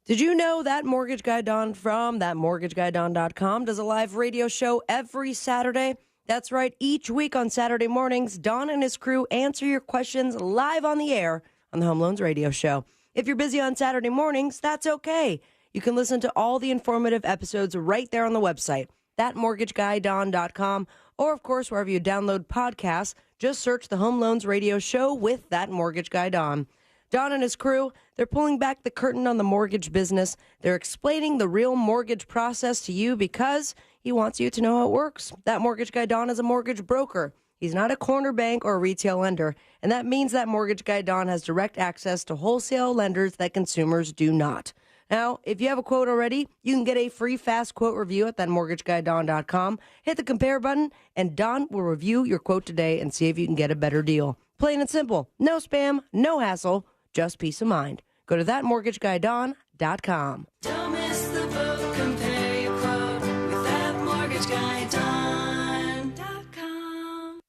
Did you know that Mortgage Guy Don from thatmortgageguydon.com does a live radio show every Saturday? That's right. Each week on Saturday mornings, Don and his crew answer your questions live on the air on the Home Loans Radio Show. If you're busy on Saturday mornings, that's okay. You can listen to all the informative episodes right there on the website, thatmortgageguydon.com, or, of course, wherever you download podcasts, just search the Home Loans Radio Show with That Mortgage Guy Don. Don and his crew, they're pulling back the curtain on the mortgage business. They're explaining the real mortgage process to you because he wants you to know how it works. That Mortgage Guy Don is a mortgage broker. He's not a corner bank or a retail lender, and that means that Mortgage Guy Don has direct access to wholesale lenders that consumers do not. Now, if you have a quote already, you can get a free fast quote review at thatmortgageguydon.com. Hit the compare button, and Don will review your quote today and see if you can get a better deal. Plain and simple. No spam, no hassle, just peace of mind. Go to thatmortgageguydon.com. Don't miss the boat, compare your quote with thatmortgageguydon.com.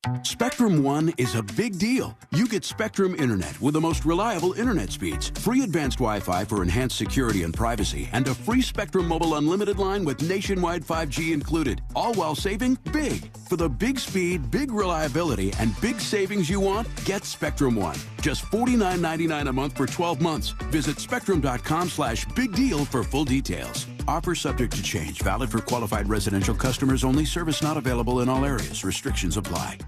Spectrum One is a big deal. You get Spectrum Internet with the most reliable internet speeds, free advanced Wi-Fi for enhanced security and privacy, and a free Spectrum Mobile Unlimited line with nationwide 5G included, all while saving big. For the big speed, big reliability, and big savings you want, get Spectrum One. Just $49.99 a month for 12 months. Visit spectrum.com/big deal for full details. Offer subject to change. Valid for qualified residential customers only. Service not available in all areas. Restrictions apply.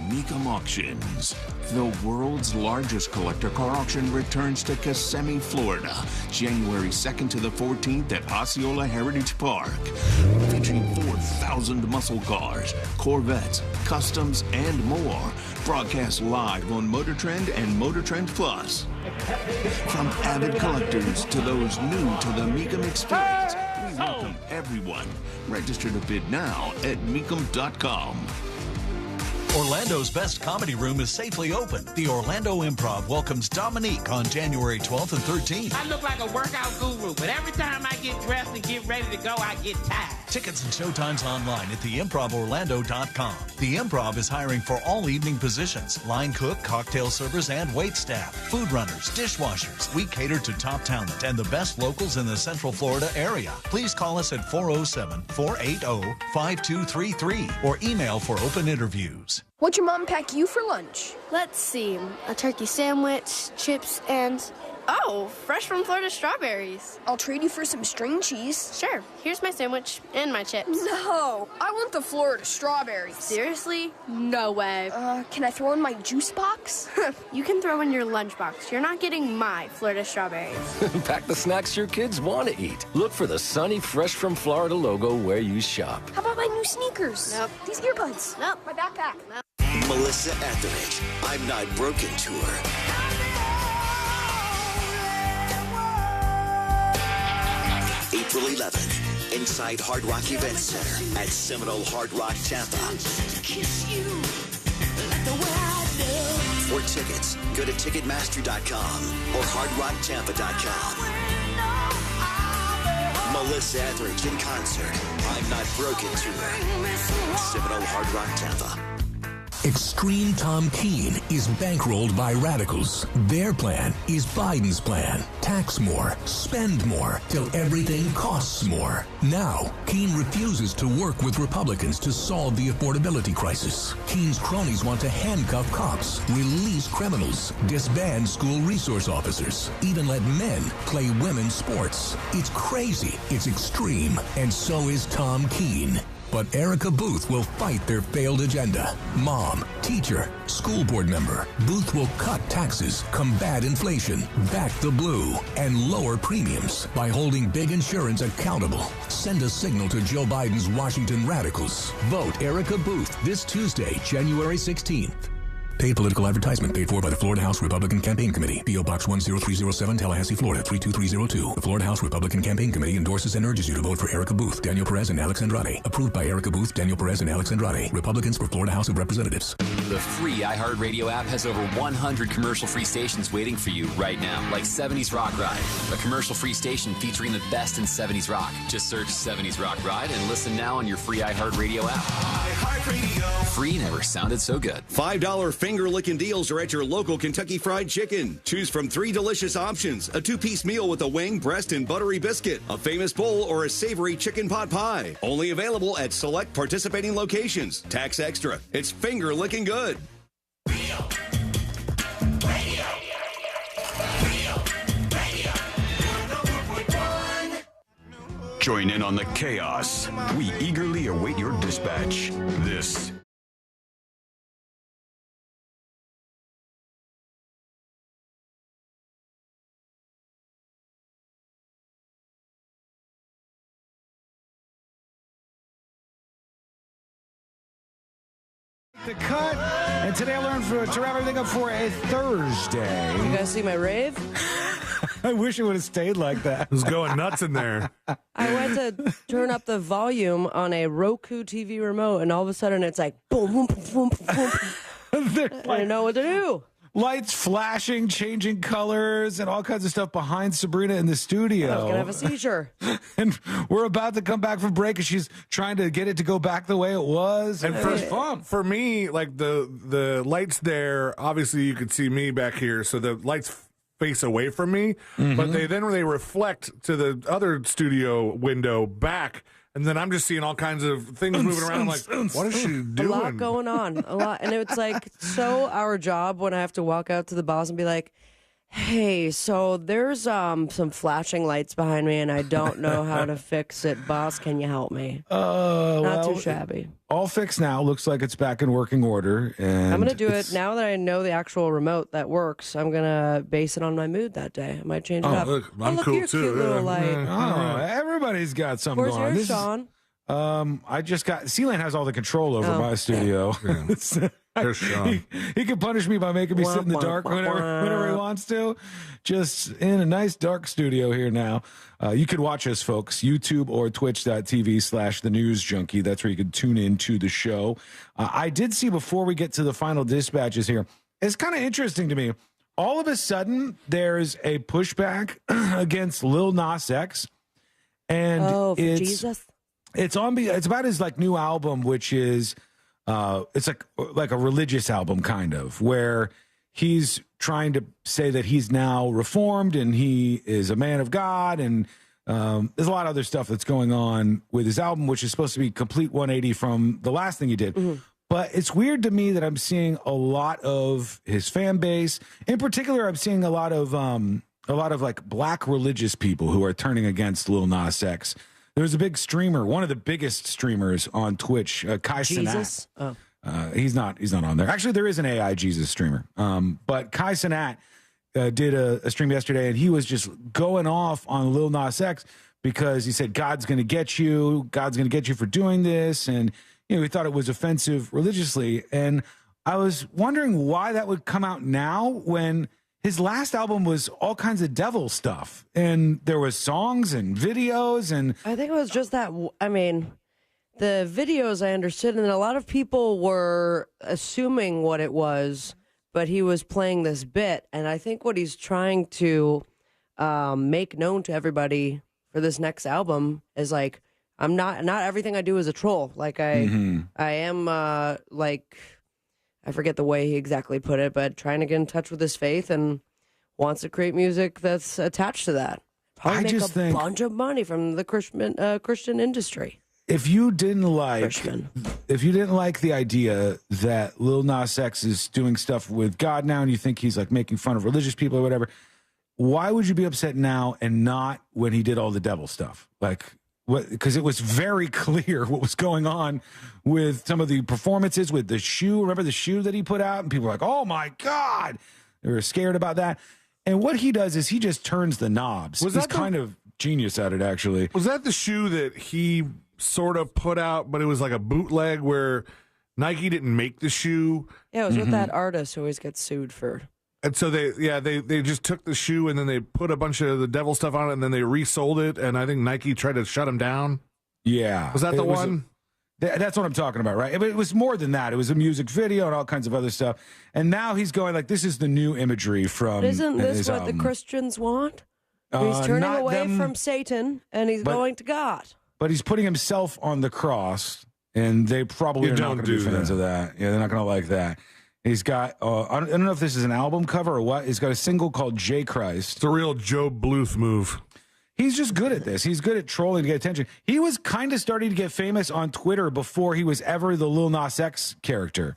Mecum Auctions. The world's largest collector car auction returns to Kissimmee, Florida, January 2nd to the 14th at Osceola Heritage Park. Featuring 4,000 muscle cars, Corvettes, customs, and more. Broadcast live on Motor Trend and Motor Trend Plus. From avid collectors to those new to the Mecum experience, we welcome everyone. Register to bid now at Mecum.com. Orlando's best comedy room is safely open. The Orlando Improv welcomes Dominique on January 12th and 13th. I look like a workout guru, but every time I get dressed and get ready to go, I get tired. Tickets and showtimes online at theimprovorlando.com. The Improv is hiring for all evening positions: line cook, cocktail servers, and wait staff, food runners, dishwashers. We cater to top talent and the best locals in the Central Florida area. Please call us at 407-480-5233 or email for open interviews. What'd your mom pack you for lunch? Let's see, a turkey sandwich, chips, and... Oh, fresh from Florida strawberries. I'll trade you for some string cheese. Sure, here's my sandwich and my chips. No, I want the Florida strawberries. Seriously? No way. Can I throw in my juice box? You can throw in your lunchbox. You're not getting my Florida strawberries. Pack the snacks your kids want to eat. Look for the sunny, fresh from Florida logo where you shop. How about my new sneakers? Nope. These earbuds? Nope. My backpack? Nope. Melissa Etheridge, I'm Not Broken Tour. April 11th, inside Hard Rock Event Center at Seminole Hard Rock, Tampa. For tickets, go to Ticketmaster.com or HardRockTampa.com. Melissa Etheridge in concert. I'm Not Broken Tour. Seminole Hard Rock, Tampa. Extreme Tom Keene is bankrolled by radicals. Their plan is Biden's plan. Tax more, spend more, till everything costs more. Now, Keene refuses to work with Republicans to solve the affordability crisis. Keene's cronies want to handcuff cops, release criminals, disband school resource officers, even let men play women's sports. It's crazy, it's extreme, and so is Tom Keene. But Erica Booth will fight their failed agenda. Mom, teacher, school board member. Booth will cut taxes, combat inflation, back the blue, and lower premiums by holding big insurance accountable. Send a signal to Joe Biden's Washington radicals. Vote Erica Booth this Tuesday, January 16th. Paid political advertisement paid for by the Florida House Republican Campaign Committee. P.O. Box 10307, Tallahassee, Florida 32302. The Florida House Republican Campaign Committee endorses and urges you to vote for Erica Booth, Daniel Perez, and Alex Andrade. Approved by Erica Booth, Daniel Perez, and Alex Andrade. Republicans for Florida House of Representatives. The free iHeartRadio app has over 100 commercial-free stations waiting for you right now, like 70s Rock Ride, a commercial-free station featuring the best in 70s rock. Just search 70s Rock Ride and listen now on your free iHeartRadio app. iHeartRadio. Free never sounded so good. $5 finger-licking deals are at your local Kentucky Fried Chicken. Choose from 3 delicious options: a 2-piece meal with a wing, breast, and buttery biscuit, a famous bowl, or a savory chicken pot pie. Only available at select participating locations. Tax extra. It's finger-licking good. Join in on the chaos. We eagerly await your dispatch. This The cut, and today I learned to wrap everything up for a Thursday. You guys see my rave? I wish it would have stayed like that. It was going nuts in there. I went to turn up the volume on a Roku TV remote, and all of a sudden it's like boom, boom, boom, boom, boom. I didn't know what to do. lights flashing, changing colors, and all kinds of stuff behind Sabrina in the studio. I was going to have a seizure. And we're about to come back from break, and she's trying to get it to go back the way it was. And for me, like the lights there, obviously you could see me back here, so the lights face away from me, but they reflect to the other studio window back, and then I'm just seeing all kinds of things moving around. I'm like, what is she doing? A lot going on. A lot. And it's like so our job when I have to walk out to the boss and be like, hey, so there's some flashing lights behind me and I don't know how to fix it. Boss, can you help me? Not too shabby. All fixed now. Looks like it's back in working order. And I'm going to do it now that I know the actual remote that works. I'm going to base it on my mood that day. I might change it up. Look, I'm look, cool you're too. Cute little light. Everybody's got something Where's going on. yours, Sean? I just got C-Lane has all the control over my studio. There's Sean. He can punish me by making me sit in the dark whenever he wants to. Just in a nice dark studio here now. You can watch us, folks, YouTube or twitch.tv/The News Junkie. That's where you can tune in to the show. I did see before we get to the final dispatches here, it's kind of interesting to me. All of a sudden, there's a pushback against Lil Nas X. And for Jesus? It's about his like new album, which is it's like a religious album kind of, where he's trying to say that he's now reformed and he is a man of God, and there's a lot of other stuff that's going on with his album, which is supposed to be complete 180 from the last thing he did. But it's weird to me that I'm seeing a lot of his fan base. In particular, I'm seeing a lot of like black religious people who are turning against Lil Nas X. There's a big streamer, one of the biggest streamers on Twitch, Kai Jesus? Cenat. He's not on there. Actually, there is an AI Jesus streamer. But Kai Cenat did a stream yesterday, and he was just going off on Lil Nas X because he said, God's going to get you. God's going to get you for doing this. And, he thought it was offensive religiously. And I was wondering why that would come out now when his last album was all kinds of devil stuff. And there was songs and videos. And I think it was just that, the videos I understood, and a lot of people were assuming what it was, but he was playing this bit. And I think what he's trying to make known to everybody for this next album is like, I'm not everything I do is a troll. Like I am like, I forget the way he exactly put it, but trying to get in touch with his faith and wants to create music that's attached to that. Probably make a bunch of money from the Christian industry. If you didn't like the idea that Lil Nas X is doing stuff with God now, and you think he's like making fun of religious people or whatever, why would you be upset now and not when he did all the devil stuff? Like, because it was very clear what was going on with some of the performances with the shoe. Remember the shoe that he put out? And people were like, oh my God. They were scared about that. And what he does is he just turns the knobs. He's kind of genius at it, actually. Was that the shoe that he sort of put out, but it was like a bootleg where Nike didn't make the shoe? Yeah, it was with that artist who always gets sued for. And so they just took the shoe and then they put a bunch of the devil stuff on it and then they resold it. And I think Nike tried to shut him down. Yeah. Was that the one? That's what I'm talking about, right? But it was more than that. It was a music video and all kinds of other stuff. And now he's going like, this is the new imagery from Isn't this his what album. the Christians want? He's turning away from Satan and he's going to God. But he's putting himself on the cross, and they probably are not going to be fans of that. Yeah, they're not going to like that. He's got, I don't know if this is an album cover or what. He's got a single called J Christ. It's a real Joe Bluth move. He's just good at this. He's good at trolling to get attention. He was kind of starting to get famous on Twitter before he was ever the Lil Nas X character.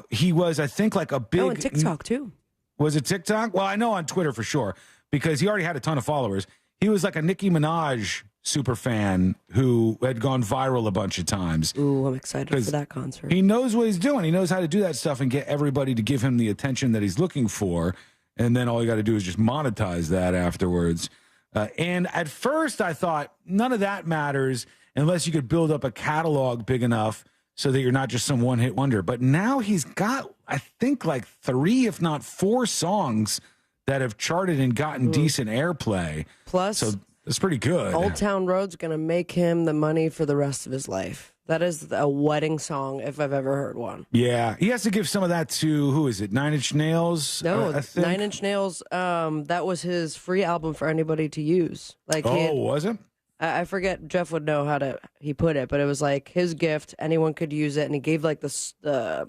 He was, I think, like a big... Oh, and TikTok, too. Was it TikTok? Well, I know on Twitter for sure, because he already had a ton of followers. He was like a Nicki Minaj super fan who had gone viral a bunch of times. Ooh, I'm excited for that concert. He knows what he's doing. He knows how to do that stuff and get everybody to give him the attention that he's looking for. And then all you got to do is just monetize that afterwards. And at first I thought none of that matters unless you could build up a catalog big enough so that you're not just some one-hit wonder. But now he's got, I think, like 3, if not 4 songs that have charted and gotten decent airplay. Plus... So it's pretty good. Old Town Road's going to make him the money for the rest of his life. That is a wedding song if I've ever heard one. Yeah, he has to give some of that to, who is it, 9 Inch Nails? No, I think. 9 Inch Nails, that was his free album for anybody to use. Like, was it? I forget, Jeff would know how he put it, but it was like his gift, anyone could use it, and he gave like the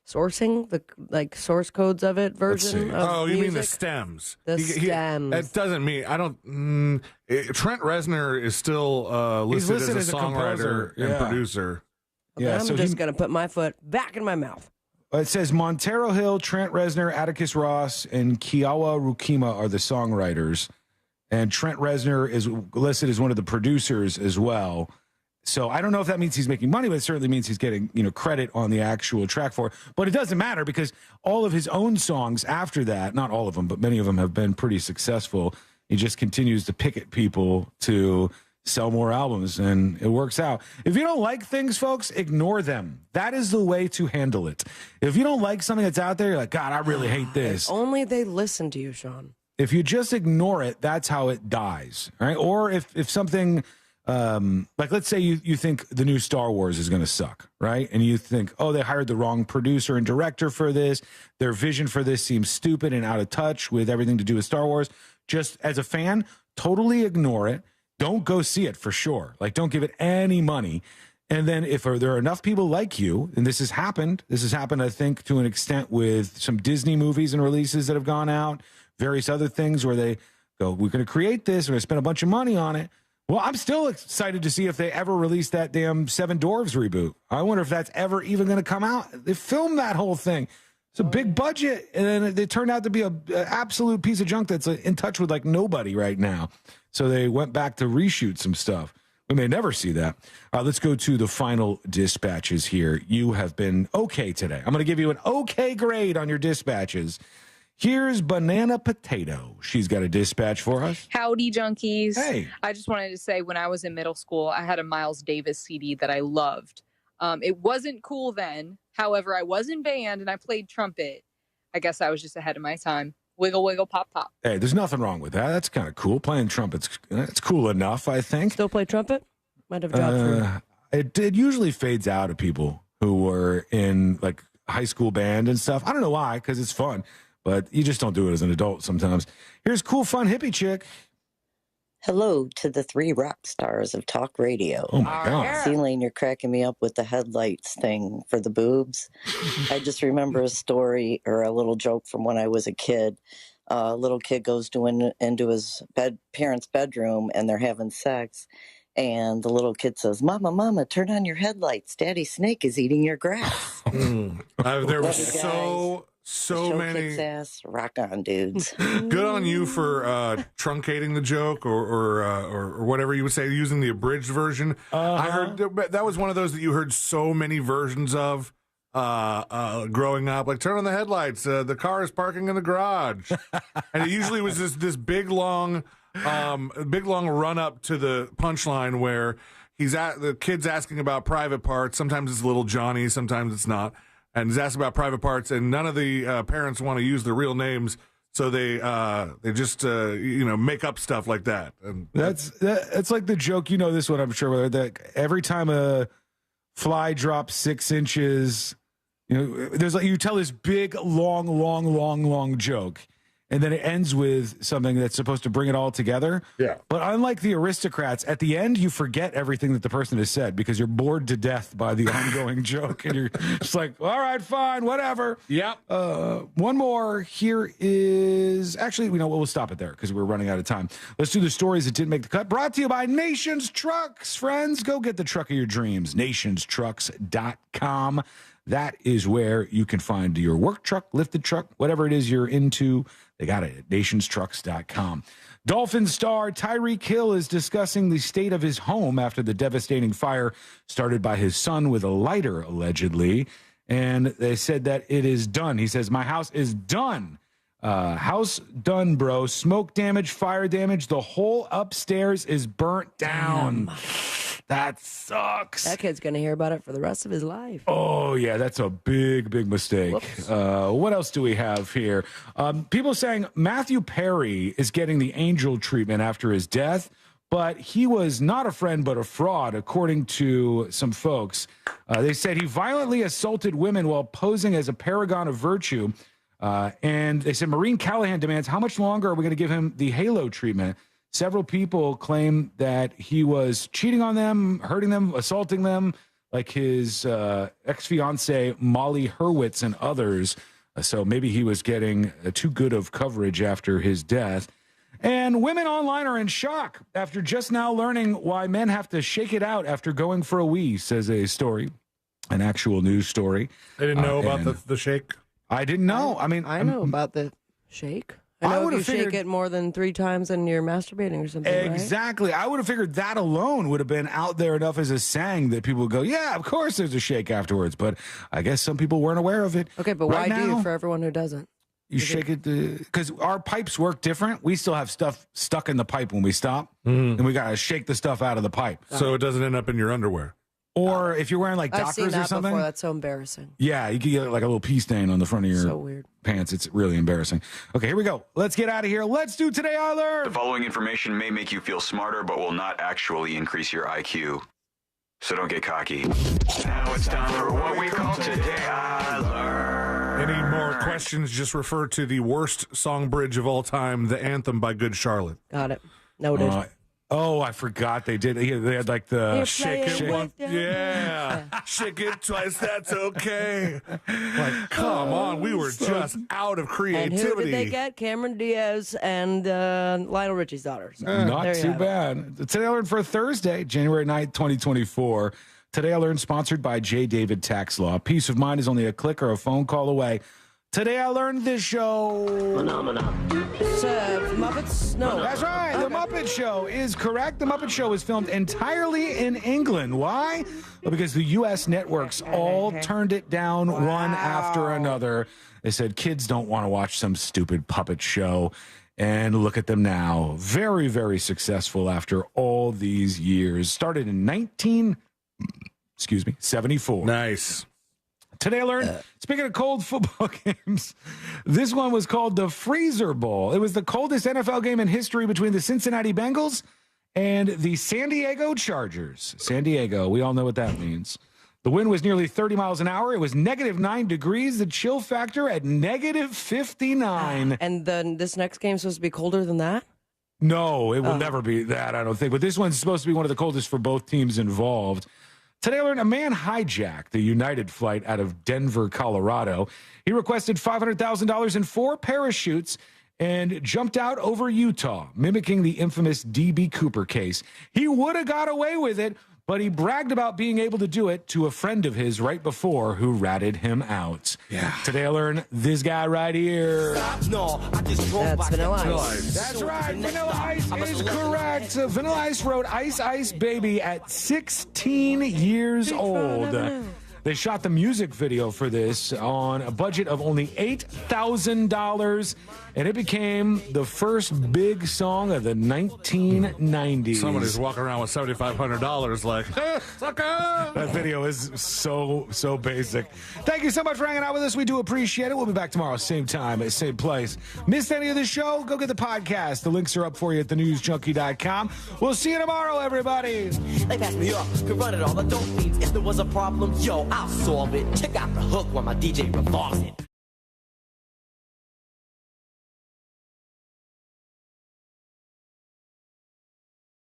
sourcing, the like source codes of it version. Of you music. mean the stems? The stems. That doesn't mean I don't. Trent Reznor is still listed as a songwriter and producer. Yeah, I'm just gonna put my foot back in my mouth. It says Montero Hill, Trent Reznor, Atticus Ross, and Kiawa Rukima are the songwriters, and Trent Reznor is listed as one of the producers as well. So I don't know if that means he's making money, but it certainly means he's getting, credit on the actual track for it. But it doesn't matter because all of his own songs after that, not all of them, but many of them have been pretty successful. He just continues to pick at people to sell more albums, and it works out. If you don't like things, folks, ignore them. That is the way to handle it. If you don't like something that's out there, you're like, God, I really hate this. If only they listen to you, Sean. If you just ignore it, that's how it dies, right? Or if something... like let's say you think the new Star Wars is going to suck, right? And you think, oh, they hired the wrong producer and director for this. Their vision for this seems stupid and out of touch with everything to do with Star Wars. Just as a fan, totally ignore it. Don't go see it for sure. Like, don't give it any money. And then if there are enough people like you, and this has happened, I think, to an extent with some Disney movies and releases that have gone out, various other things where they go, we're going to create this, we're going to spend a bunch of money on it. Well, I'm still excited to see if they ever release that damn Seven Dwarfs reboot. I wonder if that's ever even going to come out. They filmed that whole thing. It's a big budget, and then it turned out to be an absolute piece of junk that's in touch with like nobody right now. So they went back to reshoot some stuff. We may never see that. Let's go to the final dispatches here. You have been okay today. I'm going to give you an okay grade on your dispatches. Here's Banana Potato. She's got a dispatch for us. Howdy, junkies. Hey. I just wanted to say when I was in middle school, I had a Miles Davis CD that I loved. It wasn't cool then. However, I was in band and I played trumpet. I guess I was just ahead of my time. Wiggle, wiggle, pop, pop. Hey, there's nothing wrong with that. That's kind of cool. Playing trumpet's that's cool enough, I think. Still play trumpet? Might have dropped for you. It usually fades out of people who were in like high school band and stuff. I don't know why, because it's fun. But you just don't do it as an adult sometimes. Here's cool, fun hippie chick. Hello to the 3 rock stars of talk radio. Oh, my God. Celine, you're cracking me up with the headlights thing for the boobs. I just remember a story or a little joke from when I was a kid. A little kid goes into his parents' bedroom, and they're having sex. And the little kid says, Mama, Mama, turn on your headlights. Daddy Snake is eating your grass. There were so many ass. Rock on, dudes. Good on you for truncating the joke or whatever you would say, using the abridged version. I heard that was one of those that you heard so many versions of growing up. Like, turn on the headlights. The car is parking in the garage, and it usually was this big long run up to the punchline where the kid's asking about private parts. Sometimes it's little Johnny, sometimes it's not. And he's asked about private parts, and none of the parents want to use their real names, so they just make up stuff like that. And that's like the joke. You know this one, I'm sure. That every time a fly drops 6 inches, there's like you tell this big, long joke, and then it ends with something that's supposed to bring it all together. Yeah. But unlike the aristocrats, at the end, you forget everything that the person has said because you're bored to death by the ongoing joke. And you're just like, all right, fine, whatever. Yep. One more. Here is... Actually, we'll stop it there because we're running out of time. Let's do the stories that didn't make the cut. Brought to you by Nations Trucks. Friends, go get the truck of your dreams. nationstrucks.com. That is where you can find your work truck, lifted truck, whatever it is you're into. They got it at nationstrucks.com. Dolphin star Tyreek Hill is discussing the state of his home after the devastating fire started by his son with a lighter, allegedly. And they said that it is done. He says, my house is done. House done, bro. Smoke damage, fire damage. The whole upstairs is burnt down. Damn. That sucks. That kid's going to hear about it for the rest of his life. Oh, yeah, that's a big mistake. What else do we have here? People saying Matthew Perry is getting the angel treatment after his death, but he was not a friend but a fraud, according to some folks. They said he violently assaulted women while posing as a paragon of virtue. And they said Maureen Callahan demands, how much longer are we going to give him the halo treatment? Several people claim that he was cheating on them, hurting them, assaulting them, like his ex-fiancée Molly Hurwitz and others. So maybe he was getting too good of coverage after his death. And women online are in shock after just now learning why men have to shake it out after going for a wee, says a story, an actual news story. They didn't know about the shake? I didn't know. I know about the shake. I know if you shake it more than 3 times and you're masturbating or something, exactly. Right? I would have figured that alone would have been out there enough as a saying that people would go, yeah, of course there's a shake afterwards. But I guess some people weren't aware of it. Okay, but why do you for everyone who doesn't? You shake it because our pipes work different. We still have stuff stuck in the pipe when we stop, and we got to shake the stuff out of the pipe. So it doesn't end up in your underwear. Or if you're wearing like Dockers I've seen that or something. Before. That's so embarrassing. Yeah, you can get like a little pee stain on the front of your pants. It's really embarrassing. Okay, here we go. Let's get out of here. Let's do Today I Learned. The following information may make you feel smarter, but will not actually increase your IQ. So don't get cocky. Now it's time for what we call Today I Learned. Any more questions, just refer to the worst song bridge of all time, The Anthem by Good Charlotte. Got it. Noted. I forgot they did. They had like the shake it once. Yeah. Shake it twice. That's okay. Like, come on. We were just out of creativity. And who did they get? Cameron Diaz and Lionel Richie's daughter. So not too bad. Today I Learned for Thursday, January 9th, 2024. Today I Learned sponsored by J. David Tax Law. Peace of mind is only a click or a phone call away. Today I Learned this show. It's Muppets? No. That's right. The Muppet Show is correct. The Muppet Show was filmed entirely in England. Why? Well, because the U.S. networks all turned it down one after another. They said kids don't want to watch some stupid puppet show. And look at them now. Very, very successful after all these years. Started in 74. Nice. Today I learned, speaking of cold football games, this one was called the Freezer Bowl. It was the coldest NFL game in history between the Cincinnati Bengals and the San Diego Chargers. San Diego, we all know what that means. The wind was nearly 30 miles an hour. It was -9 degrees. The chill factor at -59. And then this next game is supposed to be colder than that? No, it will never be that, I don't think. But this one's supposed to be one of the coldest for both teams involved. Today I learned a man hijacked the United flight out of Denver, Colorado. He requested $500,000 in 4 parachutes and jumped out over Utah, mimicking the infamous D.B. Cooper case. He would have got away with it, but he bragged about being able to do it to a friend of his right before who ratted him out. Yeah. Today I learned this guy right here. That's Vanilla Ice. That's right. Vanilla Ice is correct. Vanilla Ice wrote Ice Ice Baby at 16 years old. They shot the music video for this on a budget of only $8,000, and it became the first big song of the 1990s. Somebody's walking around with $7,500 like, sucker! That video is so basic. Thank you so much for hanging out with us. We do appreciate it. We'll be back tomorrow, same time, at same place. Missed any of the show? Go get the podcast. The links are up for you at thenewsjunkie.com. We'll see you tomorrow, everybody. They pass me up, could run it all. I don't need if there was a problem, yo, I'll solve it. Check out the hook while my DJ revolves it.